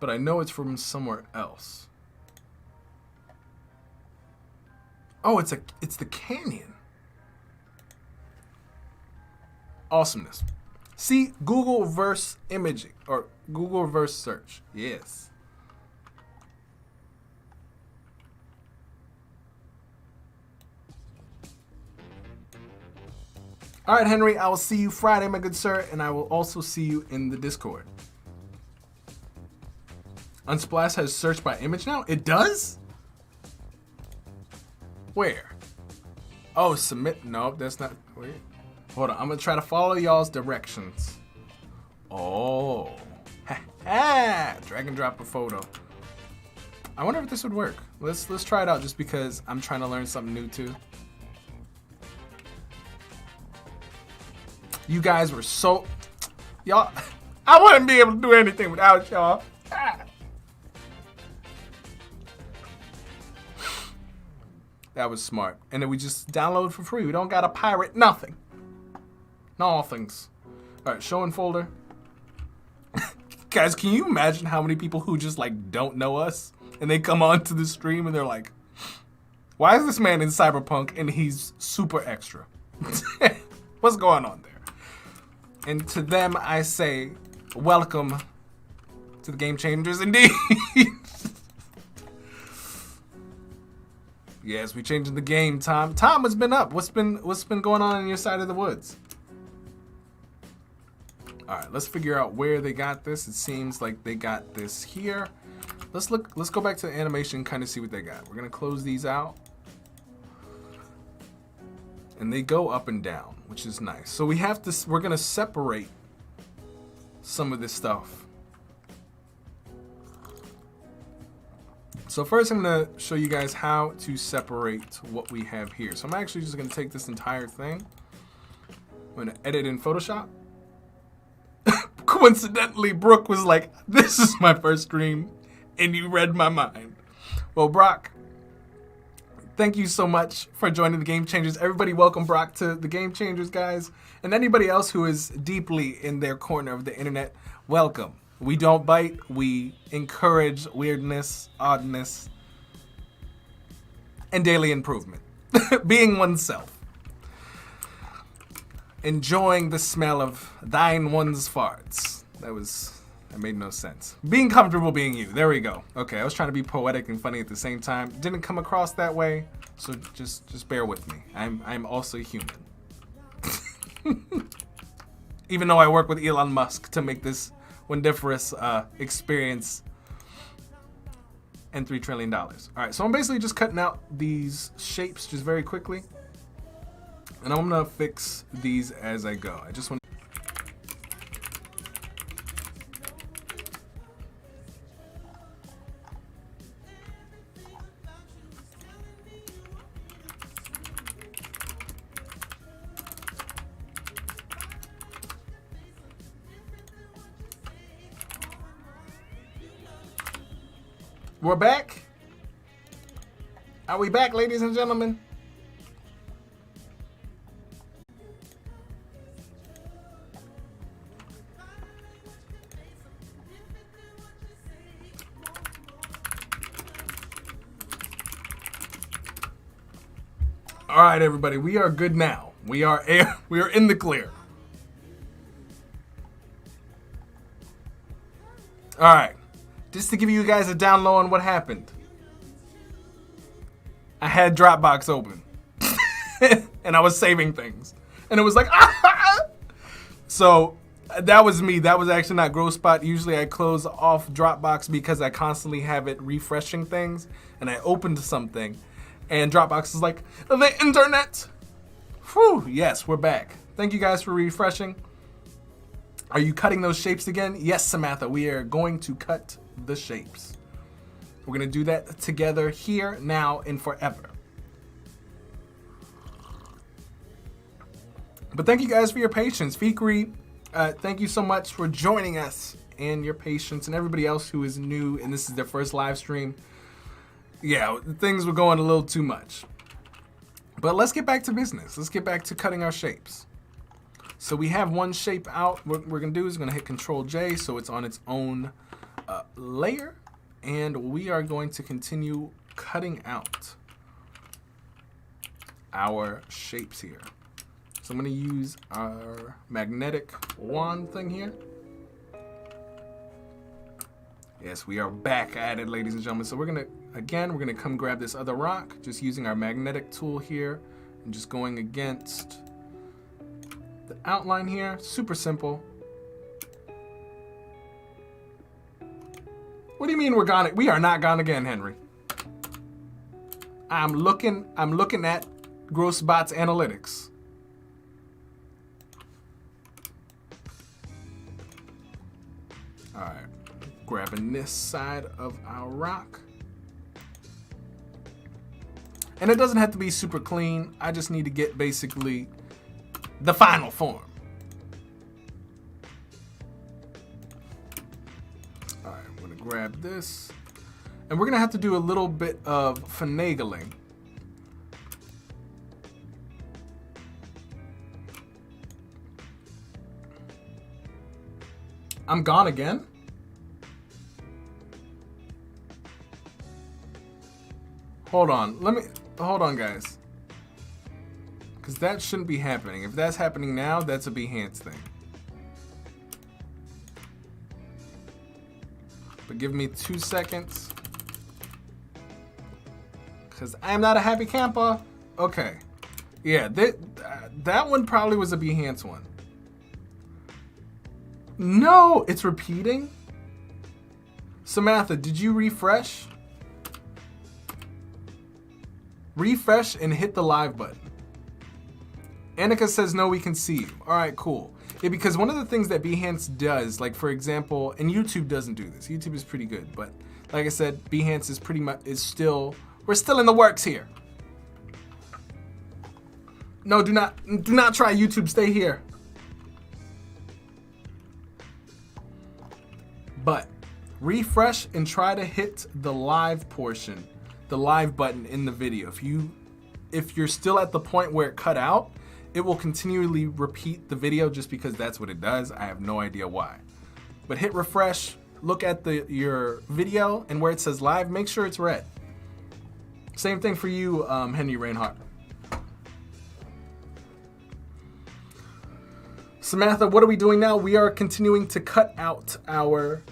But I know it's from somewhere else. Oh, it's the canyon. Awesomeness. See, Google reverse imaging or Google reverse search. Yes. All right, Henry, I will see you Friday, my good sir, and I will also see you in the Discord. Unsplash has search by image now? It does? Where? Oh, submit. Nope, that's not. Wait. Hold on. I'm going to try to follow y'all's directions. Oh. Ha ha. Drag and drop a photo. I wonder if this would work. Let's try it out just because I'm trying to learn something new too. You guys were so. Y'all. I wouldn't be able to do anything without y'all. That was smart. And then we just download for free. We don't gotta pirate nothing. Nothings. Alright, show in folder. Guys, can you imagine how many people who just like don't know us and they come on to the stream and they're like, why is this man in Cyberpunk and he's super extra? What's going on there? And to them I say, welcome to the Game Changers indeed. Yes, we changing the game, Tom. Tom, what's been up? What's been going on your side of the woods? All right, let's figure out where they got this. It seems like they got this here. Let's go back to the animation, kind of see what they got. We're gonna close these out. And they go up and down, which is nice. So we're gonna separate some of this stuff. So first I'm gonna show you guys how to separate what we have here. So I'm actually just gonna take this entire thing. I'm gonna edit in Photoshop. Coincidentally, Brooke was like, this is my first stream, and you read my mind. Well, Brock, thank you so much for joining the Game Changers. Everybody welcome Brock to the Game Changers, guys. And anybody else who is deeply in their corner of the internet, welcome. We don't bite, we encourage weirdness, oddness, and daily improvement. Being oneself. Enjoying the smell of thine one's farts. That made no sense. Being comfortable being you, there we go. Okay, I was trying to be poetic and funny at the same time. Didn't come across that way, so just bear with me. I'm also human. Even though I work with Elon Musk to make this wonderful experience and $3 trillion. All right, so I'm basically just cutting out these shapes just very quickly. And I'm gonna fix these as I go. I just want. We're back. Are we back, ladies and gentlemen? All right, everybody, we are good now. We are in the clear. All right. Just to give you guys a down low on what happened. I had Dropbox open. And I was saving things. And it was like, ah! So that was me. That was actually not GrowSpot. Usually I close off Dropbox because I constantly have it refreshing things. And I opened something. And Dropbox is like, the internet. Whew, yes, we're back. Thank you guys for refreshing. Are you cutting those shapes again? Yes, Samantha, we are going to cut the shapes. We're gonna do that together here, now, and forever. But thank you guys for your patience. Fikri, thank you so much for joining us and your patience, and everybody else who is new and this is their first live stream. Yeah, things were going a little too much. But let's get back to business. Let's get back to cutting our shapes. So we have one shape out. What we're gonna do is gonna hit Control J so it's on its own layer, and we are going to continue cutting out our shapes here. So I'm going to use our magnetic wand thing here. Yes, we are back at it, ladies and gentlemen. So we're going to come grab this other rock, just using our magnetic tool here and just going against the outline here. Super simple. What do you mean we're gone? We are not gone again, Henry. I'm looking at GrowSpot's analytics. All right, grabbing this side of our rock. And it doesn't have to be super clean. I just need to get basically the final form. Grab this, and we're gonna have to do a little bit of finagling. I'm gone again? Hold on, hold on guys. Because that shouldn't be happening. If that's happening now, that's a Behance thing. But give me 2 seconds. Because I'm not a happy camper. Okay. Yeah, that one probably was a Behance one. No, it's repeating? Samantha, did you refresh? Refresh and hit the live button. Annika says, no, we can see you. All right, cool. Yeah, because one of the things that Behance does, like for example, and YouTube doesn't do this. YouTube is pretty good, but like I said, Behance is we're still in the works here. No, do not try YouTube, stay here. But refresh and try to hit the live portion, the live button in the video. If you're still at the point where it cut out, it will continually repeat the video just because that's what it does. I have no idea why. But hit refresh, look at your video, and where it says live, make sure it's red. Same thing for you, Henry Reinhardt. Samantha, what are we doing now? We are continuing to cut out our,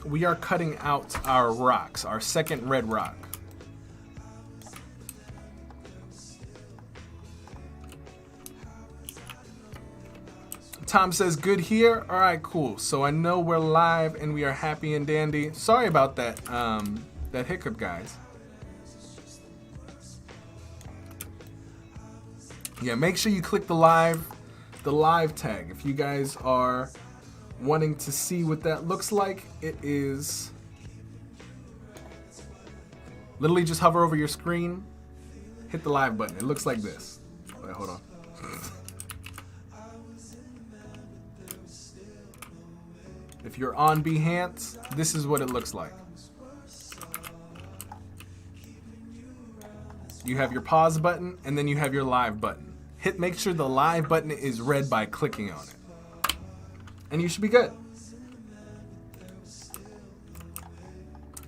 we are cutting out our rocks, our second red rock. Tom says, good here. All right, cool. So I know we're live and we are happy and dandy. Sorry about that, that hiccup, guys. Yeah, make sure you click the live tag. If you guys are wanting to see what that looks like, it is literally just hover over your screen, hit the live button. It looks like this. Wait, hold on. If you're on Behance, this is what it looks like. You have your pause button, and then you have your live button. Make sure the live button is red by clicking on it. And you should be good.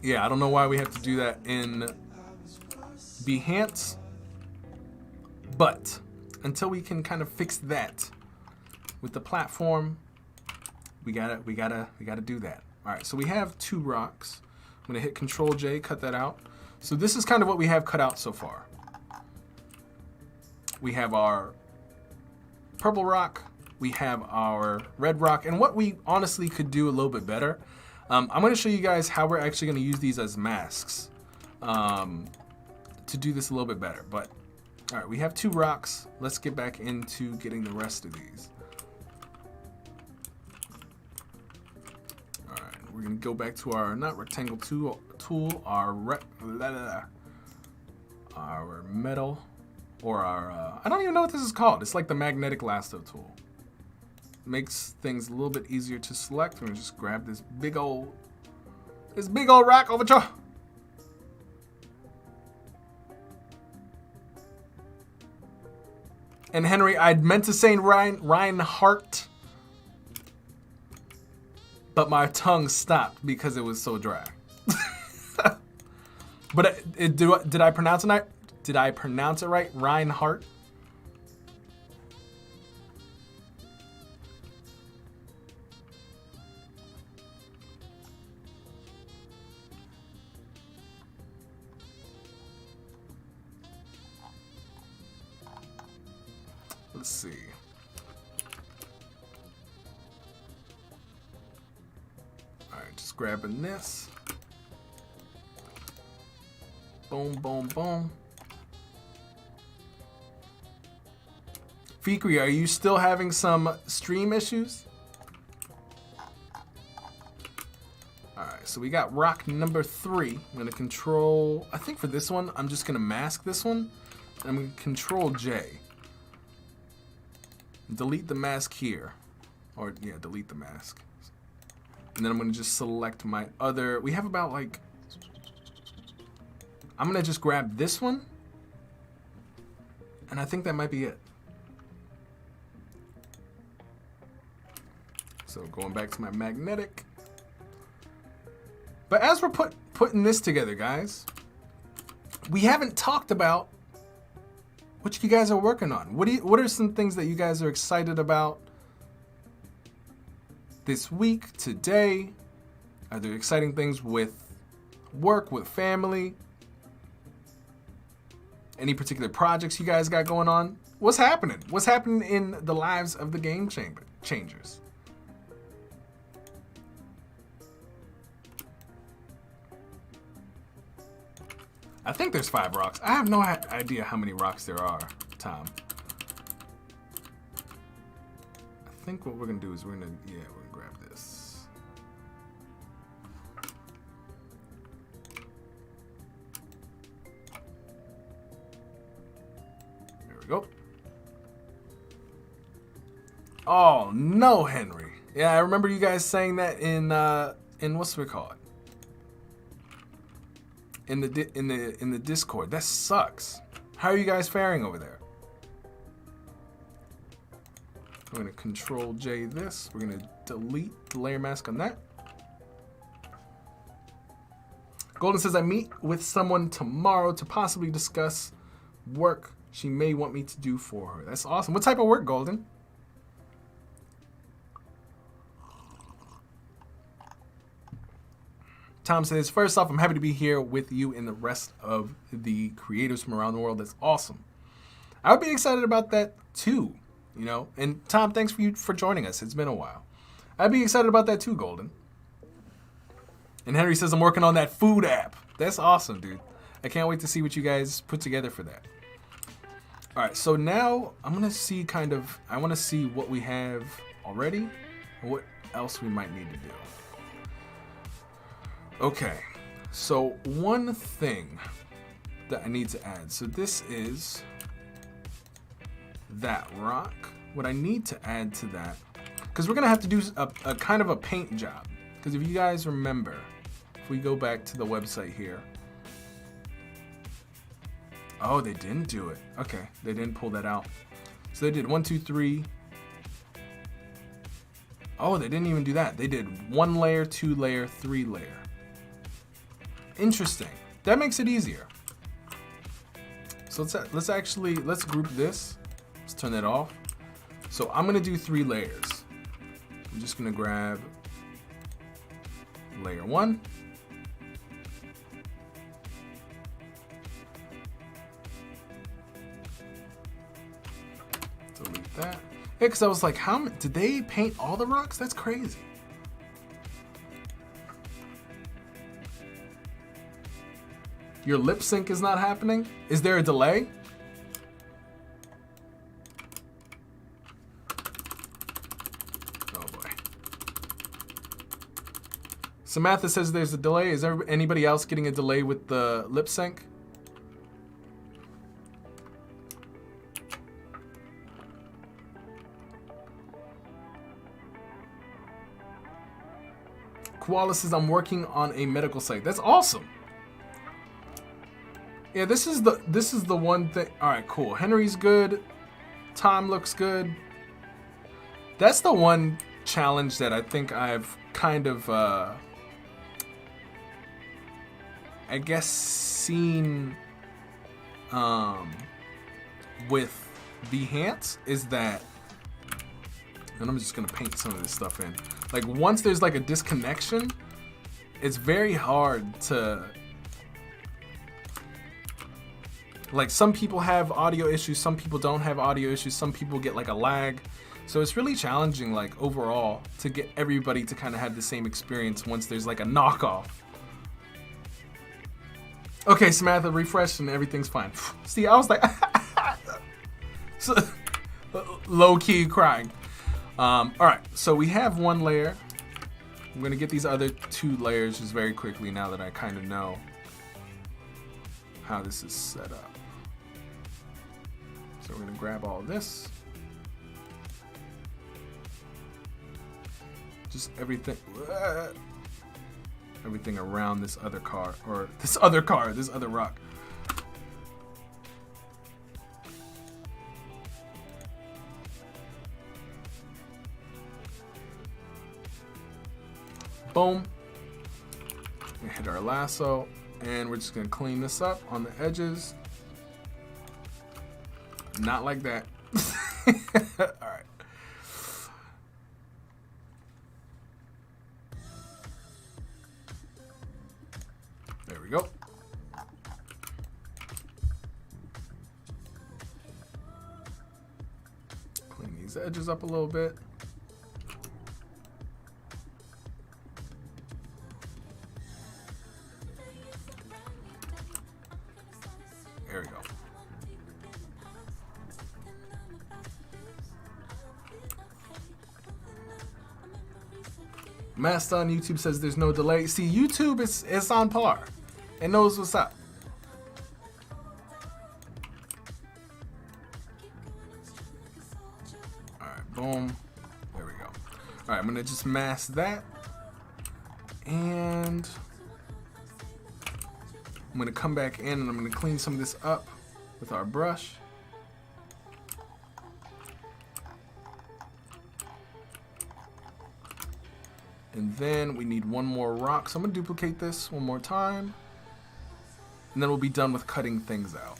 Yeah, I don't know why we have to do that in Behance. But until we can kind of fix that with the platform, we gotta do that. All right, so we have 2 rocks. I'm gonna hit Control J, cut that out. So this is kind of what we have cut out so far. We have our purple rock, we have our red rock, and what we honestly could do a little bit better. I'm gonna show you guys how we're actually gonna use these as masks to do this a little bit better. But all right, we have 2 rocks. Let's get back into getting the rest of these. All right, we're gonna go back to our not rectangle tool, our metal, or our I don't even know what this is called. It's like the magnetic lasso tool. Makes things a little bit easier to select. We're gonna just grab this big old rock over here. And Henry, I meant to say Reinhardt, but my tongue stopped because it was so dry. But did I pronounce it right? Did I pronounce it right? Reinhardt. Let's see. All right, just grabbing this. Boom, boom, boom. Fikri, are you still having some stream issues? All right, so we got rock number 3. I'm gonna control, I think for this one, I'm just gonna mask this one. And I'm gonna Control J. Delete the mask here. Or, yeah, delete the mask. And then I'm gonna just select my other, we have about like, I'm gonna just grab this one. And I think that might be it. So going back to my magnetic. But as we're putting this together, guys, we haven't talked about what you guys are working on. What are some things that you guys are excited about this week, today? Are there exciting things with work, with family? Any particular projects you guys got going on? What's happening? What's happening in the lives of the game changers? I think there's 5 rocks. I have no idea how many rocks there are, Tom. I think what we're gonna do is we're gonna grab this. There we go. Oh no, Henry. Yeah, I remember you guys saying that in what's it called? In the Discord. That sucks. How are you guys faring over there? I'm gonna Control J this. We're gonna delete the layer mask on that. Golden says, I meet with someone tomorrow to possibly discuss work she may want me to do for her. That's awesome. What type of work, Golden? Tom says, first off, I'm happy to be here with you and the rest of the creators from around the world. That's awesome. I would be excited about that too. you know. And Tom, thanks for joining us. It's been a while. I'd be excited about that too, Golden. And Henry says I'm working on that food app. That's awesome, dude. I can't wait to see what you guys put together for that. All right, so now I'm gonna see I wanna see what we have already and what else we might need to do. Okay, so one thing that I need to add. So this is that rock. What I need to add to that, because we're gonna have to do a kind of a paint job. Because if you guys remember, if we go back to the website here, oh, they didn't do it. Okay, they didn't pull that out. So they did 1, 2, 3. Oh, they didn't even do that. They did 1 layer, 2 layer, 3 layer. Interesting. That makes it easier. So let's group this. Let's turn that off. So I'm gonna do 3 layers. I'm just gonna grab layer 1. Delete that. Yeah, because I was like, did they paint all the rocks? That's crazy. Your lip sync is not happening? Is there a delay? Oh boy. Samantha says there's a delay. Is there anybody else getting a delay with the lip sync? Koala says I'm working on a medical site. That's awesome. Yeah, this is the one thing. All right, cool. Henry's good. Tom looks good. That's the one challenge that I think I've kind of, I guess, seen with Behance is that, and I'm just gonna paint some of this stuff in. Like once there's like a disconnection, it's very hard to. Like some people have audio issues, some people don't have audio issues, some people get like a lag. So it's really challenging like overall to get everybody to kind of have the same experience once there's like a knockoff. Okay, Samantha, refresh and everything's fine. See, I was like, so, low key crying. All right, so we have 1 layer. I'm gonna get these other 2 layers just very quickly now that I kind of know how this is set up. So we're gonna grab all of this. Just everything around this other car, or this other rock. Boom. We hit our lasso. And we're just gonna clean this up on the edges. Not like that. All right. There we go. Clean these edges up a little bit. There we go. Master on YouTube says there's no delay. See, YouTube is on par. It knows what's up. All right, boom. There we go. All right, I'm gonna just mask that. And I'm gonna come back in and I'm gonna clean some of this up with our brush. And then we need 1 more rock. So I'm gonna duplicate this 1 more time. And then we'll be done with cutting things out.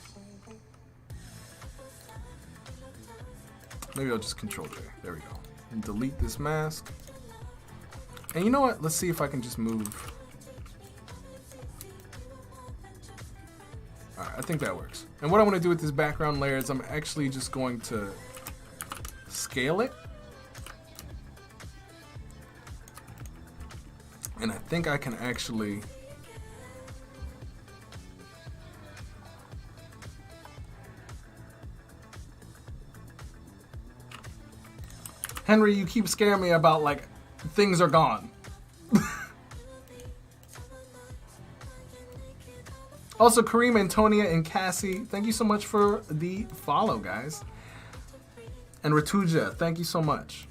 Maybe I'll just Control J. There we go. And delete this mask. And you know what? Let's see if I can just move. Alright, I think that works. And what I want to do with this background layer is I'm actually just going to scale it. And I think I can actually Henry, you keep scaring me about like things are gone. Also, Kareem, Antonia, and Cassie, thank you so much for the follow, guys. And Ratuja, thank you so much.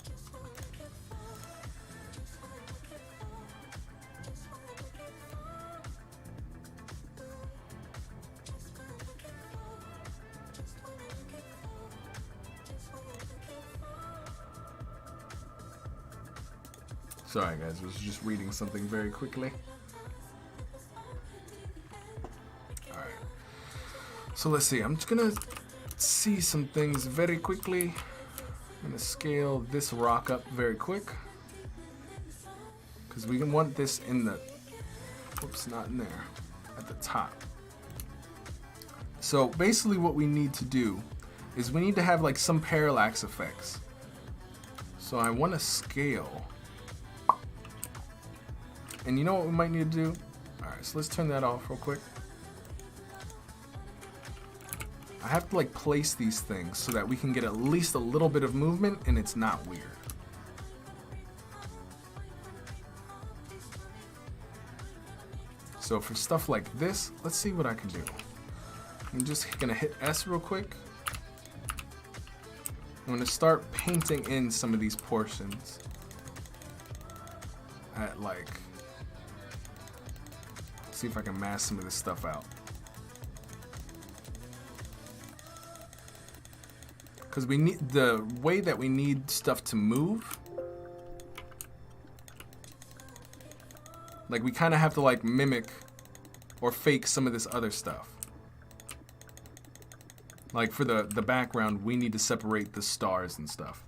Sorry, guys, I was just reading something very quickly. Alright. So let's see. I'm just going to see some things very quickly. I'm going to scale this rock up very quick. Because we want this in the... Whoops, not in there. At the top. So basically what we need to do is we need to have like some parallax effects. So I want to scale... And you know what we might need to do? Alright, so let's turn that off real quick. I have to like place these things so that we can get at least a little bit of movement and it's not weird. So for stuff like this, let's see what I can do. I'm just gonna hit S real quick. I'm gonna start painting in some of these portions at like... See if I can mask some of this stuff out. Because we need the way that we need stuff to move. Like we kind of have to like mimic or fake some of this other stuff. Like for the background, we need to separate the stars and stuff.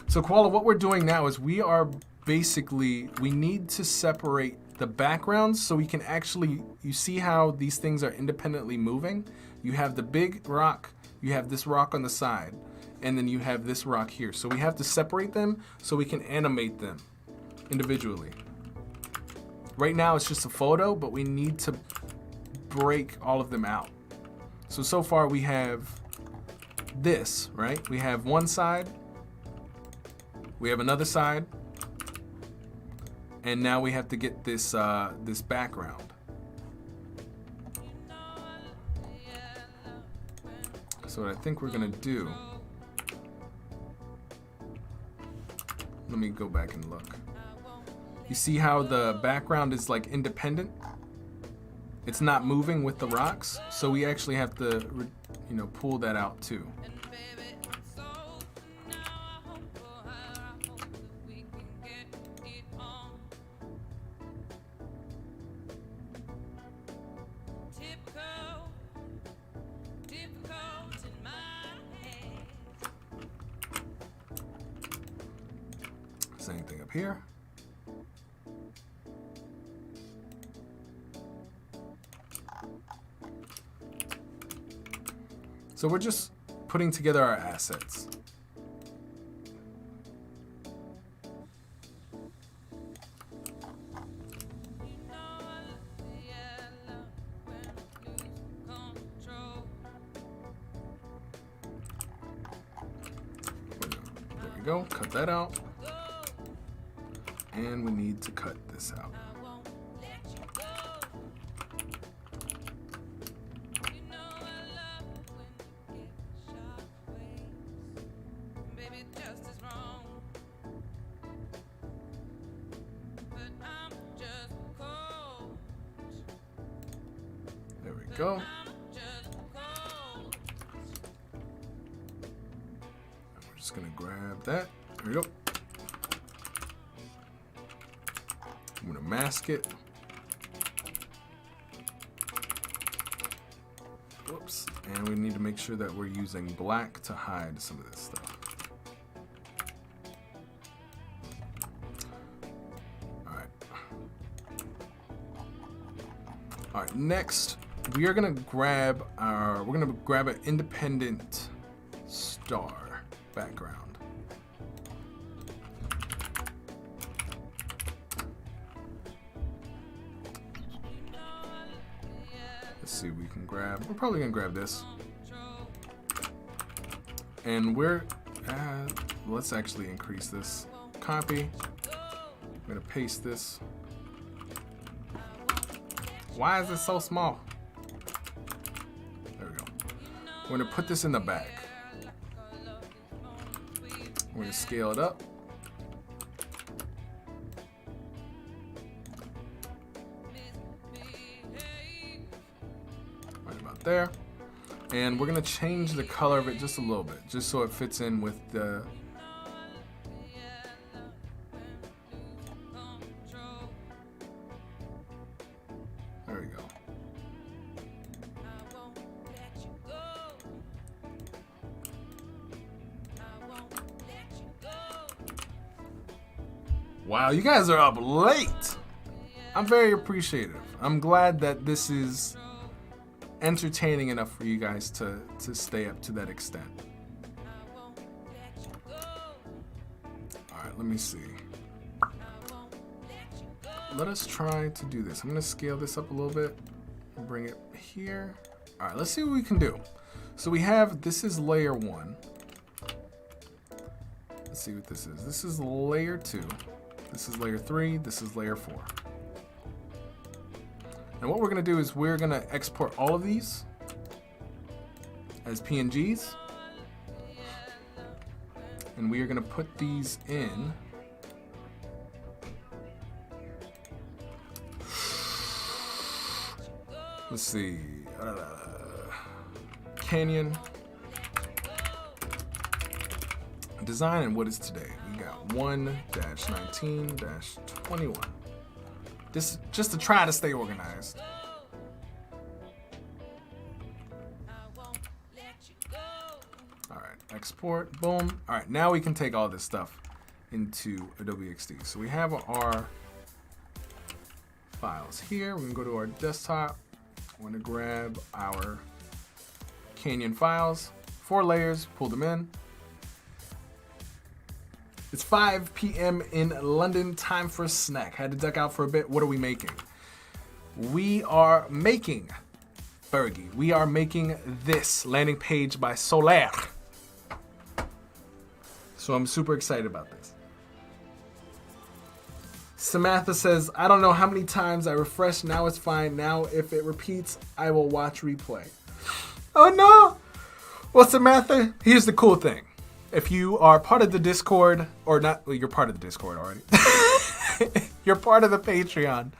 So Koala, what we're doing now is we need to separate the backgrounds so we can actually, you see how these things are independently moving? You have the big rock, you have this rock on the side, and then you have this rock here. So we have to separate them so we can animate them individually. Right now it's just a photo, but we need to break all of them out. So far we have this, right? We have one side, we have another side, and now we have to get this this background. So what I think we're gonna do, let me go back and look. You see how the background is like independent? It's not moving with the rocks, so we actually have to, you know, pull that out too. Same thing up here. So we're just putting together our assets. There we go, cut that out. And we need to cut this out. There we go. And we're just gonna grab that. There we go. I'm gonna mask it. Whoops. And we need to make sure that we're using black to hide some of this stuff. All right, next we are gonna grab an independent star background. Let's see what we can grab. We're probably gonna grab this. And let's actually increase this. Copy. I'm gonna paste this. Why is it so small? There we go. We're gonna put this in the back. We're gonna scale it up. Right about there. And we're gonna change the color of it just a little bit, just so it fits in with the there we go. Wow, you guys are up late. I'm very appreciative. I'm glad that this is entertaining enough for you guys to stay up to that extent. Alright, let me see. Let us try to do this. I'm going to scale this up a little bit and bring it here. Alright, let's see what we can do. So we have, this is layer 1. Let's see what this is. This is layer 2. This is layer 3. This is layer 4. And what we're going to do is we're going to export all of these as PNGs. And we are going to put these in let's see, Canyon design, and what is today? We got 1-19-21. This just to try to stay organized. All right, export, boom. All right, now we can take all this stuff into Adobe XD. So we have our files here. We can go to our desktop. I want to grab our Canyon files, 4 layers, pull them in. It's 5 p.m. in London, time for a snack. Had to duck out for a bit. What are we making? We are making, Fergie, we are making this landing page by Solaire. So I'm super excited about this. Samantha says, I don't know how many times I refreshed. Now it's fine. Now if it repeats, I will watch replay. Oh no! Well, Samantha, here's the cool thing. If you are part of the Discord, or not, well, you're part of the Discord already. You're part of the Patreon.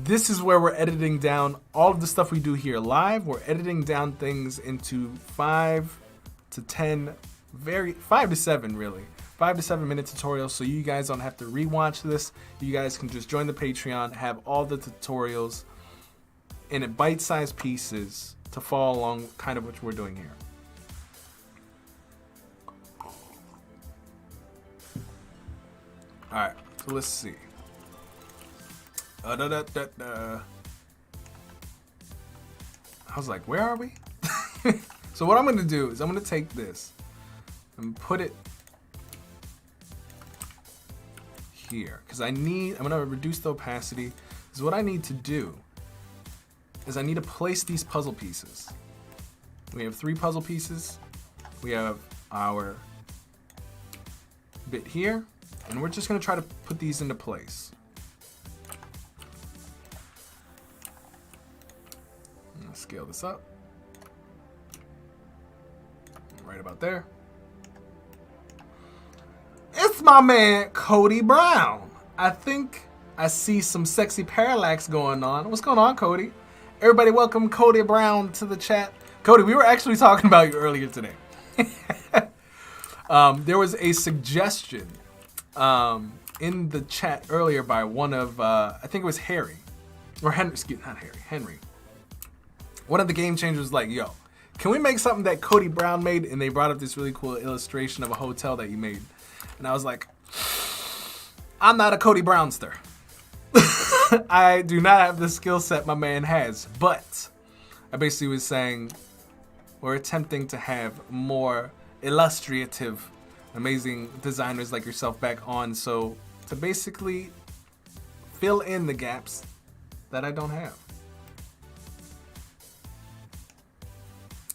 This is where we're editing down all of the stuff we do here live. We're editing down things into 5 to 10, 5 to 7 really. 5 to 7 minute tutorials, so you guys don't have to rewatch this. You guys can just join the Patreon, have all the tutorials in bite-sized pieces to follow along kind of what we're doing here. Alright, so let's see. I was like, where are we? So what I'm going to do is I'm going to take this and put it here. Because I'm going to reduce the opacity. Because what I need to do is I need to place these puzzle pieces. We have 3 puzzle pieces. We have our bit here. And we're just going to try to put these into place. I'm going to scale this up. Right about there. It's my man, Cody Brown. I think I see some sexy parallax going on. What's going on, Cody? Everybody welcome Cody Brown to the chat. Cody, we were actually talking about you earlier today. There was a suggestion in the chat earlier by one of, I think it was Harry. Or Henry, excuse me, not Harry, Henry. One of the game changers was like, yo, can we make something that Cody Brown made? And they brought up this really cool illustration of a hotel that you made. And I was like, I'm not a Cody Brownster. I do not have the skill set my man has. But I basically was saying we're attempting to have more illustrative, amazing designers like yourself back on, so to basically fill in the gaps that I don't have.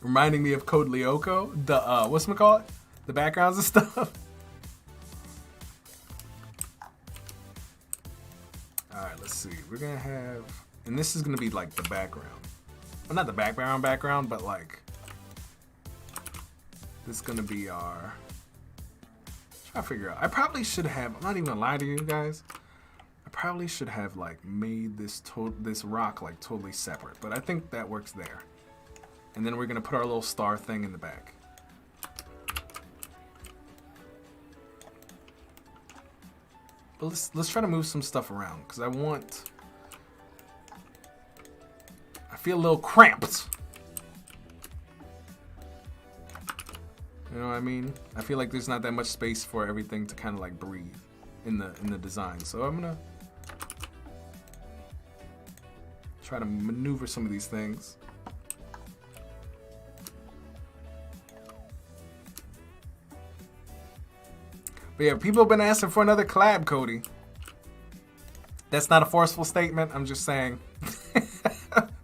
Reminding me of Code Lyoko, the whatchamacallit? The backgrounds and stuff. Alright, let's see. We're gonna have, and this is gonna be like the background. Well, not the background, but like, this is gonna be our, try to figure out. I probably should have, I'm not even gonna lie to you guys. I probably should have like made this rock like totally separate, but I think that works there. And then we're gonna put our little star thing in the back. But let's try to move some stuff around, because I feel a little cramped. You know what I mean? I feel like there's not that much space for everything to kind of like breathe in the design. So I'm gonna try to maneuver some of these things. But yeah, people have been asking for another collab, Cody. That's not a forceful statement. I'm just saying.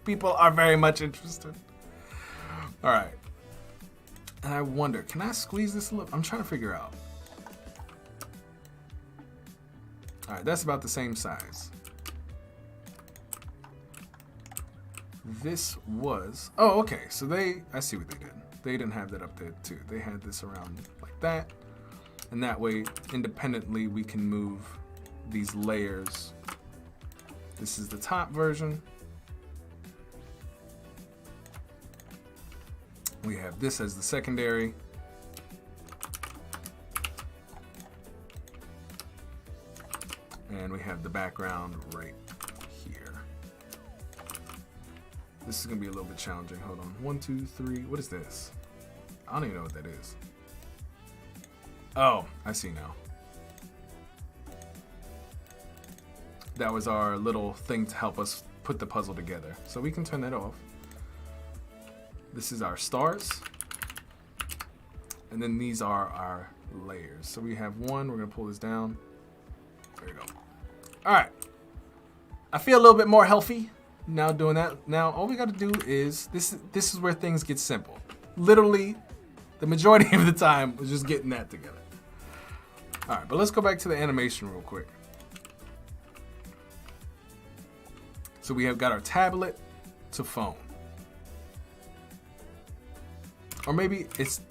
People are very much interested. All right. And I wonder, can I squeeze this a little? I'm trying to figure out. All right, that's about the same size. This was, oh, okay. So I see what they did. They didn't have that up there too. They had this around like that. And that way, independently, we can move these layers. This is the top version. We have this as the secondary. And we have the background right here. This is gonna be a little bit challenging. Hold on, 1, 2, 3, what is this? I don't even know what that is. Oh, I see now. That was our little thing to help us put the puzzle together. So we can turn that off. This is our stars. And then these are our layers. So we have one, we're gonna pull this down. There we go. All right. I feel a little bit more healthy now doing that. Now, all we gotta do is, this is where things get simple. Literally, the majority of the time was just getting that together. All right, but let's go back to the animation real quick. So we have got our tablet to phone. Or maybe it's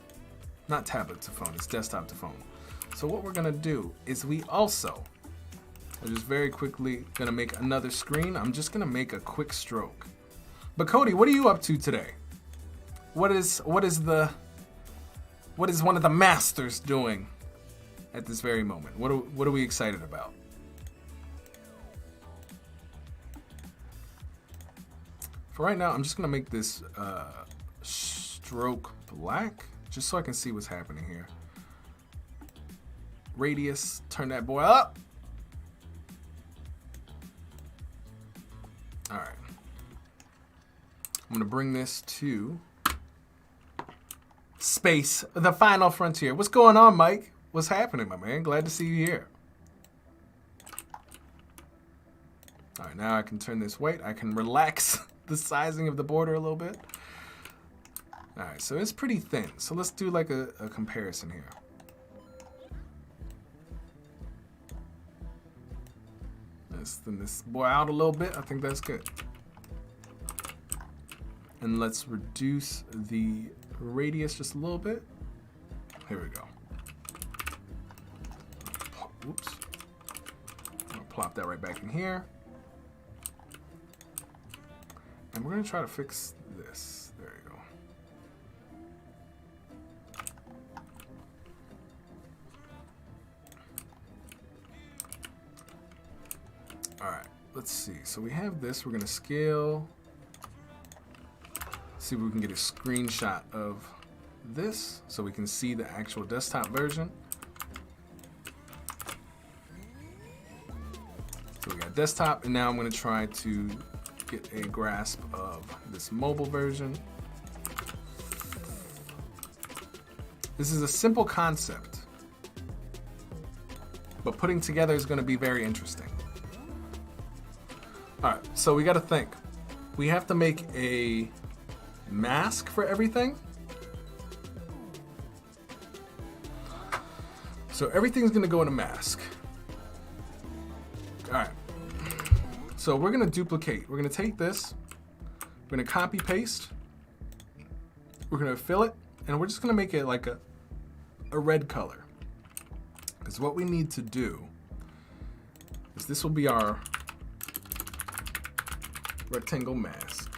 not tablet to phone, it's desktop to phone. So what we're gonna do is we're just very quickly gonna make another screen. I'm just gonna make a quick stroke. But Cody, what are you up to today? What is one of the masters doing at this very moment? What are we excited about? For right now, I'm just gonna make this stroke black, just so I can see what's happening here. Radius, turn that boy up. All right. I'm gonna bring this to space, the final frontier. What's going on, Mike? What's happening, my man? Glad to see you here. All right, now I can turn this white. I can relax the sizing of the border a little bit. All right, so it's pretty thin. So let's do like a comparison here. Let's thin this boy out a little bit. I think that's good. And let's reduce the radius just a little bit. Here we go. Oops. I'll plop that right back in here. And we're gonna try to fix this. There you go. All right, let's see. So we have this, we're gonna scale. See if we can get a screenshot of this so we can see the actual desktop version. So we got desktop, and now I'm gonna try to get a grasp of this mobile version. This is a simple concept, but putting together is going to be very interesting. All right, so we got to think. We have to make a mask for everything. So everything's going to go in a mask. All right. So we're going to duplicate. We're going to take this. We're going to copy paste. We're going to fill it. And we're just going to make it like a red color. Because what we need to do is this will be our rectangle mask.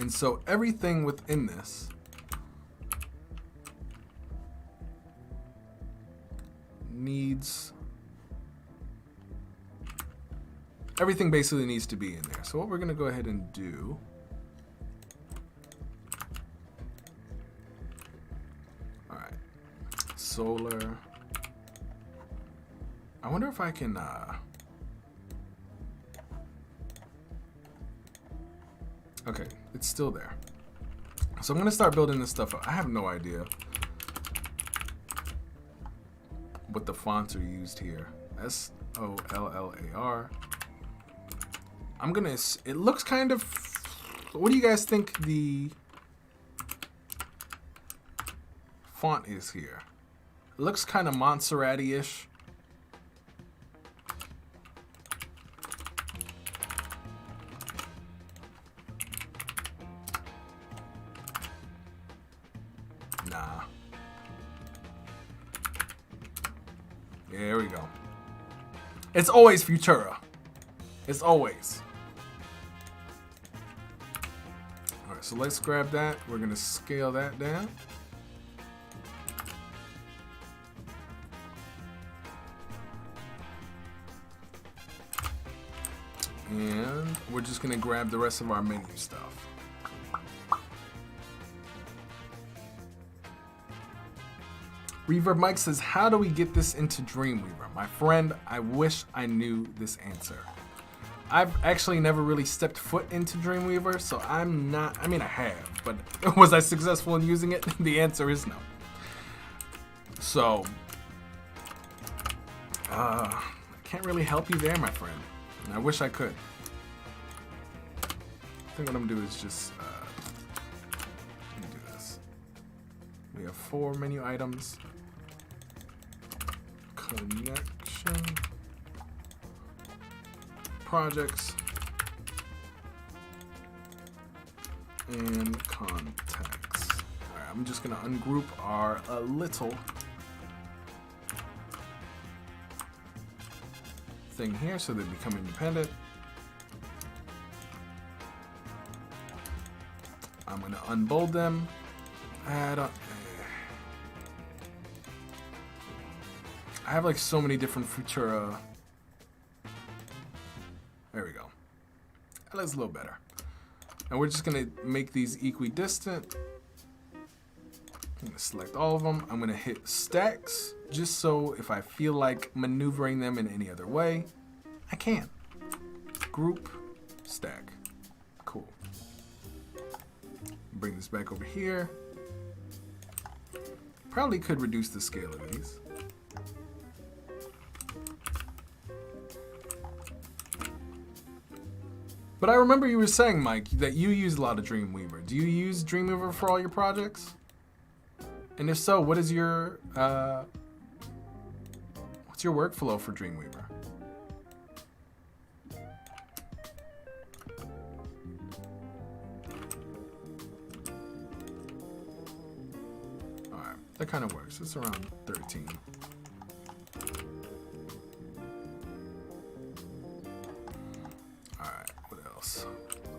And so everything within this needs, everything basically needs to be in there. So what we're going to go ahead and do, all right, solar. I wonder if I can, okay, it's still there. So I'm going to start building this stuff up. I have no idea what the fonts are used here. SOLLAR. I'm gonna, it looks kind of, what do you guys think the font is here? It looks kind of Montserrat-ish. Nah. There we go. It's always Futura. It's always. All right, so let's grab that. We're gonna scale that down. And we're just gonna grab the rest of our menu stuff. Reverb Mike says, how do we get this into Dreamweaver? My friend, I wish I knew this answer. I've actually never really stepped foot into Dreamweaver, so I'm not, I mean I have, but was I successful in using it? The answer is no. So, I can't really help you there, my friend. And I wish I could. I think what I'm gonna do is just, let me do this. We have 4 menu items. Connection, projects, and contacts. All right, I'm just gonna ungroup our little thing here so they become independent. I'm gonna unbold them. I have like so many different Futura. There we go. That looks a little better. And we're just gonna make these equidistant. I'm gonna select all of them. I'm gonna hit stacks just so if I feel like maneuvering them in any other way, I can. Group, stack. Cool. Bring this back over here. Probably could reduce the scale of these. But I remember you were saying, Mike, that you use a lot of Dreamweaver. Do you use Dreamweaver for all your projects? And if so, what is your what's your workflow for Dreamweaver? All right, that kind of works. It's around 13.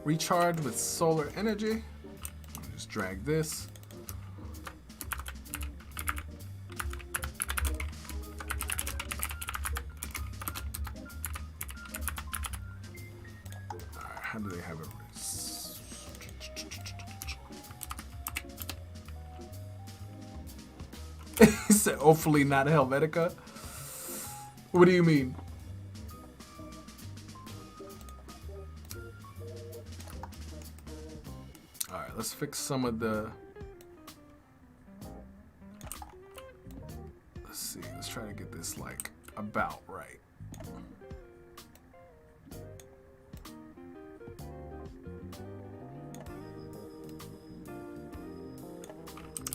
Recharge with solar energy. Just drag this. All right, how do they have it? He said, hopefully not Helvetica. What do you mean? All right, let's fix some of the. Let's see. Let's try to get this like about right.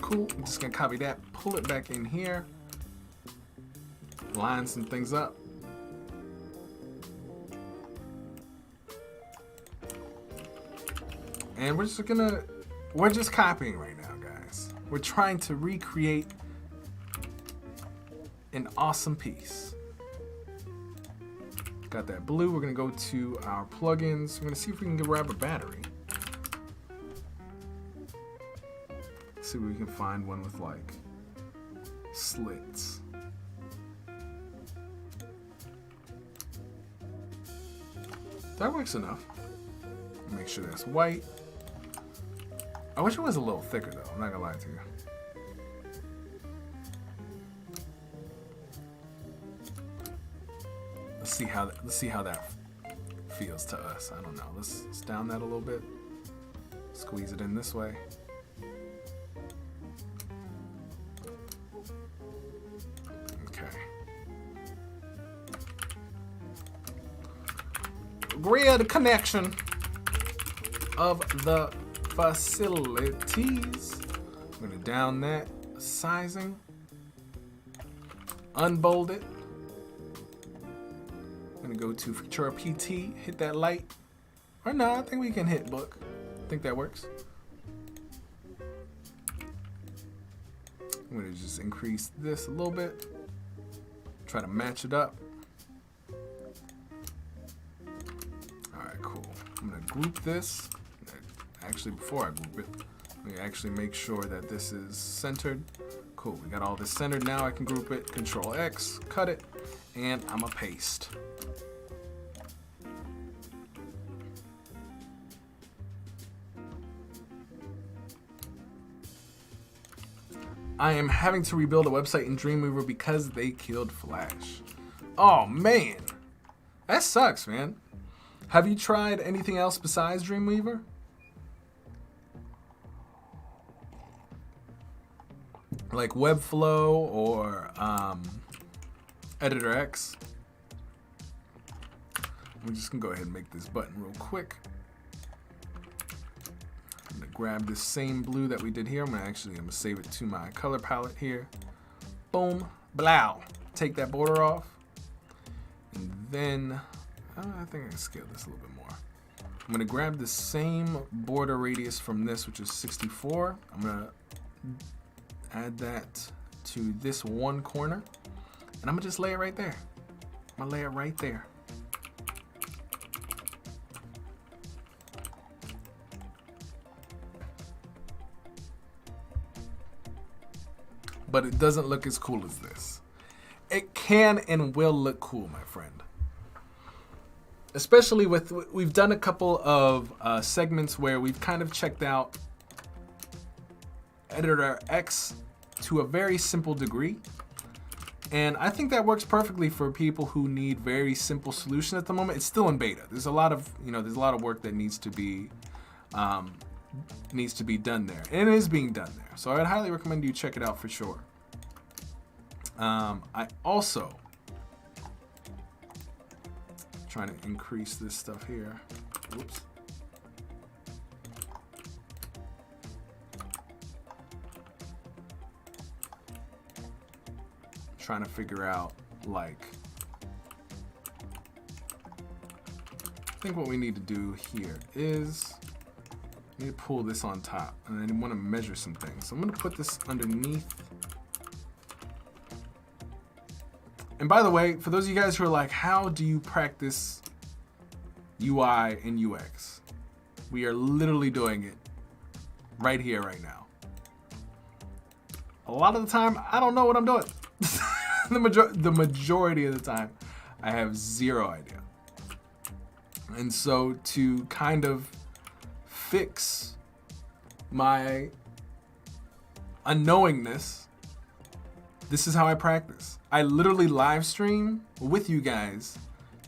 Cool. I'm just gonna copy that, pull it back in here, line some things up. And we're just copying right now, guys. We're trying to recreate an awesome piece. Got that blue. We're gonna go to our plugins. We're gonna see if we can grab a battery. See if we can find one with like slits. That works enough. Make sure that's white. I wish it was a little thicker though, I'm not gonna lie to you. Let's see how that feels to us. I don't know. Let's down that a little bit. Squeeze it in this way. Okay. Grid connection of the facilities. I'm gonna down that sizing, unbold it. I'm gonna go to Futura PT, hit that light. Or no, I think we can hit book. I think that works. I'm gonna just increase this a little bit. Try to match it up. All right, cool. I'm gonna group this. Actually, before I group it, let me actually make sure that this is centered. Cool, we got all this centered. Now I can group it, Control X, cut it, and I'm gonna paste. I am having to rebuild a website in Dreamweaver because they killed Flash. Oh man, that sucks, man. Have you tried anything else besides Dreamweaver? Like Webflow or Editor X? I'm just gonna go ahead and make this button real quick. I'm gonna grab this same blue that we did here. I'm gonna save it to my color palette here. Boom, blow. Take that border off. And then, I think I can scale this a little bit more. I'm gonna grab the same border radius from this, which is 64. I'm gonna add that to this one corner. And I'm gonna just lay it right there. I'm gonna lay it right there. But it doesn't look as cool as this. It can and will look cool, my friend. Especially with, we've done a couple of segments where we've kind of checked out Editor X to a very simple degree. And I think that works perfectly for people who need very simple solutions at the moment. It's still in beta. There's a lot of, there's a lot of work that needs to be done there. And it is being done there. So I'd highly recommend you check it out for sure. I also trying to increase this stuff here. Whoops. Trying to figure out, like, I think what we need to do here is we need to pull this on top, and I want to measure some things. So I'm going to put this underneath. And by the way, for those of you guys who are like, how do you practice UI and UX? We are literally doing it right here, right now. A lot of the time, I don't know what I'm doing. The majority of the time, I have zero idea. And so to kind of fix my unknowingness, this is how I practice. I literally live stream with you guys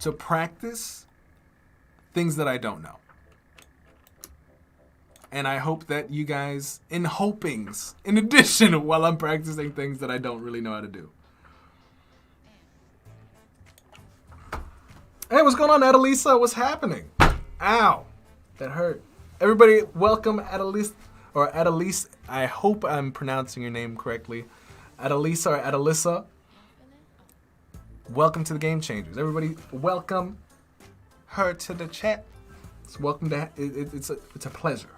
to practice things that I don't know. And I hope that you guys, in addition, while I'm practicing things that I don't really know how to do. Hey, what's going on, Adelisa? What's happening? Ow, that hurt. Everybody, welcome Adelisa, or Adelise. I hope I'm pronouncing your name correctly. Adelisa or Adelisa. Welcome to the Game Changers. Everybody, welcome her to the chat. It's welcome to. It's a pleasure.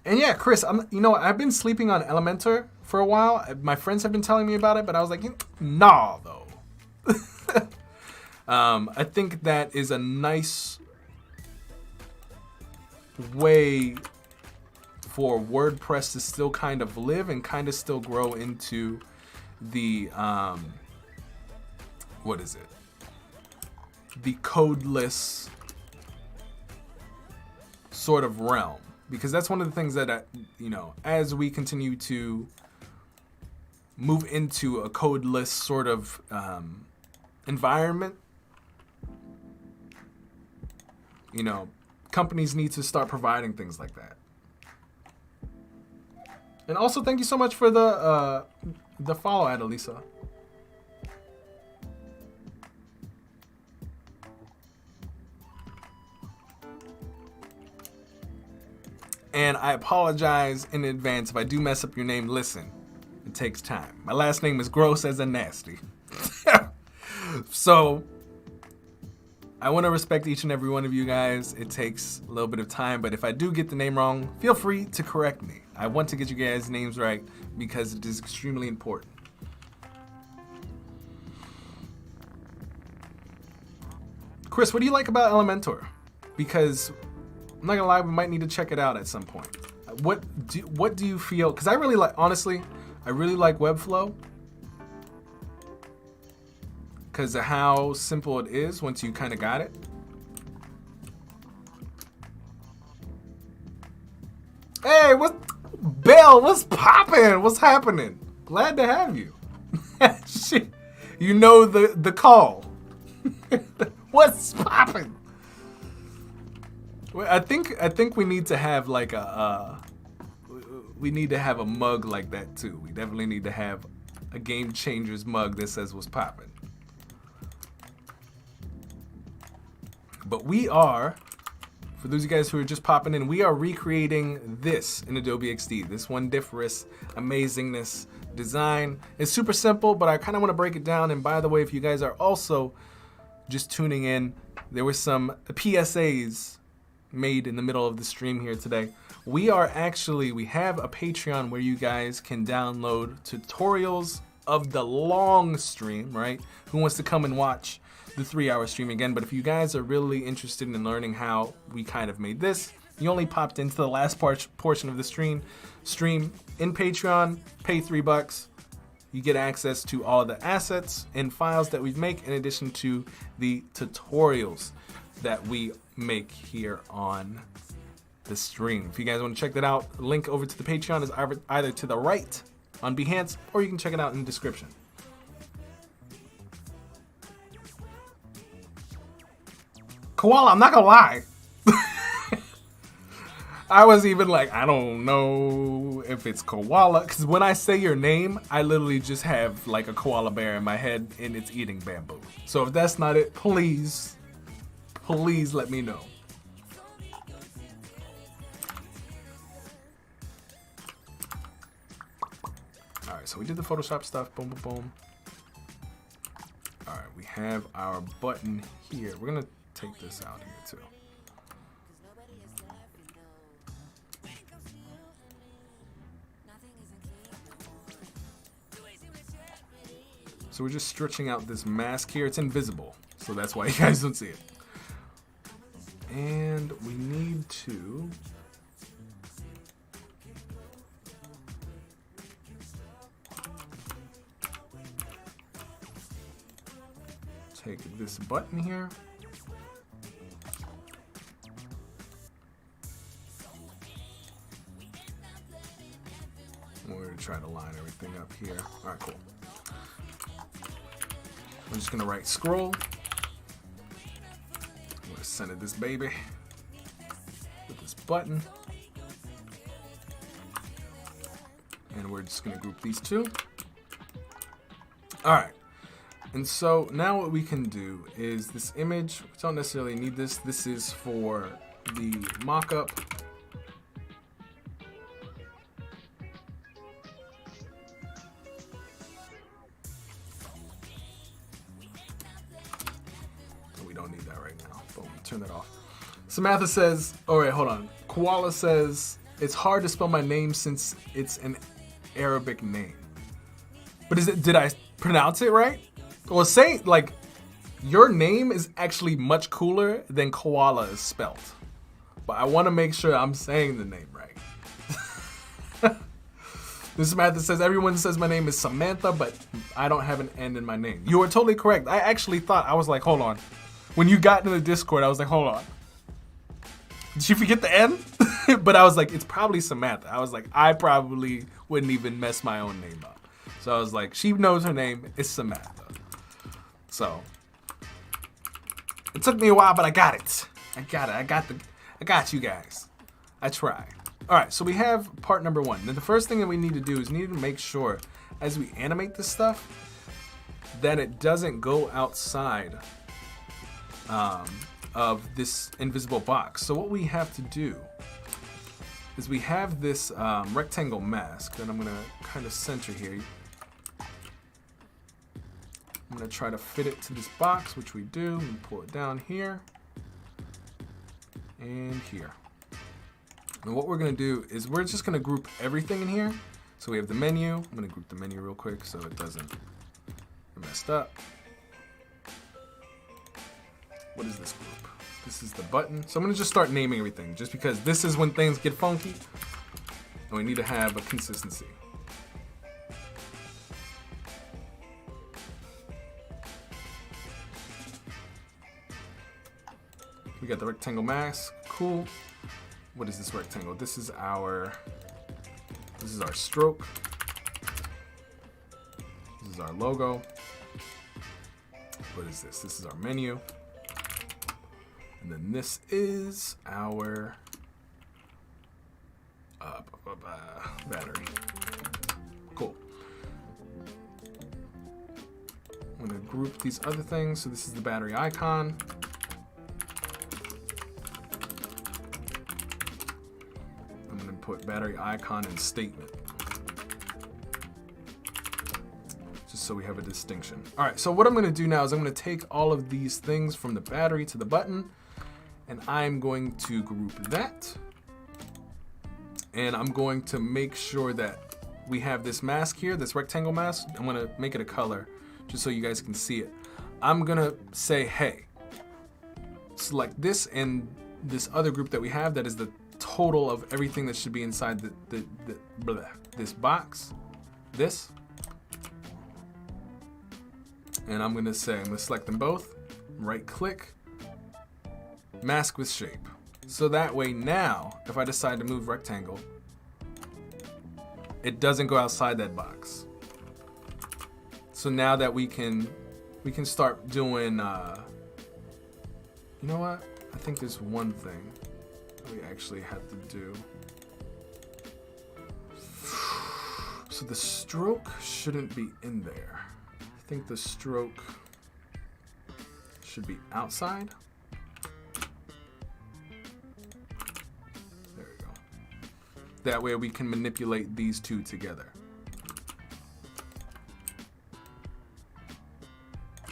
And yeah, Chris, I've been sleeping on Elementor for a while. My friends have been telling me about it, but I was like, nah, though. I think that is a nice way for WordPress to still kind of live and kind of still grow into the, what is it? The codeless sort of realm. Because that's one of the things that, as we continue to move into a codeless sort of environment, companies need to start providing things like that. And also, thank you so much for the follow, Adelisa. And I apologize in advance if I do mess up your name. Listen, it takes time. My last name is Groce as a nasty. So I want to respect each and every one of you guys. It takes a little bit of time, but if I do get the name wrong, feel free to correct me. I want to get you guys' names right because it is extremely important. Chris, what do you like about Elementor? Because I'm not gonna lie, we might need to check it out at some point. What do you feel? Because I really like Webflow. Because of how simple it is once you kind of got it. Hey, what's poppin'? What's happening? Glad to have you. Shit, you know the call. What's poppin'? I think we need to have like we need to have a mug like that too. We definitely need to have a Game Changers mug that says what's poppin'. But we are, for those of you guys who are just popping in, we are recreating this in Adobe XD. This wondiferous amazingness design. It's super simple, but I kind of want to break it down. And by the way, if you guys are also just tuning in, there were some PSAs made in the middle of the stream here today. We have a Patreon where you guys can download tutorials of the long stream, right? Who wants to come and watch the 3-hour stream again? But if you guys are really interested in learning how we kind of made this, you only popped into the last portion of the stream in Patreon, pay $3. You get access to all the assets and files that we make in addition to the tutorials that we make here on the stream. If you guys want to check that out, link over to the Patreon is either to the right on Behance, or you can check it out in the description. Koala, I'm not gonna lie. I was even like, I don't know if it's koala, because when I say your name, I literally just have like a koala bear in my head and it's eating bamboo. So if that's not it, please let me know. All right, so we did the Photoshop stuff, boom, boom, boom. All right, we have our button here. We're gonna take this out here too. So we're just stretching out this mask here. It's invisible, so that's why you guys don't see it. And we need to take this button here. We're gonna try to line everything up here. All right, cool. I'm just gonna write scroll. I'm gonna center this baby with this button. And we're just gonna group these two. All right. And so now what we can do is this image, we don't necessarily need this. This is for the mock-up. We don't need that right now. Boom, turn that off. Samantha says, all right, hold on. Koala says, it's hard to spell my name since it's an Arabic name. But did I pronounce it right? Well, say, like, your name is actually much cooler than koala is spelled. But I want to make sure I'm saying the name right. This Samantha says, everyone says my name is Samantha, but I don't have an N in my name. You are totally correct. I actually thought, I was like, hold on. When you got into the Discord, I was like, hold on. Did you forget the N? But I was like, it's probably Samantha. I was like, I probably wouldn't even mess my own name up. So I was like, she knows her name. It's Samantha. So it took me a while, but I got it. I got you guys. I tried. All right, so we have part number one. Now the first thing that we need to do is need to make sure as we animate this stuff that it doesn't go outside of this invisible box. So what we have to do is we have this rectangle mask that I'm gonna kind of center here. I'm gonna try to fit it to this box, which we do. And pull it down here and here. And what we're gonna do is we're just gonna group everything in here. So we have the menu. I'm gonna group the menu real quick so it doesn't get messed up. What is this group? This is the button. So I'm gonna just start naming everything just because this is when things get funky and we need to have a consistency. We got the rectangle mask, cool. What is this rectangle? This is our stroke. This is our logo. What is this? This is our menu. And then this is our battery. Cool. I'm gonna group these other things. So this is the battery icon. I'm gonna put battery icon and statement. Just so we have a distinction. All right, so what I'm gonna do now is I'm gonna take all of these things from the battery to the button, and I'm going to group that. And I'm going to make sure that we have this mask here, this rectangle mask. I'm gonna make it a color just so you guys can see it. I'm gonna say, hey, select this and this other group that we have that is the total of everything that should be inside this box, this. And I'm gonna say, I'm gonna select them both, right click, mask with shape. So that way now, if I decide to move rectangle, it doesn't go outside that box. So now that we can start doing, you know what? I think there's one thing we actually have to do. So the stroke shouldn't be in there. I think the stroke should be outside. There we go. That way we can manipulate these two together.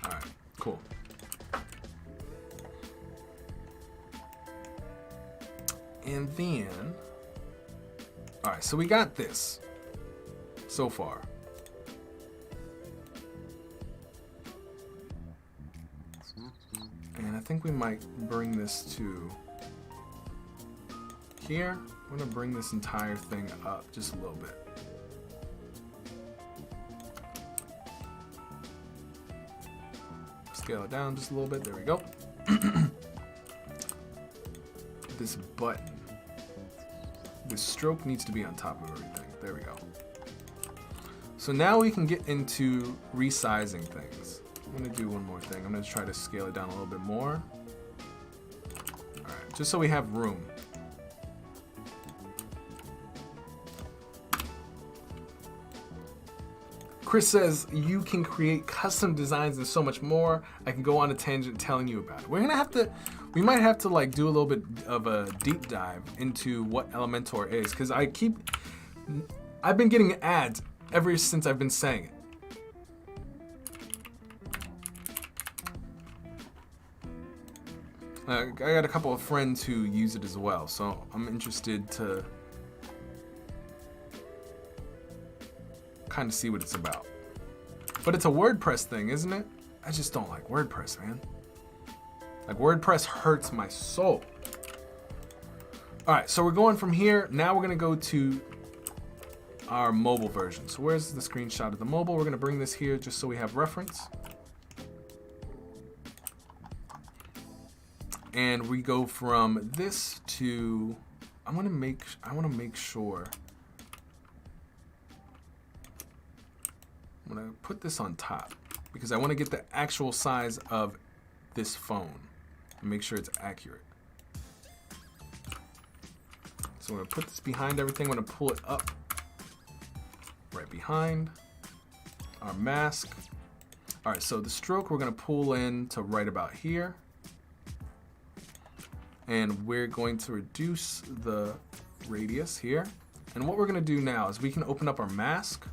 All right, cool. And then, all right, so we got this so far. And I think we might bring this to here. I'm gonna bring this entire thing up just a little bit. Scale it down just a little bit, there we go. This button, this stroke needs to be on top of everything. There we go. So now we can get into resizing things. I'm gonna do one more thing. I'm gonna try to scale it down a little bit more. All right, just so we have room. Chris says, you can create custom designs and so much more. I can go on a tangent telling you about it. We might have to like do a little bit of a deep dive into what Elementor is, because I've been getting ads ever since I've been saying it. I got a couple of friends who use it as well, so I'm interested to kind of see what it's about. But it's a WordPress thing, isn't it? I just don't like WordPress, man. Like, WordPress hurts my soul. All right, so we're going from here. Now we're gonna go to our mobile version. So where's the screenshot of the mobile? We're gonna bring this here just so we have reference. And we go from this to, I wanna make sure, I'm gonna put this on top because I wanna get the actual size of this phone and make sure it's accurate. So I'm gonna put this behind everything. I'm gonna pull it up right behind our mask. All right, so the stroke we're gonna pull in to right about here. And we're going to reduce the radius here. And what we're gonna do now is we can open up our mask.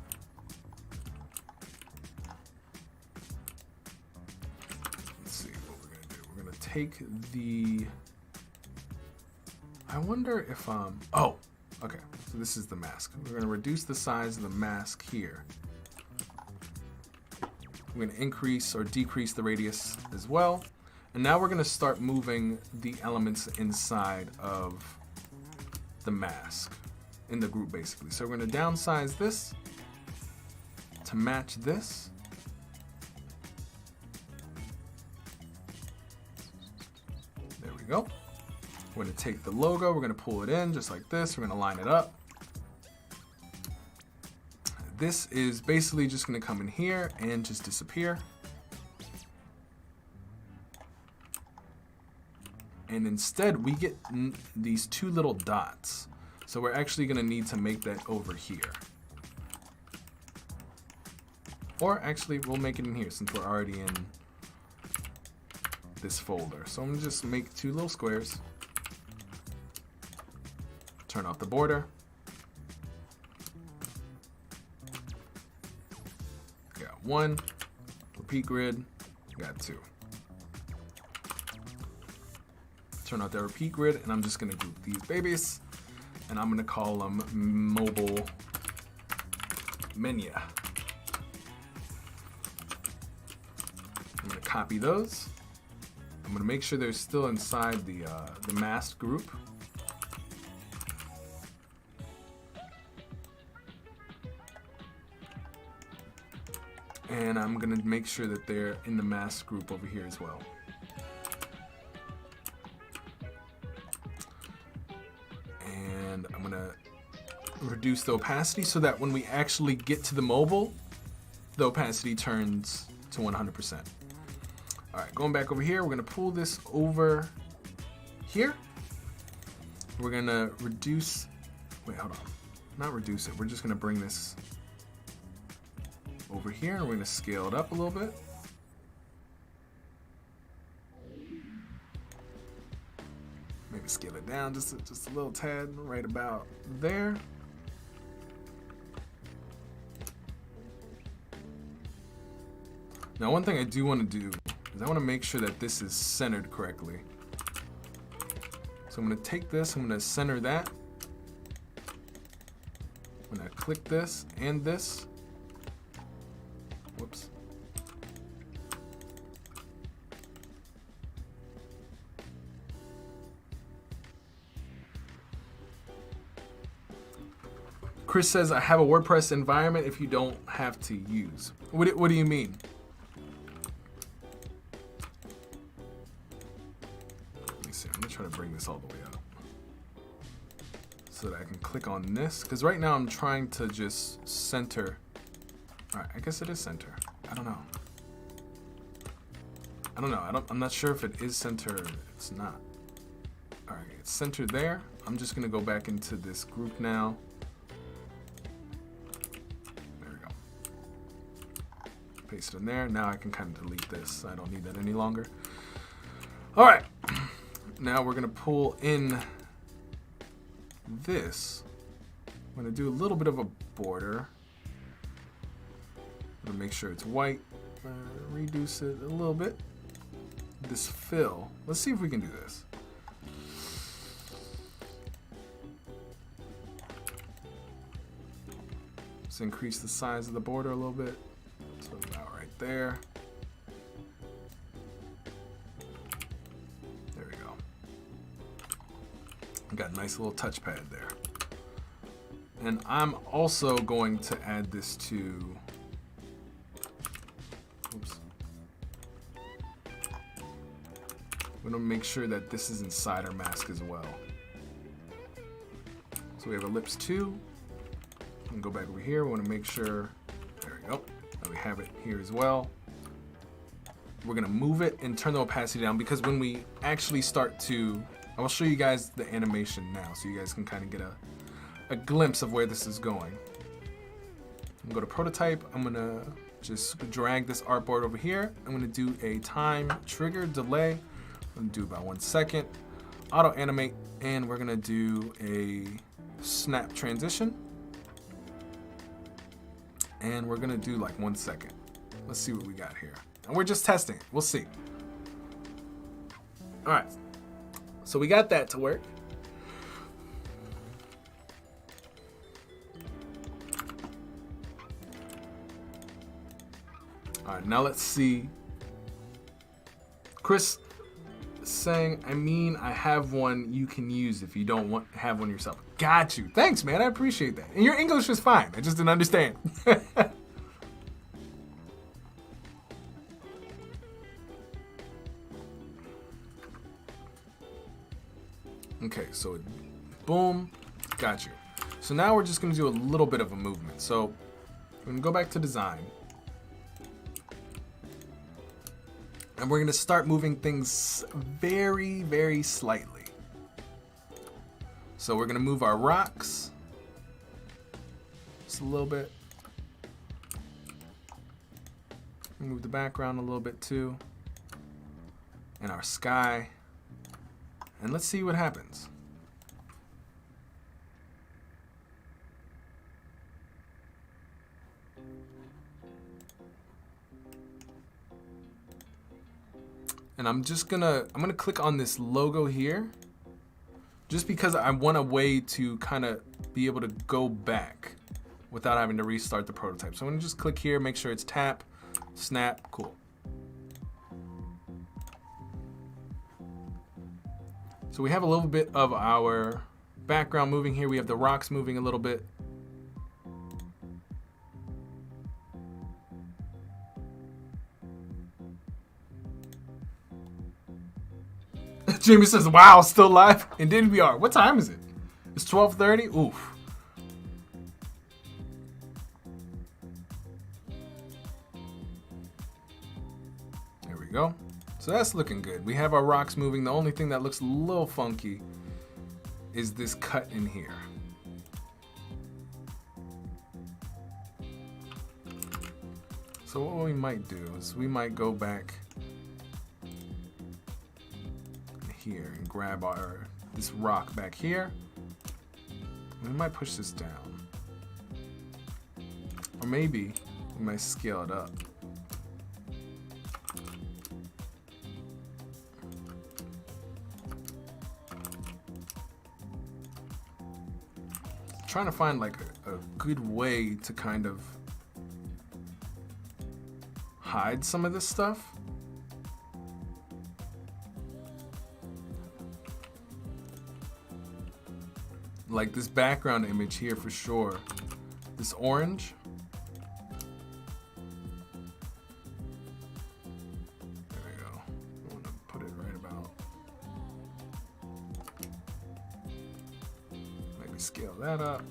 Let's see what we're gonna do. We're gonna take the, I wonder if, oh, okay, so this is the mask. We're gonna reduce the size of the mask here. We're gonna increase or decrease the radius as well. And now we're gonna start moving the elements inside of the mask, in the group basically. So we're gonna downsize this to match this. There we go. We're gonna take the logo, we're gonna pull it in just like this, we're gonna line it up. This is basically just gonna come in here and just disappear. And instead we get these two little dots. So we're actually gonna need to make that over here. Or actually we'll make it in here since we're already in this folder. So I'm gonna just make two little squares. Turn off the border. Got one, repeat grid, got two. Turn out the repeat grid, and I'm just gonna group these babies, and I'm gonna call them mobile menu. I'm gonna copy those. I'm gonna make sure they're still inside the masked group. And I'm gonna make sure that they're in the masked group over here as well. And I'm gonna reduce the opacity so that when we actually get to the mobile, the opacity turns to 100%. All right, going back over here, we're gonna pull this over here. We're gonna reduce, wait, hold on. Not reduce it, we're just gonna bring this over here and we're gonna scale it up a little bit. Maybe scale it down just a little tad, right about there. Now, one thing I do want to do is I want to make sure that this is centered correctly. So I'm going to take this, I'm going to center that. I'm going to click this and this. Whoops. Chris says, I have a WordPress environment if you don't have to use. What do you mean? Let me see, I'm gonna try to bring this all the way up so that I can click on this. Because right now I'm trying to just center. All right, I guess it is center. I don't know. I'm not sure if it is center or it's not. All right, it's centered there. I'm just gonna go back into this group now. There we go. paste it in there. Now I can kind of delete this. I don't need that any longer. All right. Now we're gonna pull in this. I'm gonna do a little bit of a border. I'm gonna make sure it's white. Reduce it a little bit. This fill. Let's see if we can do this. Let's increase the size of the border a little bit. So about right there. There we go. Got a nice little touchpad there. And I'm also going to add this to, oops. I'm gonna make sure that this is inside our mask as well. So we have ellipse 2. And go back over here. We want to make sure, there we go, that we have it here as well. We're gonna move it and turn the opacity down because when we actually start to, I will show you guys the animation now so you guys can kind of get a glimpse of where this is going. I'm gonna go to prototype. I'm gonna just drag this artboard over here. I'm gonna do a time trigger delay. I'm gonna do about 1 second. Auto animate, and we're gonna do a snap transition. And we're gonna do like 1 second. Let's see what we got here. And we're just testing it. We'll see. All right. So we got that to work. All right, now let's see. Chris saying, I have one you can use if you don't have one yourself. Got you. Thanks, man. I appreciate that. And your English is fine. I just didn't understand. Okay, so boom, got you. So now we're just gonna do a little bit of a movement. So we're gonna go back to design. And we're gonna start moving things very, very slightly. So we're gonna move our rocks just a little bit. Move the background a little bit too. And our sky. And let's see what happens. And I'm gonna click on this logo here just because I want a way to kind of be able to go back without having to restart the prototype. So I'm gonna just click here, make sure it's tap, snap, cool. So we have a little bit of our background moving here. We have the rocks moving a little bit. Jamie says, wow, still live? Indeed we are. What time is it? It's 12:30? Oof. There we go. So that's looking good. We have our rocks moving. The only thing that looks a little funky is this cut in here. So what we might do is we might go back here and grab this rock back here. We might push this down. Or maybe we might scale it up. Trying to find like a good way to kind of hide some of this stuff. Like this background image here for sure. This orange. There we go. I want to put it right about. Maybe scale that up.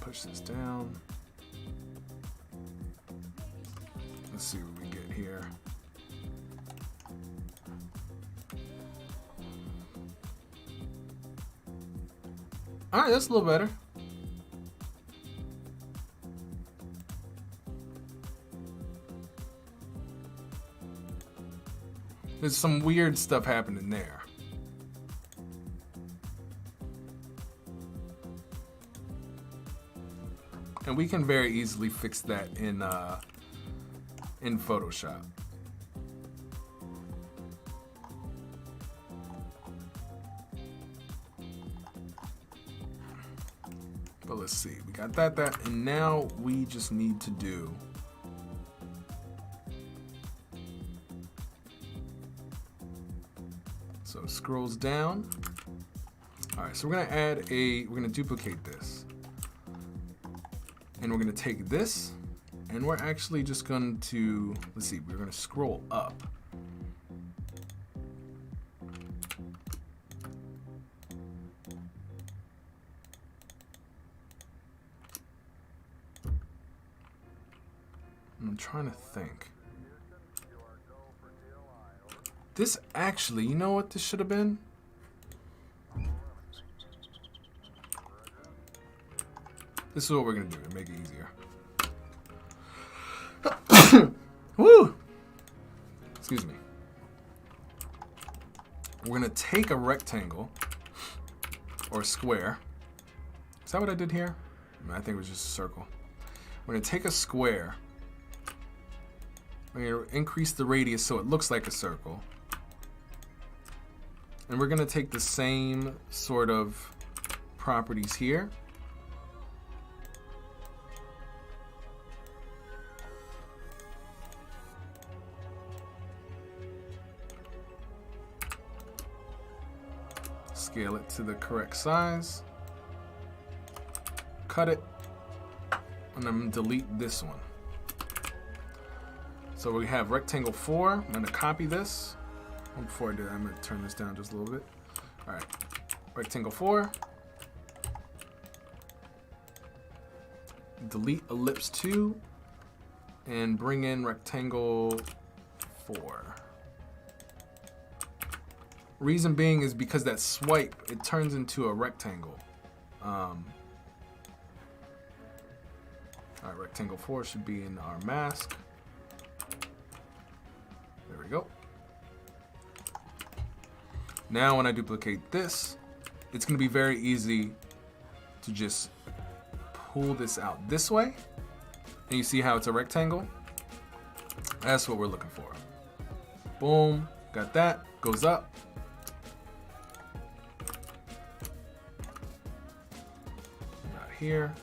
Push this down. Let's see what we get here. All right, that's a little better. There's some weird stuff happening there. And we can very easily fix that in Photoshop. But let's see, we got that, and now we just need to do so it scrolls down. All right, so we're gonna duplicate this. And we're gonna take this, and we're actually just going to, let's see, we're gonna scroll up. I'm trying to think. This actually, you know what this should have been? This is what we're gonna do to make it easier. Woo! Excuse me. We're gonna take a rectangle or a square. Is that what I did here? I think it was just a circle. We're gonna take a square. We're gonna increase the radius so it looks like a circle. And we're gonna take the same sort of properties here. Scale it to the correct size. Cut it. And I'm gonna delete this one. So we have rectangle 4. I'm gonna copy this. And before I do that, I'm gonna turn this down just a little bit. All right, rectangle 4. Delete ellipse 2 and bring in rectangle 4. Reason being is because that swipe, it turns into a rectangle. All right, rectangle 4 should be in our mask. There we go. Now when I duplicate this, it's gonna be very easy to just pull this out this way. And you see how it's a rectangle? That's what we're looking for. Boom, got that, goes up. Got here,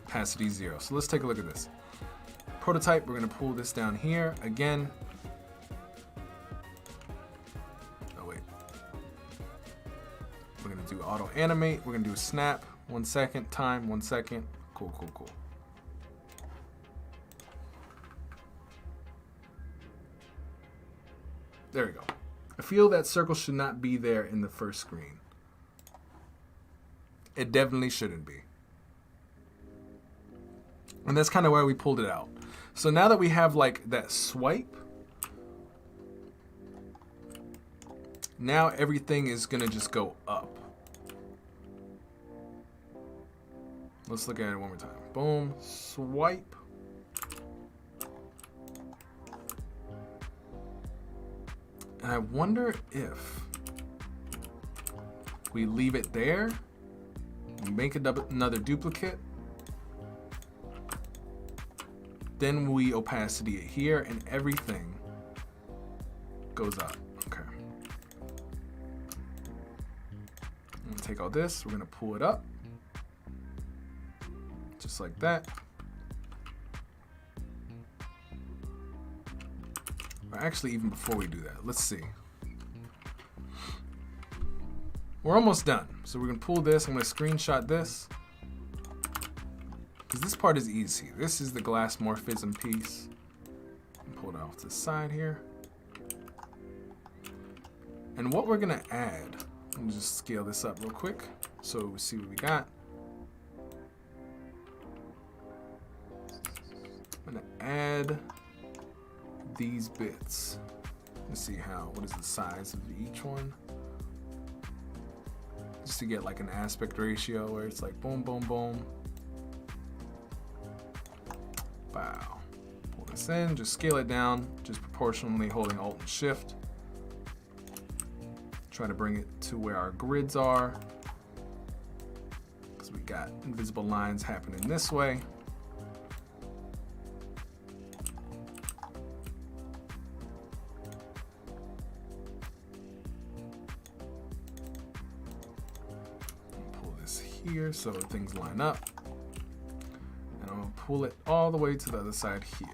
opacity 0. So let's take a look at this. Prototype, we're gonna pull this down here again. Oh wait. We're gonna do auto animate. We're gonna do a snap. 1 second, time, 1 second. Cool, cool, cool. There we go. I feel that circle should not be there in the first screen. It definitely shouldn't be. And that's kind of why we pulled it out. So now that we have like that swipe, now everything is gonna just go up. Let's look at it one more time. Boom, swipe. And I wonder if we leave it there, make another duplicate, then we opacity it here and everything goes up. Okay. I'm gonna take all this, we're gonna pull it up. Just like that. Or actually, even before we do that, let's see. We're almost done. So we're gonna pull this, I'm gonna screenshot this. Because this part is easy. This is the glass morphism piece. Pull it off to the side here. And what we're gonna add, let me just scale this up real quick so we see what we got. I'm gonna add these bits. Let's see what is the size of each one. Just to get like an aspect ratio where it's like boom, boom, boom. Wow. Pull this this in, just scale it down, just proportionally holding Alt and Shift. Try to bring it to where our grids are, because we got invisible lines happening this way. Pull this here so things line up. And I'm gonna pull it all the way to the other side here.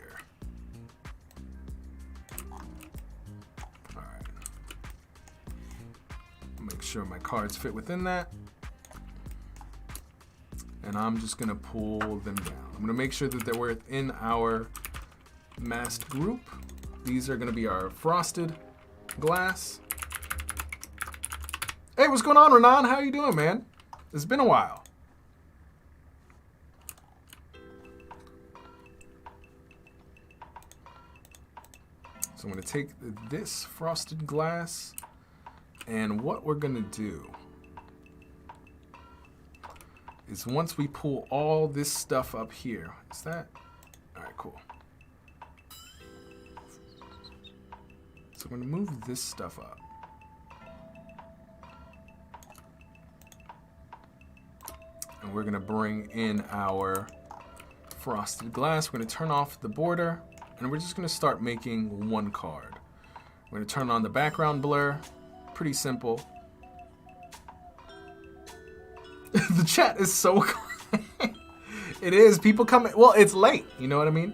Make sure my cards fit within that. And I'm just gonna pull them down. I'm gonna make sure that they're within our masked group. These are gonna be our frosted glass. Hey, what's going on, Renan? How you doing, man? It's been a while. So I'm gonna take this frosted glass, and what we're gonna do is once we pull all this stuff up here, is that? All right, cool. So we're gonna move this stuff up. And we're gonna bring in our frosted glass. We're gonna turn off the border, and we're just gonna start making one card. We're gonna turn on the background blur. Pretty simple. The chat is so it is. People come in, well, it's late, you know what I mean?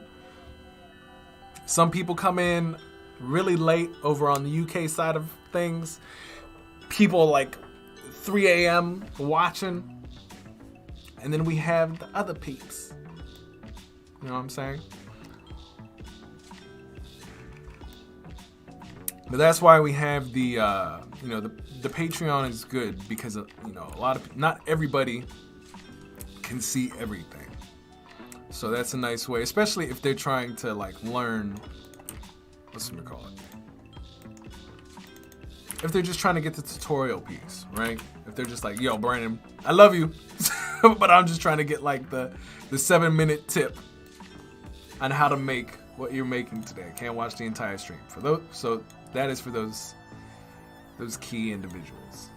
Some people come in really late over on the UK side of things. People like 3 a.m. watching. And then we have the other peeps. You know what I'm saying? But that's why we have the, you know, the Patreon is good because, you know, a lot of, not everybody can see everything. So that's a nice way, especially if they're trying to like learn, what's it call it? If they're just trying to get the tutorial piece, right? If they're just like, yo, Brandon, I love you, but I'm just trying to get like the 7-minute tip on how to make what you're making today. Can't watch the entire stream. For those, so that is for those key individuals.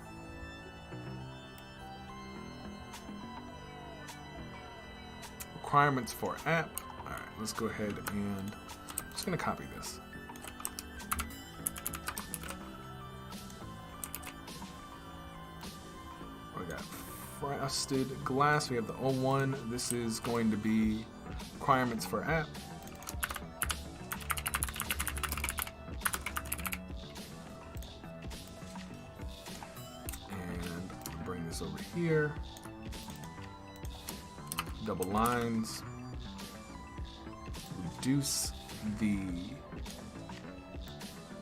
Requirements for app. All right, let's go ahead and I'm just gonna copy this. We got frosted glass. We have the 01. This is going to be requirements for app. Over here, double lines, reduce the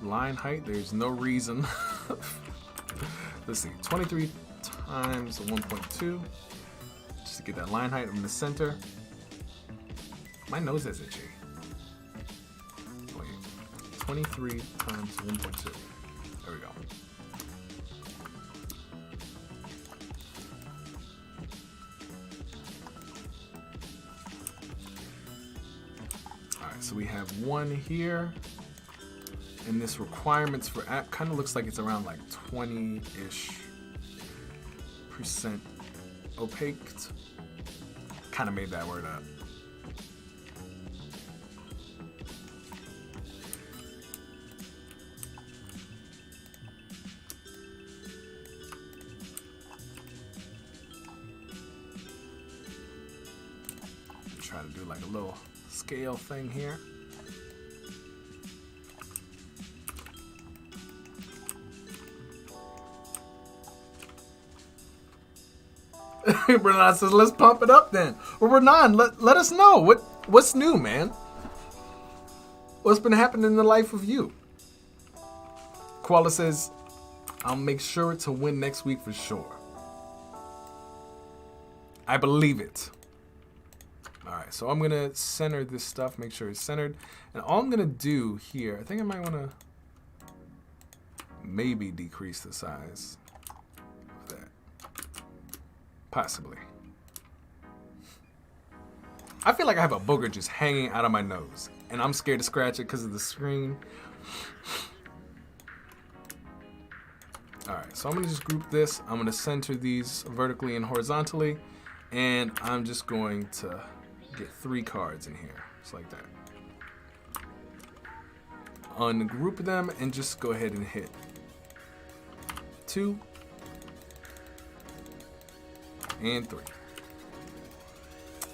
line height. There's no reason. Let's see, 23 times 1.2, just to get that line height in the center. My nose is itchy. Wait, 23 times 1.2. There we go. So we have one here, and this requirements for app kind of looks like it's around like 20-ish% opaque. Kind of made that word up. Try to do like a little scale thing here. Renan says, let's pump it up then. Well, Renan, let us know what's new, man. What's been happening in the life of you? Koala says, I'll make sure to win next week for sure. I believe it. All right, so I'm gonna center this stuff, make sure it's centered. And all I'm gonna do here, I think I might wanna maybe decrease the size of that. Possibly. I feel like I have a booger just hanging out of my nose. and I'm scared to scratch it because of the screen. All right, so I'm gonna just group this. I'm gonna center these vertically and horizontally, and I'm just going to get 3 cards in here, just like that. Ungroup them and just go ahead and hit 2 and 3.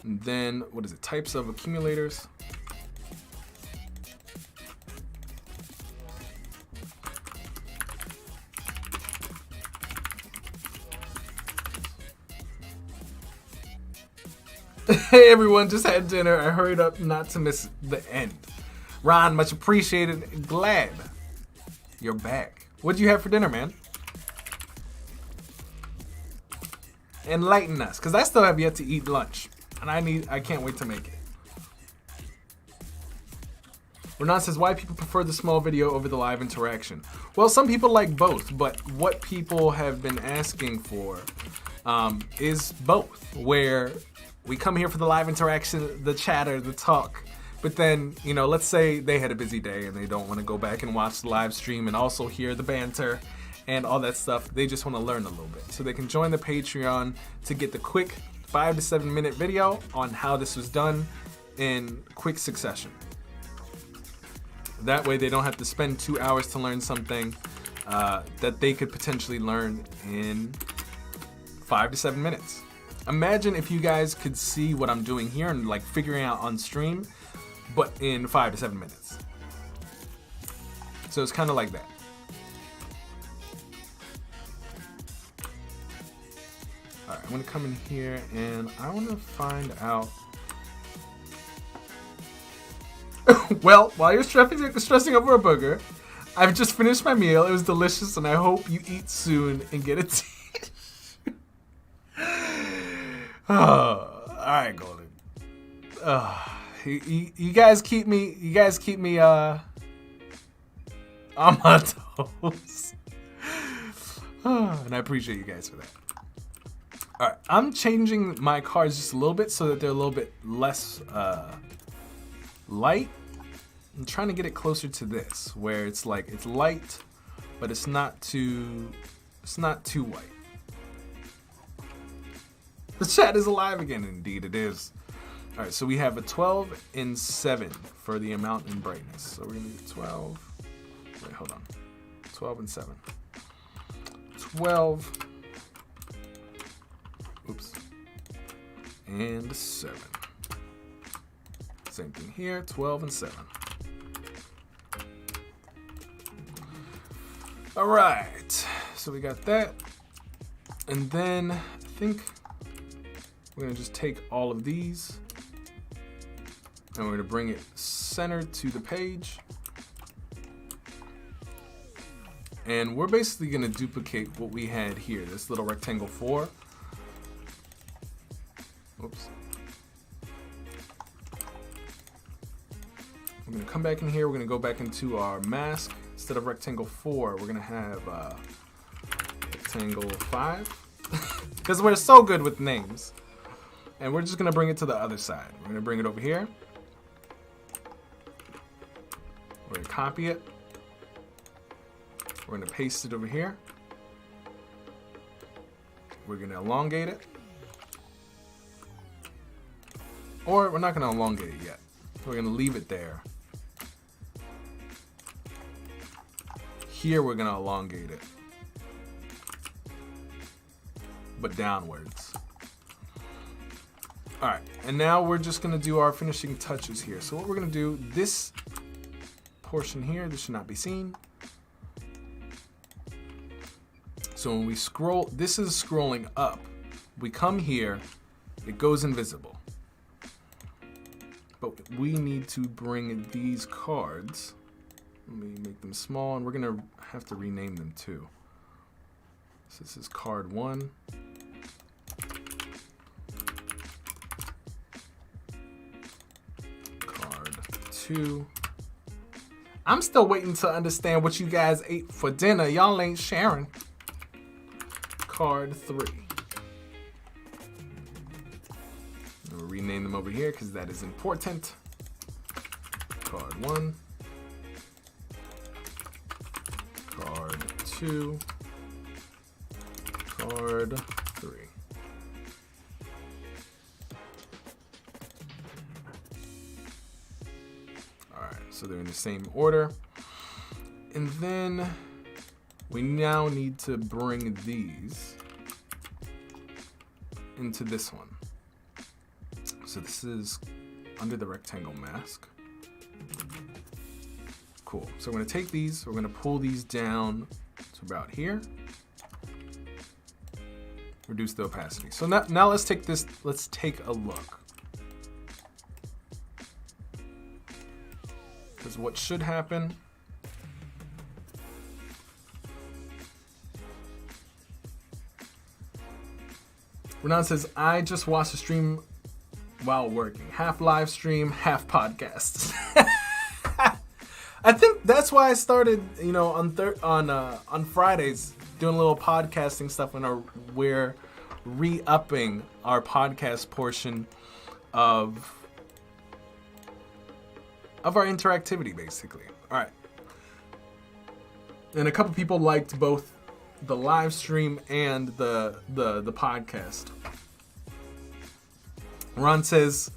And then, what is it? Types of accumulators. Hey everyone, just had dinner. I hurried up not to miss the end. Ron, much appreciated. Glad you're back. What'd you have for dinner, man? Enlighten us, because I still have yet to eat lunch. And I can't wait to make it. Renan says, why people prefer the small video over the live interaction? Well, some people like both, but what people have been asking for is both, where we come here for the live interaction, the chatter, the talk, but then, you know, let's say they had a busy day and they don't want to go back and watch the live stream and also hear the banter and all that stuff. They just want to learn a little bit. So they can join the Patreon to get the quick 5 to 7 minute video on how this was done in quick succession. That way they don't have to spend 2 hours to learn something that they could potentially learn in 5 to 7 minutes. Imagine if you guys could see what I'm doing here and like figuring out on stream, but in 5 to 7 minutes. So it's kind of like that. All right, I'm gonna come in here and I want to find out. Well, while you're stressing over a burger, I've just finished my meal. It was delicious, and I hope you eat soon and get a tissue. Oh, all right, Golden. You guys keep me. On my toes. And I appreciate you guys for that. All right, I'm changing my cards just a little bit so that they're a little bit less light. I'm trying to get it closer to this, where it's like it's light, but it's not too white. The chat is alive again. Indeed, it is. All right, so we have a 12 and 7 for the amount in brightness. So we're gonna do 12. Wait, hold on. 12 and 7. 12. Oops. And 7. Same thing here. 12 and 7. All right. So we got that, and then I think we're gonna just take all of these and we're gonna bring it centered to the page. And we're basically gonna duplicate what we had here, this little rectangle 4. Oops. We're gonna come back in here, we're gonna go back into our mask. Instead of rectangle 4, we're gonna have rectangle 5. Because we're so good with names. And we're just gonna bring it to the other side. We're gonna bring it over here. We're gonna copy it. We're gonna paste it over here. We're gonna elongate it. Or we're not gonna elongate it yet. We're gonna leave it there. Here we're gonna elongate it, but downwards. All right, and now we're just gonna do our finishing touches here. So what we're gonna do, this portion here, this should not be seen. So when we scroll, this is scrolling up. We come here, it goes invisible. But we need to bring these cards. Let me make them small, and we're gonna have to rename them too. So this is card 1. Card 2. I'm still waiting to understand what you guys ate for dinner. Y'all ain't sharing. Card 3. We'll rename them over here because that is important. card 1, card 2, card 3. Alright, so they're in the same order. And then we now need to bring these into this one. So this is under the rectangle mask. Cool. So we're going to take these, we're going to pull these down to about here. Reduce the opacity. So now let's take a look. Because what should happen, Renan says, I just watched the stream while working. Half live stream, half podcast. I think that's why I started, you know, on Fridays doing a little podcasting stuff, and we're re-upping our podcast portion of our interactivity, basically. All right. And a couple people liked both the live stream and the podcast. Ron says,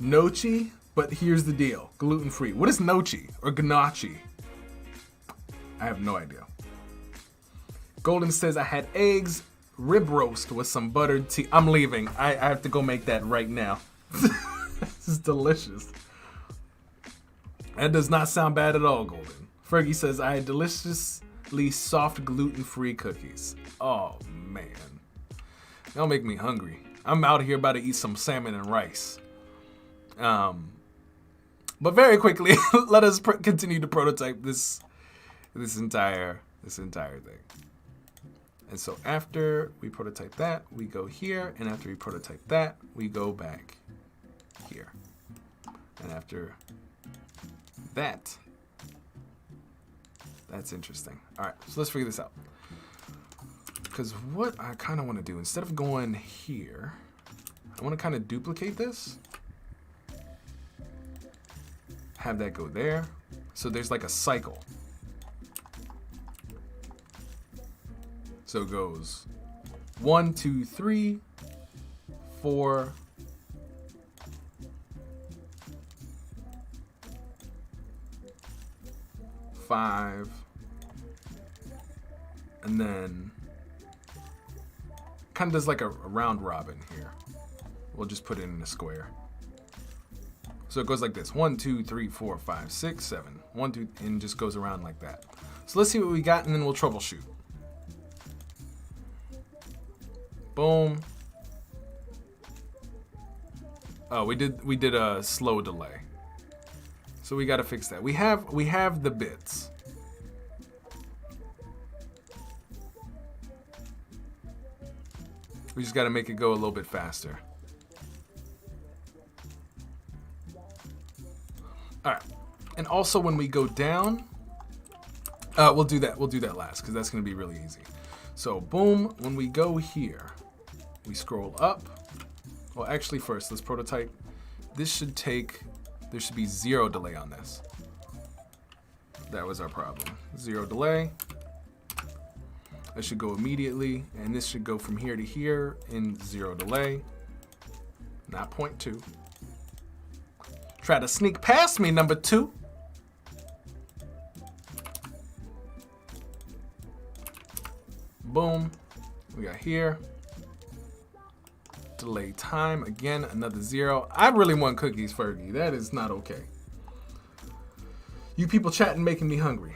Nochi, but here's the deal. Gluten-free. What is Nochi or Ganache? I have no idea. Golden says, I had eggs, rib roast with some buttered tea. I'm leaving. I have to go make that right now. This is delicious. That does not sound bad at all, Golden. Fergie says, I had deliciously soft gluten-free cookies. Oh, man. That'll make me hungry. I'm out here about to eat some salmon and rice. But very quickly, let us continue to prototype this entire thing. And so after we prototype that, we go here, and after we prototype that, we go back here. And after that, that's interesting. All right, so let's figure this out. Because what I kind of want to do, instead of going here, I want to kind of duplicate this. Have that go there. So there's like a cycle. So it goes 1, 2, 3, 4, 5, and then kind of does like a round robin here. We'll just put it in a square. So it goes like this: 1, 2, 3, 4, 5, 6, 7. 1, 2, and just goes around like that. So let's see what we got, and then we'll troubleshoot. Boom. Oh, we did a slow delay. So we got to fix that. We have the bits. We just got to make it go a little bit faster. All right. And also when we go down, we'll do that last, because that's going to be really easy. So boom, when we go here, we scroll up. Well, actually first, let's prototype. There should be 0 delay on this. That was our problem. 0 delay. That should go immediately, and this should go from here to here in 0 delay. Not 0.2. Try to sneak past me, number 2. Boom. We got here. Delay time. Again, another 0. I really want cookies, Fergie. That is not okay. You people chatting making me hungry.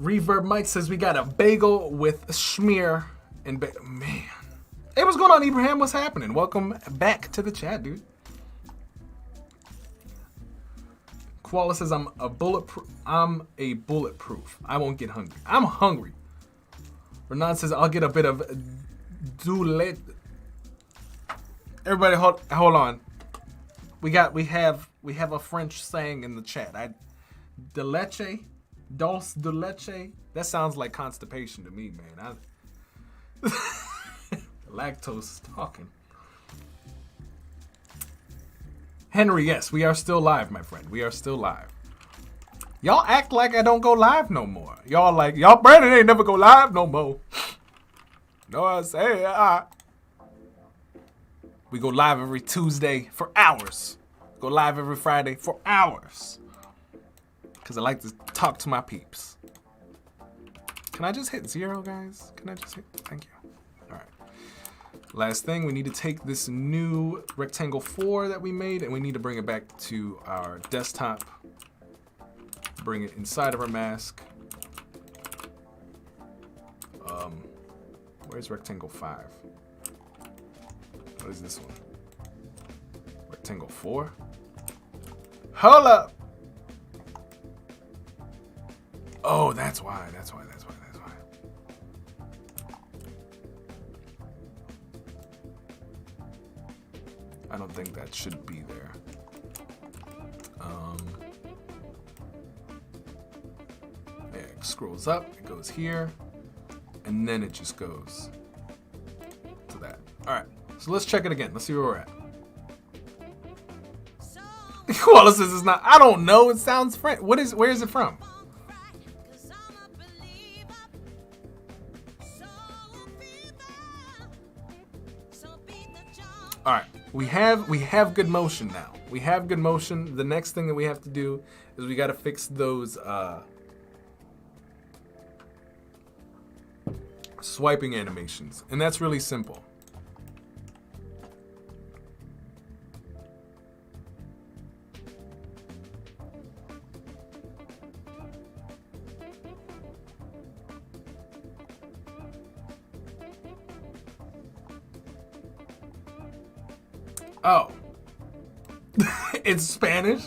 Reverb Mike says we got a bagel with schmear and man. Hey, what's going on, Ibrahim? What's happening? Welcome back to the chat, dude. Koala says I'm a bulletproof. I won't get hungry. I'm hungry. Renan says I'll get a bit of doulet. Everybody, hold on. We have a French saying in the chat. De leche, dulce de leche. That sounds like constipation to me, man. Lactose is talking. Henry, yes, we are still live, my friend. We are still live. Y'all act like I don't go live no more. Y'all like, y'all Brandon ain't never go live no more. No, I say, we go live every Tuesday for hours. Go live every Friday for hours. Because I like to talk to my peeps. Can I just hit 0, guys? Can I just hit? Thank you. All right. Last thing, we need to take this new rectangle 4 that we made, and we need to bring it back to our desktop. Bring it inside of our mask. Where's rectangle 5? What is this one? Rectangle 4? Hold up! Oh, that's why. I don't think that should be there. Yeah, it scrolls up, it goes here, and then it just goes to that. All right, so let's check it again. Let's see where we're at. Wallace says it's not. I don't know. It sounds French. Where is it from? All right, we have good motion now. We have good motion. The next thing that we have to do is we got to fix those swiping animations, and that's really simple. Oh, it's Spanish?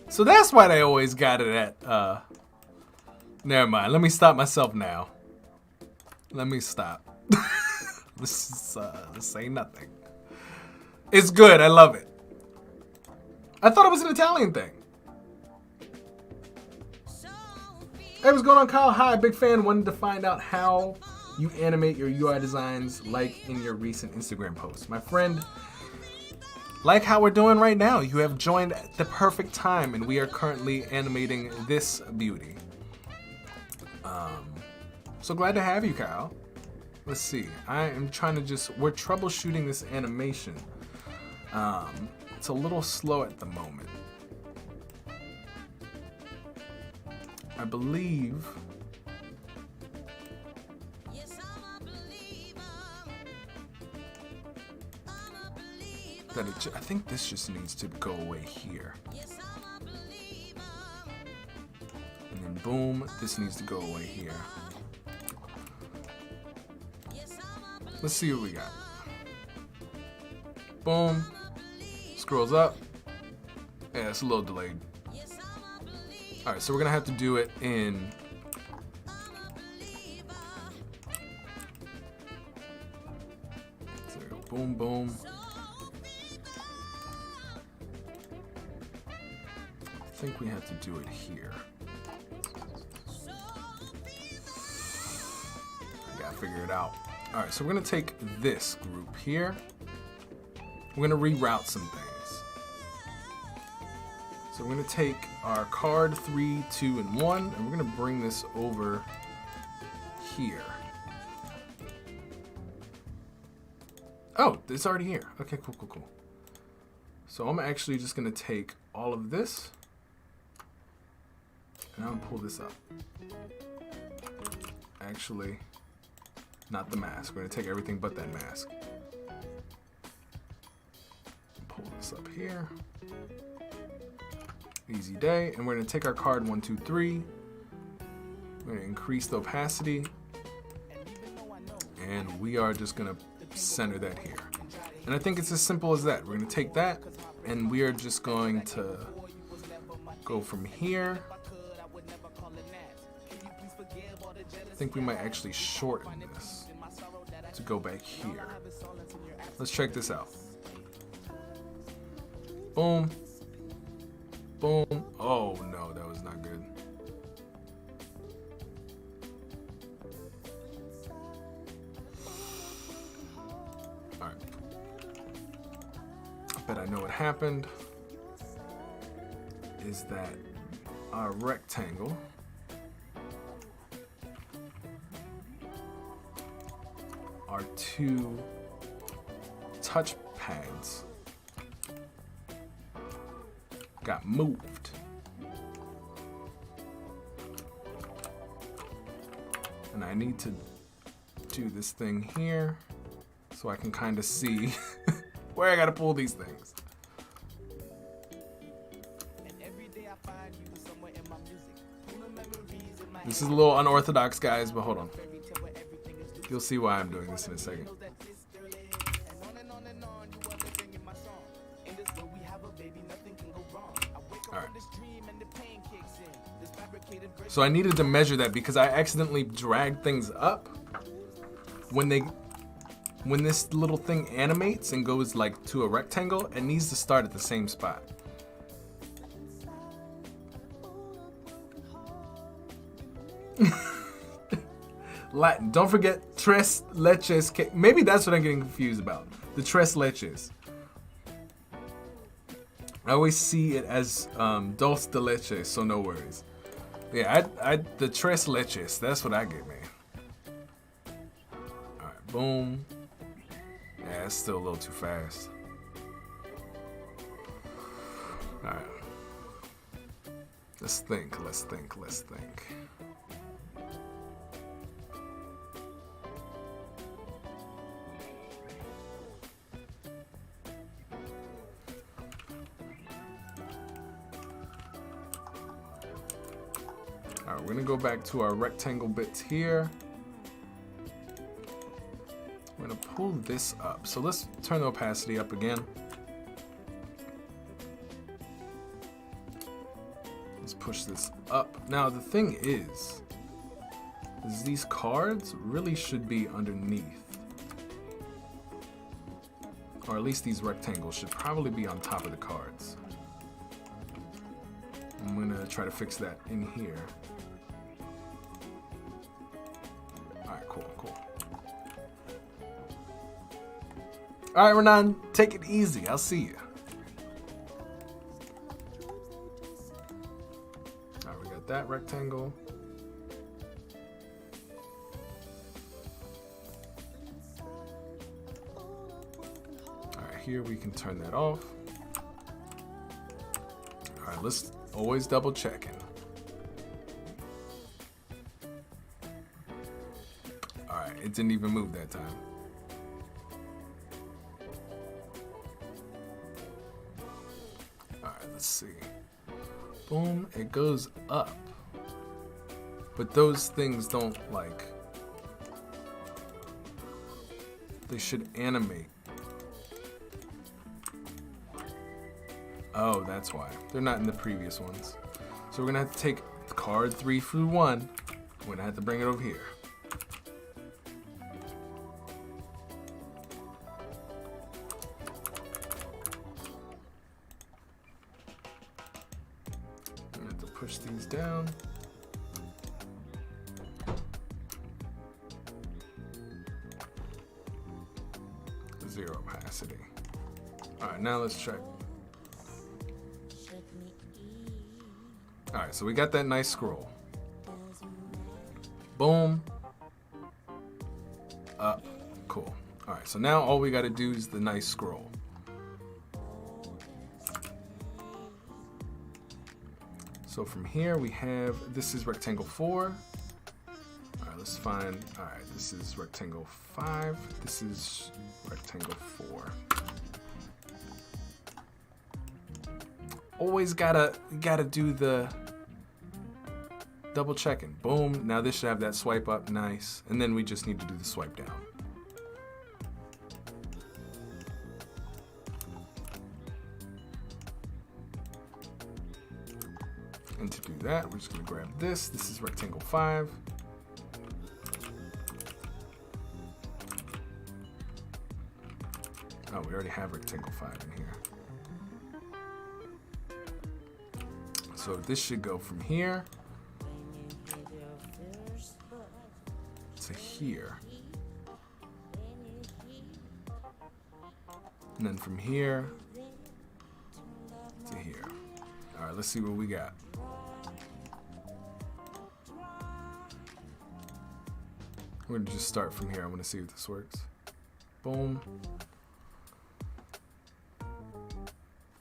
So that's why they always got it at, never mind. Let me stop myself now. Let me stop. This ain't nothing. It's good, I love it. I thought it was an Italian thing. Hey, what's going on, Kyle? Hi, big fan. Wanted to find out how you animate your UI designs like in your recent Instagram posts. My friend, like how we're doing right now, you have joined at the perfect time, and we are currently animating this beauty. So glad to have you, Kyle. Let's see. I am trying to we're troubleshooting this animation. It's a little slow at the moment. I believe that I think this just needs to go away here. And then boom, this needs to go away here. Let's see what we got. Boom. Scrolls up. Yeah, it's a little delayed. Alright, so we're gonna have to do it in so there we go. Boom, boom. I think we have to do it here. We gotta figure it out. Alright, so we're gonna take this group here. We're gonna reroute some things. So we're gonna take our card 3, 2, and 1, and we're gonna bring this over here. Oh, it's already here. Okay, cool, cool, cool. So I'm actually just gonna take all of this, and I'm gonna pull this up. Actually, not the mask. We're gonna take everything but that mask. Pull this up here. Easy day. And we're gonna take our card 1, 2, 3. We're gonna increase the opacity. And we are just gonna center that here. And I think it's as simple as that. We're gonna take that, and we are just going to go from here. I think we might actually shorten this to go back here. Let's check this out. Boom. Boom. Oh no, that was not good. Alright. I bet I know what happened. is that our rectangle our two touch pads got moved. And I need to do this thing here so I can kind of see where I gotta pull these things. This is a little unorthodox, guys, but hold on. You'll see why I'm doing this in a second. Alright. So I needed to measure that because I accidentally dragged things up. When this little thing animates and goes like to a rectangle, it needs to start at the same spot. Latin. Don't forget tres leches. Maybe that's what I'm getting confused about. The tres leches. I always see it as dulce de leche, so no worries. Yeah, the tres leches. That's what I get, man. All right, boom. Yeah, it's still a little too fast. All right. Let's think. All right, we're gonna go back to our rectangle bits here. We're gonna pull this up. So let's turn the opacity up again. Let's push this up. Now the thing is these cards really should be underneath. Or at least these rectangles should probably be on top of the cards. I'm gonna try to fix that in here. Alright, cool. Alright, Renan, take it easy. I'll see you. Alright, we got that rectangle. Alright, here we can turn that off. Alright, let's always double checking. Alright, it didn't even move that time. Alright, let's see. Boom, it goes up. But those things don't like, they should animate. Oh, that's why. They're not in the previous ones. So we're gonna have to take card 3 through 1. We're gonna have to bring it over here. I'm gonna have to push these down. Zero opacity. Alright, now let's check. Alright, so we got that nice scroll. Boom. Up. Cool. Alright, so now all we gotta do is the nice scroll. So from here we have, this is rectangle 4. Alright, let's find, alright, this is rectangle 5. This is rectangle 4. Always gotta do the double checking. Boom. Now this should have that swipe up. Nice. And then we just need to do the swipe down. And to do that, we're just gonna grab this. This is rectangle 5. Oh, we already have rectangle 5 in here. So this should go from here to here. And then from here to here. All right, right, let's see what we got. We're gonna just start from here. I want to see if this works. Boom.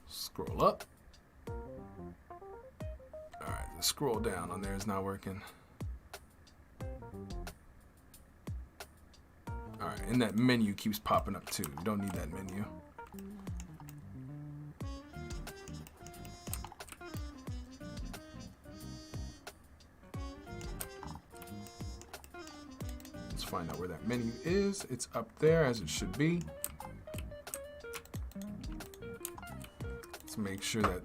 Scroll up. All right, the scroll down on there is not working. All right, and that menu keeps popping up too. You don't need that menu. Let's find out where that menu is. It's up there as it should be. Let's make sure that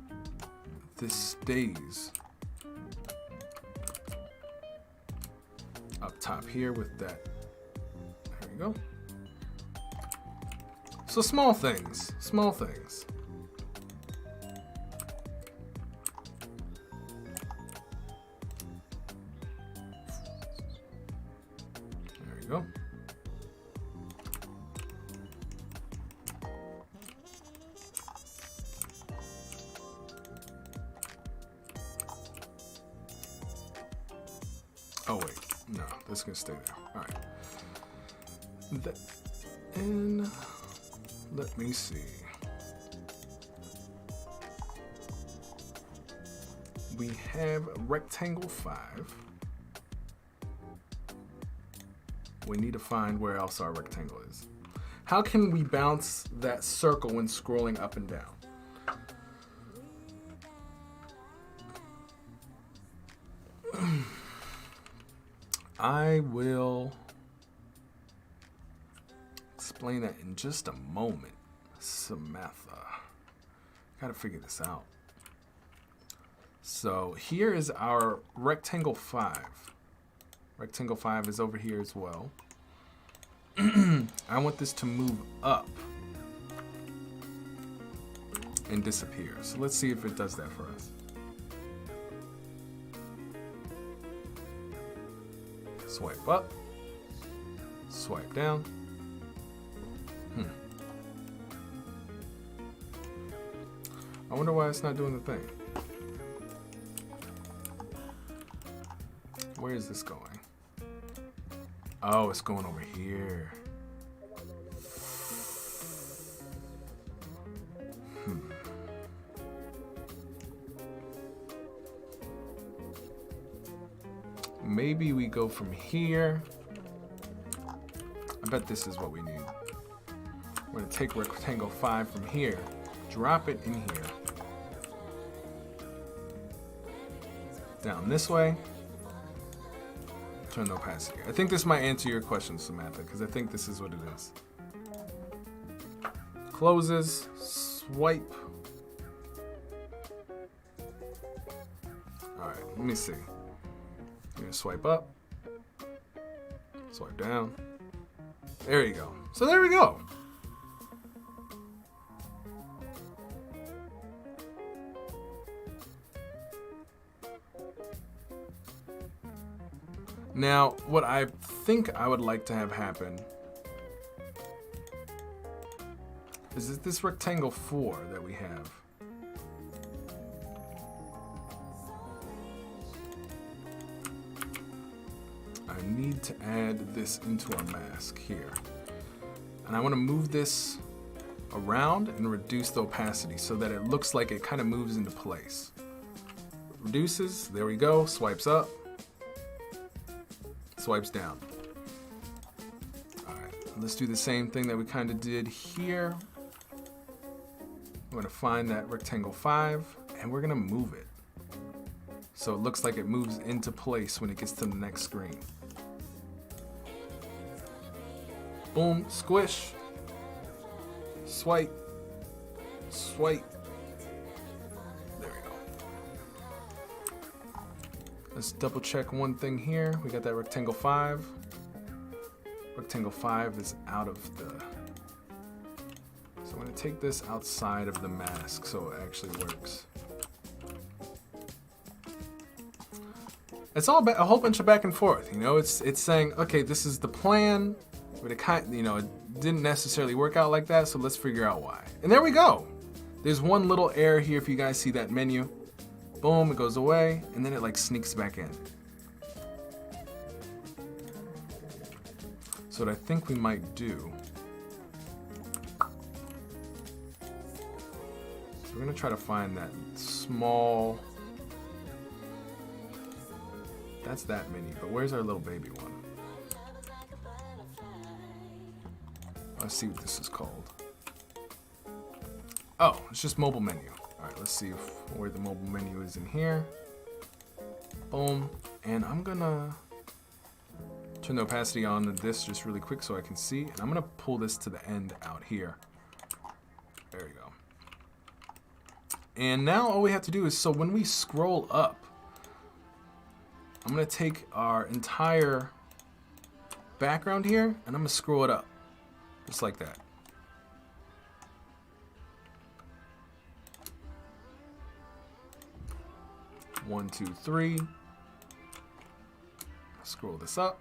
this stays up top here with that. There we go. So small things, small things. There you go. Oh wait, no, that's gonna stay there. All right. And let me see. We have rectangle 5. We need to find where else our rectangle is. How can we bounce that circle when scrolling up and down? I will explain that in just a moment. Samantha, gotta figure this out. So here is our rectangle 5. Rectangle 5 is over here as well. I want this to move up and disappear. So let's see if it does that for us. Swipe up, swipe down. I wonder why it's not doing the thing. Where is this going? Oh, it's going over here. Maybe we go from here. I bet this is what we need. We're gonna take rectangle 5 from here, drop it in here. Down this way. Turn the opacity. I think this might answer your question, Samantha, because I think this is what it is. Closes, swipe. All right, let me see. I'm gonna swipe up, swipe down. There you go. So there we go. Now, what I think I would like to have happen is this rectangle 4 that we have. I need to add this into our mask here. And I want to move this around and reduce the opacity so that it looks like it kind of moves into place. Reduces, there we go, swipes up, swipes down. All right, let's do the same thing that we kind of did here. We're going to find that rectangle 5 and we're going to move it so it looks like it moves into place when it gets to the next screen. Boom, squish, swipe, swipe. There we go. Let's double check one thing here. We got that rectangle 5. Rectangle 5 is out of the... So I'm gonna take this outside of the mask so it actually works. It's all a whole bunch of back and forth, you know? It's saying, okay, this is the plan, but it it didn't necessarily work out like that, so let's figure out why. And there we go. There's one little error here if you guys see that menu. Boom, it goes away, and then it like sneaks back in. So what I think we might do, so we're gonna try to find that small, that's that menu, but where's our little baby one? Let's see what this is called. Oh, it's just mobile menu. All right, let's see where the mobile menu is in here. Boom, and I'm gonna turn the opacity on to this just really quick so I can see, and I'm gonna pull this to the end out here. There we go. And now all we have to do is, so when we scroll up, I'm gonna take our entire background here and I'm gonna scroll it up, just like that. One, two, three. Scroll this up.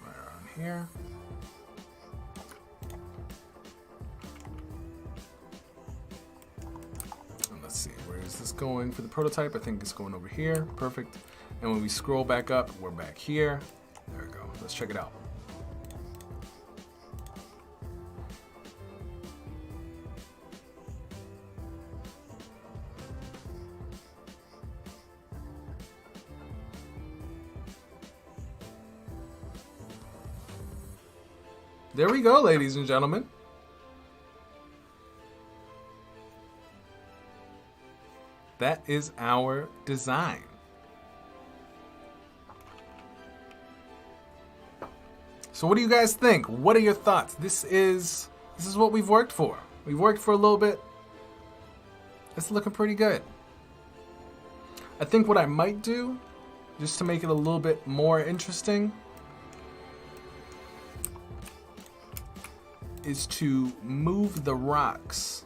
Right around here. And let's see, where is this going for the prototype? I think it's going over here. Perfect. And when we scroll back up, we're back here. There we go. Let's check it out. There we go, ladies and gentlemen. That is our design. So what do you guys think? What are your thoughts? This is what we've worked for. We've worked for a little bit. It's looking pretty good. I think what I might do, just to make it a little bit more interesting, is to move the rocks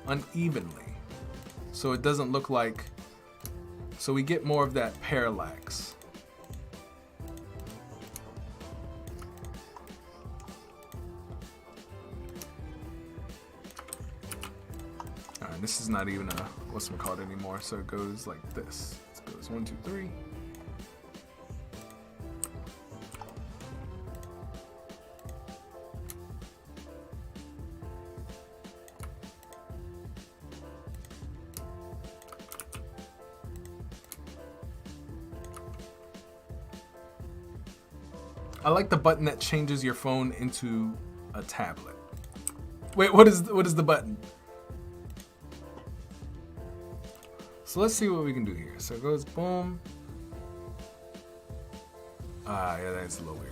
unevenly so it doesn't look like, so we get more of that parallax. Alright, this is not even a what's it called anymore, so it goes like this. It goes 1, 2, 3. I like the button that changes your phone into a tablet. Wait, what is the button? So let's see what we can do here. So it goes boom. Ah, yeah, that's a little weird.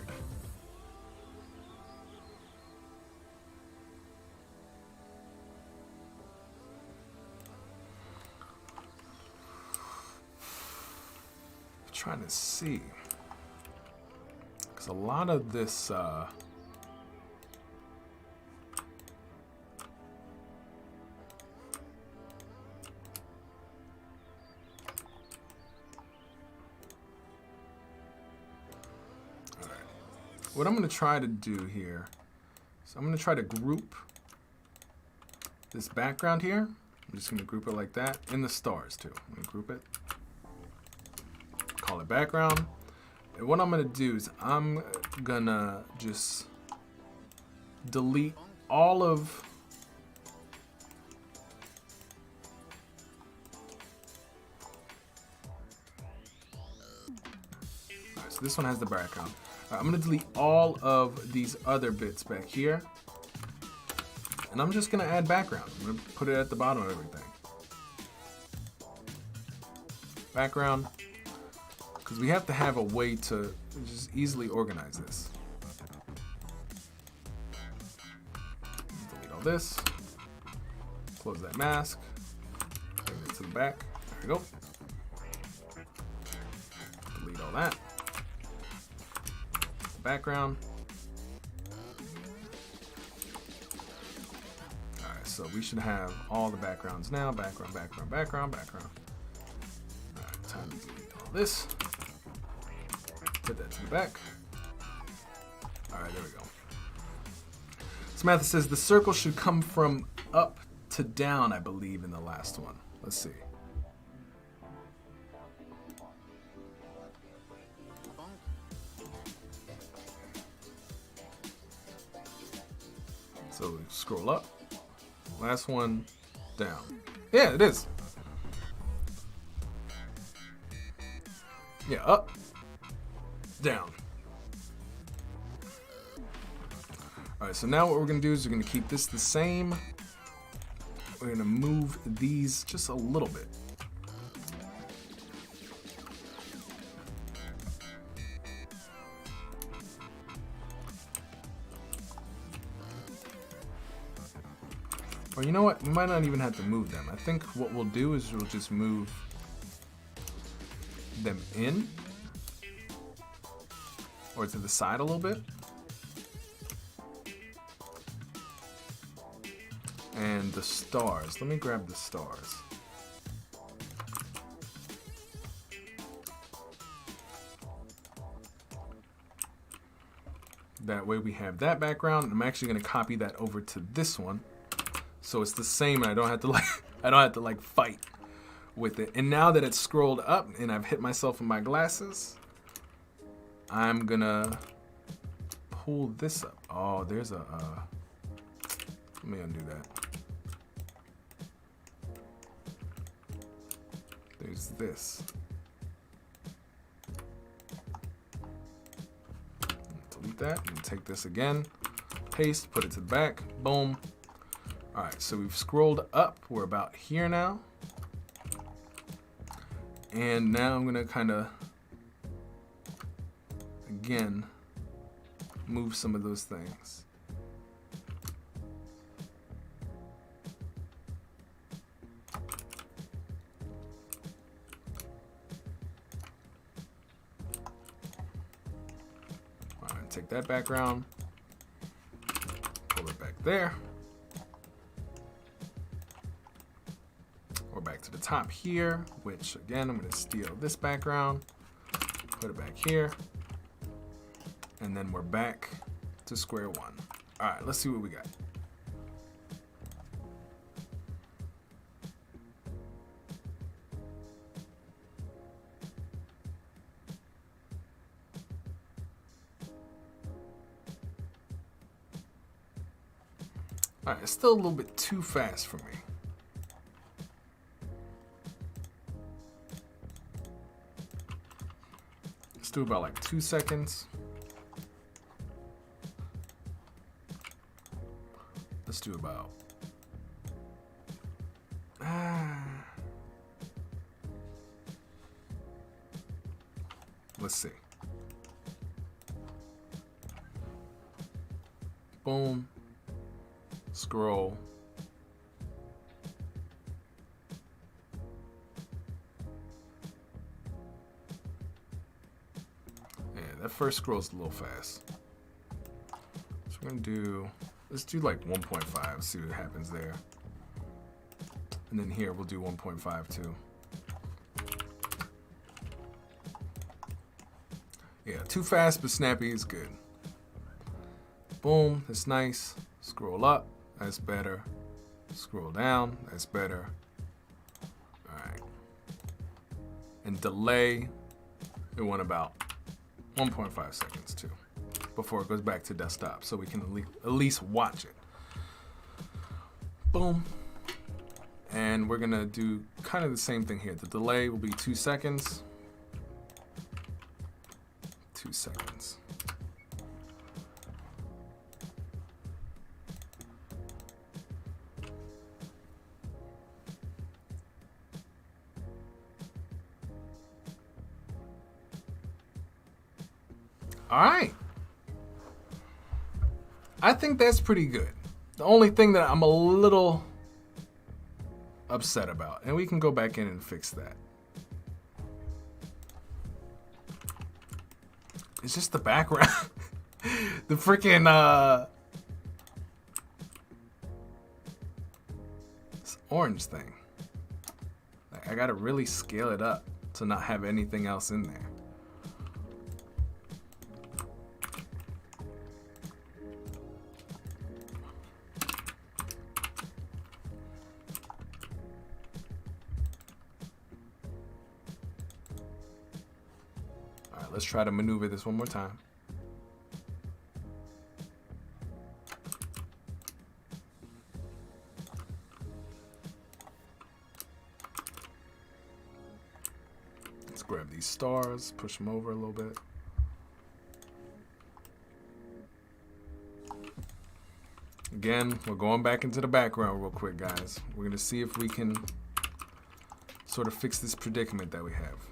I'm trying to see. A lot of this what I'm going to try to do here, so I'm going to try to group this background here. I'm just going to group it like that, in the stars too. I'm going to group it, call it background. And what I'm gonna do is I'm gonna just delete all of so this one has the background. I'm gonna delete all of these other bits back here, and I'm just gonna add background. I'm gonna put it at the bottom of everything. Background. Because we have to have a way to just easily organize this. Delete all this. Close that mask. Bring it to the back. There we go. Delete all that. Background. Alright, so we should have all the backgrounds now. Background, background, background, background. Alright, time to delete all this. Put that to the back. All right, there we go. Samantha says the circle should come from up to down, I believe, in the last one. Let's see. So we scroll up. Last one down. Yeah, it is. Yeah, up, down. All right, so now what we're gonna do is we're gonna keep this the same. We're gonna move these just a little bit. Or you know what? We might not even have to move them. I think what we'll do is we'll just move them in or to the side a little bit. And the stars. Let me grab the stars. That way we have that background. I'm actually going to copy that over to this one. So it's the same and I don't have to fight with it. And now that it's scrolled up and I've hit myself in my glasses, I'm gonna pull this up. Oh, there's a let me undo that. There's this. Delete that and take this again. Paste, put it to the back. Boom. All right, so we've scrolled up. We're about here now. And now I'm gonna kind of, again, move some of those things. All right, take that background, pull it back there. We're back to the top here, which again, I'm gonna steal this background, put it back here, and then we're back to square one. All right, let's see what we got. All right, it's still a little bit too fast for me. Do about like 2 seconds. Let's do about let's see. Boom. Scroll. That first scroll's a little fast. So we're gonna do, let's do like 1.5, see what happens there. And then here we'll do 1.5 too. Yeah, too fast but snappy is good. Boom, that's nice. Scroll up, that's better. Scroll down, that's better. All right. And delay, it went about 1.5 seconds too, before it goes back to desktop, so we can at least watch it. Boom. And we're gonna do kind of the same thing here. The delay will be 2 seconds. 2 seconds. All right. I think that's pretty good. The only thing that I'm a little upset about, and we can go back in and fix that, it's just the background. The freaking this orange thing. Like, I gotta really scale it up to not have anything else in there. let's try to maneuver this one more time. Let's grab these stars, push them over a little bit. Again, we're going back into the background real quick, guys. We're gonna see if we can sort of fix this predicament that we have.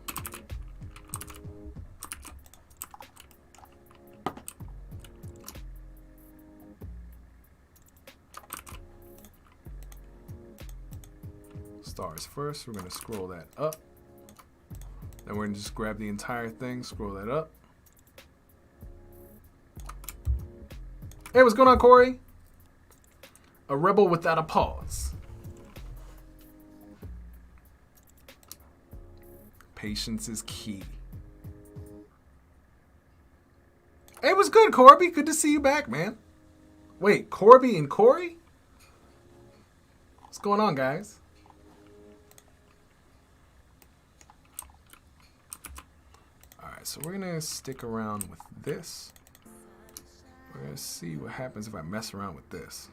Stars first, we're gonna scroll that up. Then we're gonna just grab the entire thing, scroll that up. Hey, what's going on, Corey? A rebel without a pause. Patience is key. Hey, what's good, Corby? Good to see you back, man. Wait, Corby and Corey? What's going on, guys? Alright, so we're gonna stick around with this. We're gonna see what happens if I mess around with this.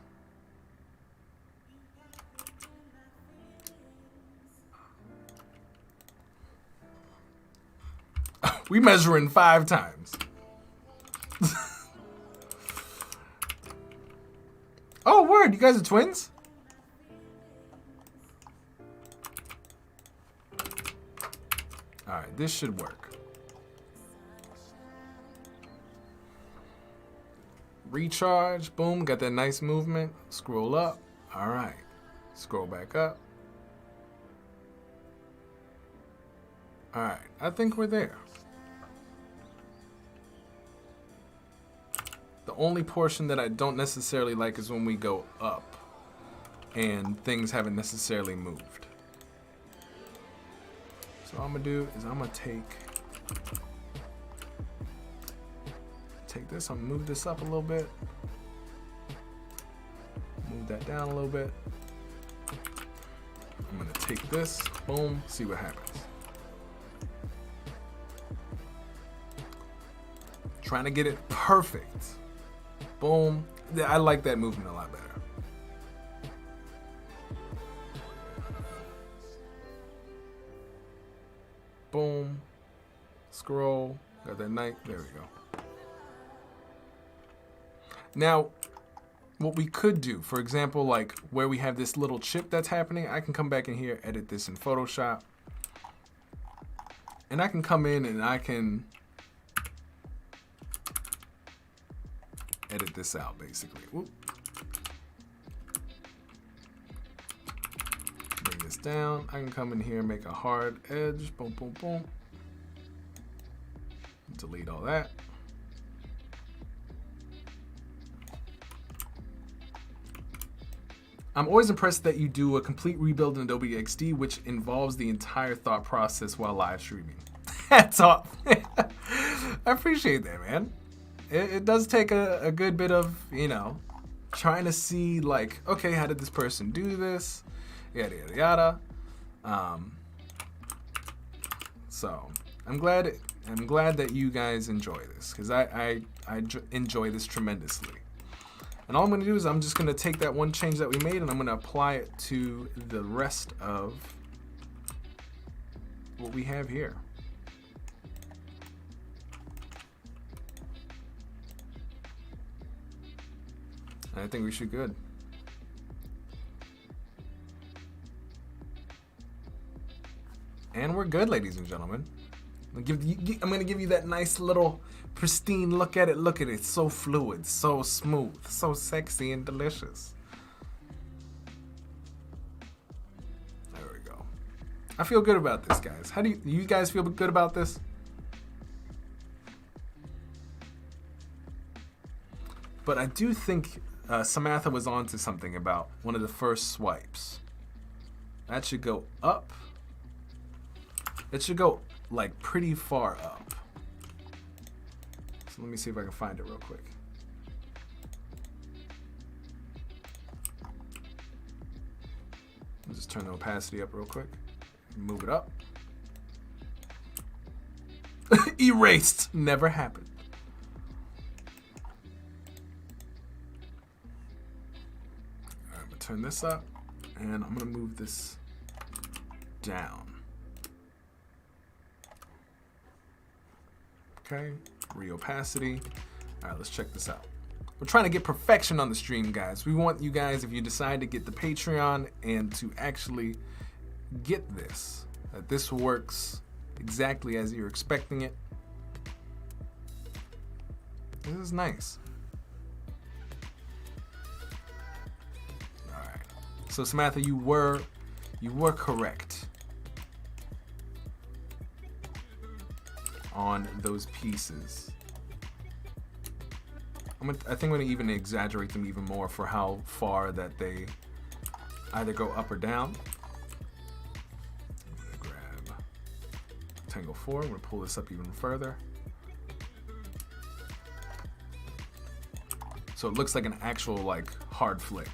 We measuring 5 times. Oh, word, you guys are twins? All right, this should work. Recharge, boom, got that nice movement. Scroll up, all right. Scroll back up. All right, I think we're there. The only portion that I don't necessarily like is when we go up and things haven't necessarily moved. So what I'm gonna do is I'm gonna take this, I'm gonna move this up a little bit. Move that down a little bit. I'm gonna take this, boom, see what happens. Trying to get it perfect. Boom. I like that movement a lot better. Boom. Scroll. Got that night. There we go. Now, what we could do, for example, like where we have this little chip that's happening, I can come back in here, edit this in Photoshop. And I can come in and I can edit this out, basically. Whoop. Bring this down. I can come in here and make a hard edge. Boom, boom, boom. Delete all that. I'm always impressed that you do a complete rebuild in Adobe XD, which involves the entire thought process while live streaming. That's all. I appreciate that, man. It does take a good bit of, you know, trying to see like, okay, how did this person do this? Yada, yada, yada. So I'm glad that you guys enjoy this, because I enjoy this tremendously. And all I'm going to do is I'm just going to take that one change that we made and I'm going to apply it to the rest of what we have here. I think we should good. And we're good, ladies and gentlemen. I'm gonna give you that nice little pristine look at it. Look at it, so fluid, so smooth, so sexy and delicious. There we go. I feel good about this, guys. How do you guys feel good about this? But I do think Samantha was onto something about one of the first swipes. That should go up. It should go like pretty far up. So let me see if I can find it real quick. I'll just turn the opacity up real quick. Move it up. Erased. Never happened. Alright, I'm gonna turn this up, and I'm gonna move this down. Okay, re-opacity. All right, let's check this out. We're trying to get perfection on the stream, guys. We want you guys, if you decide to get the Patreon and to actually get this, that this works exactly as you're expecting it. This is nice. All right. So Samantha, you were correct on those pieces. I think I'm gonna even exaggerate them even more for how far that they either go up or down. I'm gonna grab Tangle 4. I'm gonna pull this up even further. So it looks like an actual like hard flick.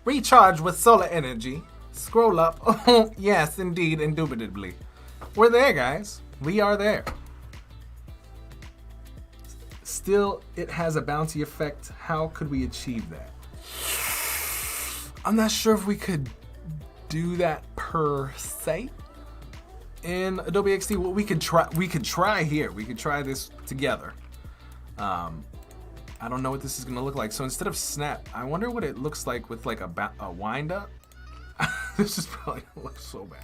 Recharge with solar energy. Scroll up. Oh, yes, indeed, indubitably. We're there, guys. We are there. Still, it has a bouncy effect. How could we achieve that? I'm not sure if we could do that per se in Adobe XD. Well, we could try here. We could try this together. I don't know what this is gonna look like. So instead of snap, I wonder what it looks like with like a wind up. This is probably gonna look so bad.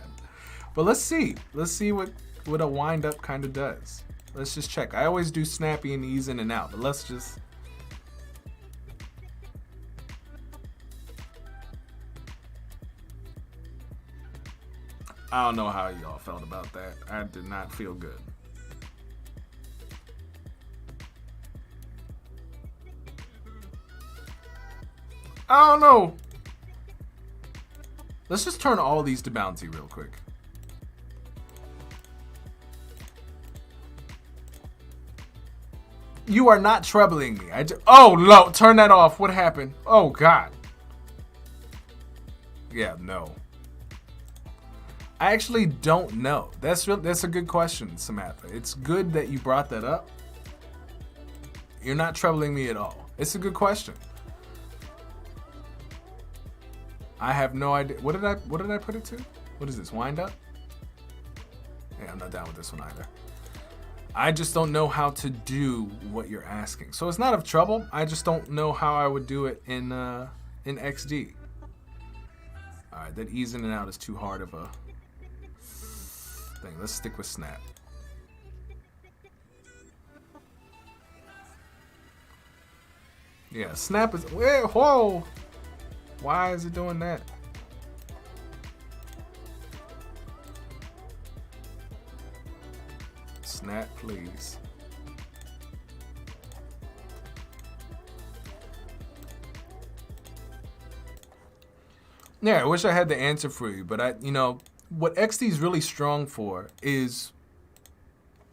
But let's see. Let's see what a wind up kind of does. Let's just check. I always do snappy and ease in and out, but let's just. I don't know how y'all felt about that. I did not feel good. I don't know. Let's just turn all these to bouncy real quick. You are not troubling me. Oh no, turn that off. What happened? Oh God. Yeah, no. I actually don't know. That's a good question, Samantha. It's good that you brought that up. You're not troubling me at all. It's a good question. I have no idea. What did I put it to? What is this? Wind up? Yeah, I'm not down with this one either. I just don't know how to do what you're asking. So it's not of trouble. I just don't know how I would do it in XD. All right, that ease in and out is too hard of a thing. Let's stick with snap. Yeah, snap is. Whoa! Why is it doing that? Snap, please. Yeah, I wish I had the answer for you, but what XD is really strong for is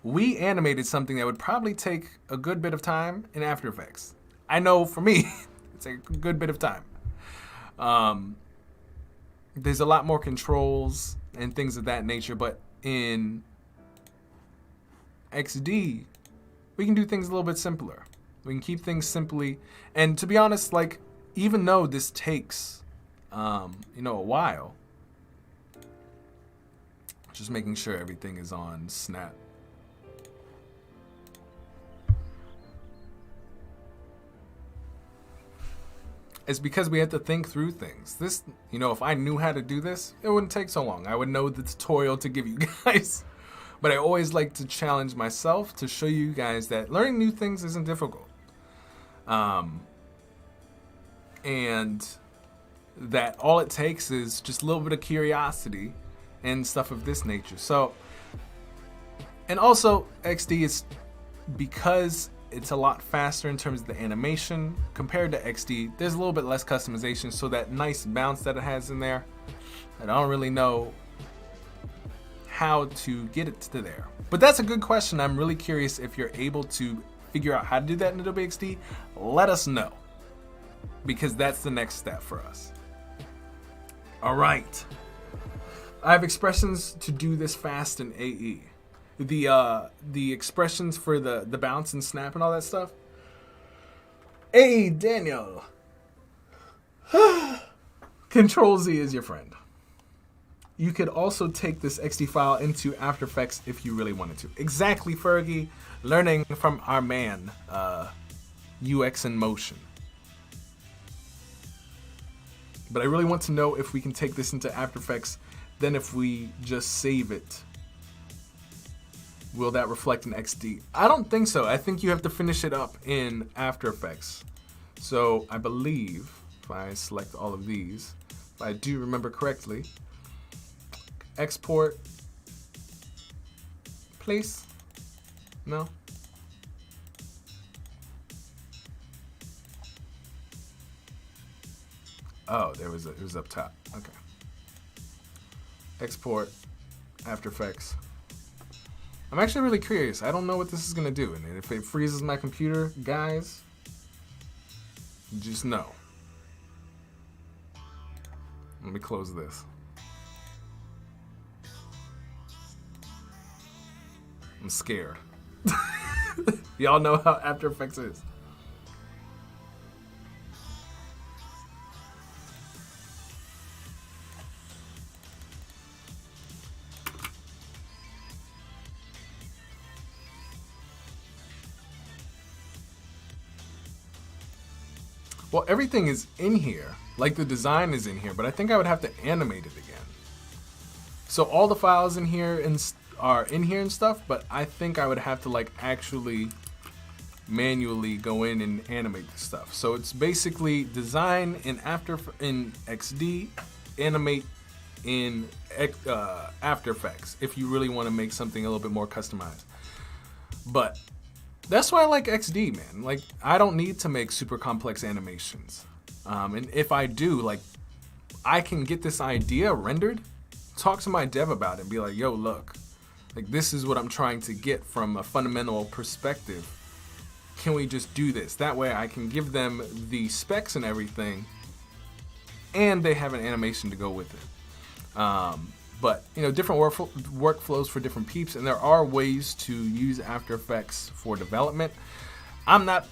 we animated something that would probably take a good bit of time in After Effects. I know for me, it's a good bit of time. There's a lot more controls and things of that nature, but in XD, we can do things a little bit simpler. We can keep things simply, and to be honest, like, even though this takes, a while, just making sure everything is on snap. It's because we have to think through things. This, if I knew how to do this, it wouldn't take so long. I would know the tutorial to give you guys. But I always like to challenge myself to show you guys that learning new things isn't difficult. And that all it takes is just a little bit of curiosity and stuff of this nature. So, and also XD is, because it's a lot faster in terms of the animation compared to XD, there's a little bit less customization, so that nice bounce that it has in there, I don't really know how to get it to there. But that's a good question. I'm really curious if you're able to figure out how to do that in Adobe XD. Let us know, because that's the next step for us. All right. I have expressions to do this fast in AE. The expressions for the bounce and snap and all that stuff. Hey, Daniel. Control Z is your friend. You could also take this XD file into After Effects if you really wanted to. Exactly, Fergie. Learning from our man, UX in Motion. But I really want to know if we can take this into After Effects. Then if we just save it, will that reflect in XD? I don't think so. I think you have to finish it up in After Effects. So I believe if I select all of these, if I do remember correctly, export, place, no. Oh, it was up top. Okay. Export, After Effects. I'm actually really curious. I don't know what this is gonna do, and if it freezes my computer, guys, just know. Let me close this. I'm scared. Y'all know how After Effects is. Well, everything is in here. Like the design is in here, but I think I would have to animate it again. So all the files in here are in here and stuff, but I think I would have to like actually manually go in and animate the stuff. So it's basically design in XD, animate in After Effects if you really want to make something a little bit more customized. But that's why I like XD, man. Like, I don't need to make super complex animations. And if I do, like, I can get this idea rendered, talk to my dev about it, and be like, yo, look, like, this is what I'm trying to get from a fundamental perspective. Can we just do this? That way I can give them the specs and everything, and they have an animation to go with it. But, you know, different workflows for different peeps, and there are ways to use After Effects for development. I'm not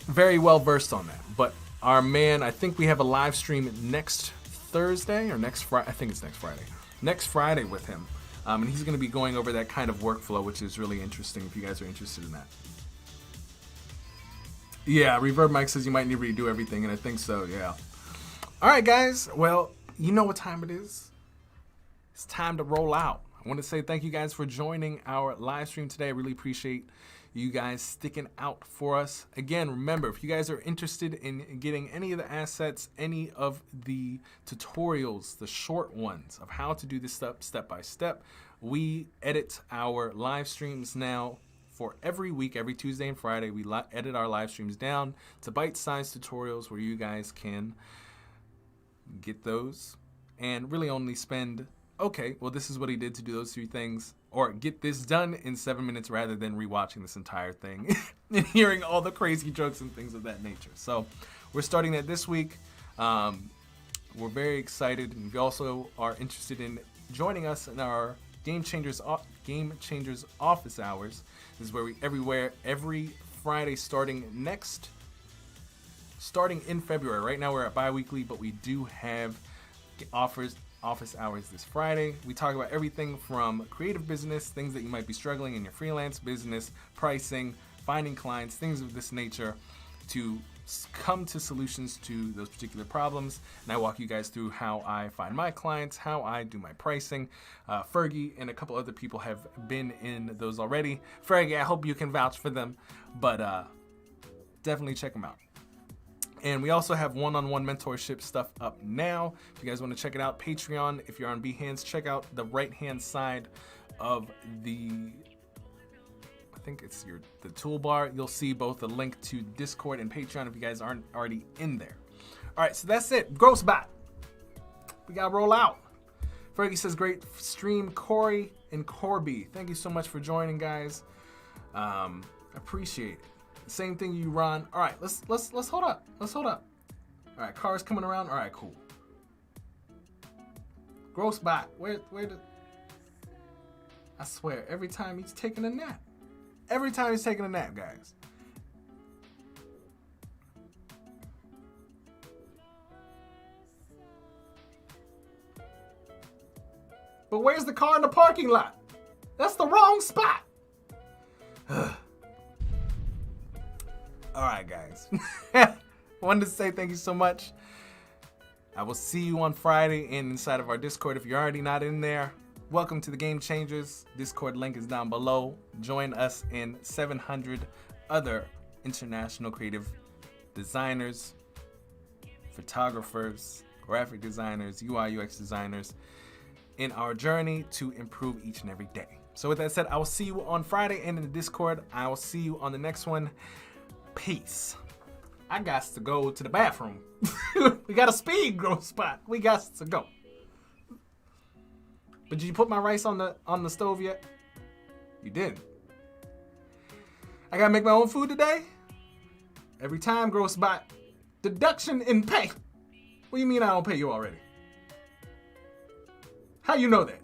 very well versed on that, but our man, I think we have a live stream next Thursday or next Friday. I think it's next Friday. Next Friday with him. And he's going to be going over that kind of workflow, which is really interesting if you guys are interested in that. Yeah, Reverb Mike says you might need to redo everything, and I think so, yeah. All right, guys. Well, you know what time it is. It's time to roll out. I want to say thank you guys for joining our live stream today. I really appreciate you guys sticking out for us. Again, remember, if you guys are interested in getting any of the assets, any of the tutorials, the short ones of how to do this stuff step by step, we edit our live streams now for every week, every Tuesday and Friday. We edit our live streams down to bite-sized tutorials where you guys can get those and really only spend, okay, well, this is what he did to do those 3 things, or get this done in 7 minutes rather than rewatching this entire thing and hearing all the crazy jokes and things of that nature. So we're starting that this week. We're very excited, and if you also are interested in joining us in our Game Changers office hours, this is where we every Friday starting in February. Right now we're at bi-weekly, but we do have office hours this Friday. We talk about everything from creative business, things that you might be struggling in your freelance business, pricing, finding clients, things of this nature, to come to solutions to those particular problems. And I walk you guys through how I find my clients, how I do my pricing. Fergie and a couple other people have been in those already. Fergie, I hope you can vouch for them, but definitely check them out. And we also have one-on-one mentorship stuff up now. If you guys want to check it out, Patreon. If you're on Behance, check out the right-hand side of the, I think it's the toolbar. You'll see both a link to Discord and Patreon if you guys aren't already in there. All right, so that's it. Groce bot. We got to roll out. Fergie says, great stream. Corey and Corby, thank you so much for joining, guys. Appreciate it. Same thing, you, Ron. All right, let's hold up. Let's hold up. All right, cars coming around. All right, cool. Gross bot. Where the... I swear, every time he's taking a nap. Every time he's taking a nap, guys. But where's the car in the parking lot? That's the wrong spot. All right, guys. Wanted to say thank you so much. I will see you on Friday inside of our Discord. If you're already not in there, welcome to the Game Changers. Discord link is down below. Join us and 700 other international creative designers, photographers, graphic designers, UI UX designers in our journey to improve each and every day. So with that said, I will see you on Friday and in the Discord. I will see you on the next one. Peace. I got to go to the bathroom. We got a speed growth spot. We got to go. But did you put my rice on the stove yet? You didn't. I gotta make my own food today? Every time, growth spot. Deduction in pay. What do you mean I don't pay you already? How you know that?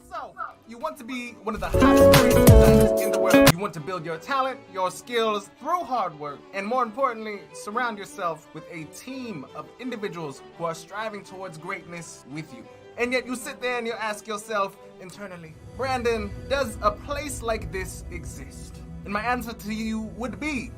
So, you want to be one of the hottest creative designers in the world. You want to build your talent, your skills through hard work, and more importantly, surround yourself with a team of individuals who are striving towards greatness with you. And yet you sit there and you ask yourself internally, Brandon, does a place like this exist? And my answer to you would be,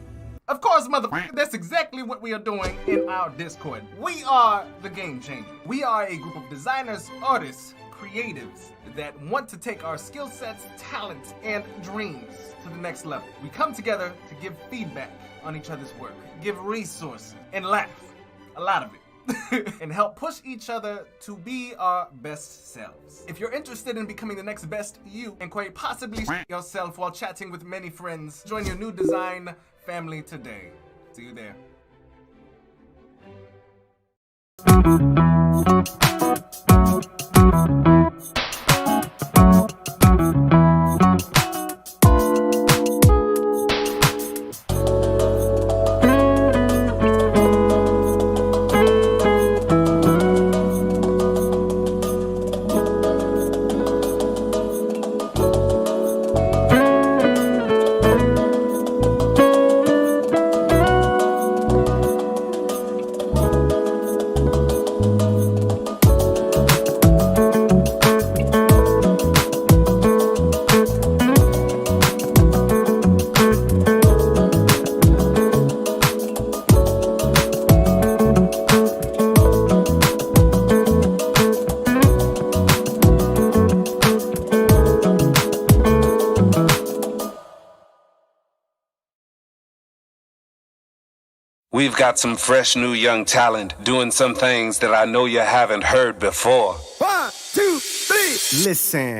of course, motherfucker, that's exactly what we are doing in our Discord. We are the Game Changers. We are a group of designers, artists, creatives that want to take our skill sets, talents, and dreams to the next level. We come together to give feedback on each other's work, give resources, and laugh. A lot of it. And help push each other to be our best selves. If you're interested in becoming the next best you and quite possibly yourself while chatting with many friends, join your new design family today. See you there. We've got some fresh new young talent doing some things that I know you haven't heard before. 1, 2, 3, listen.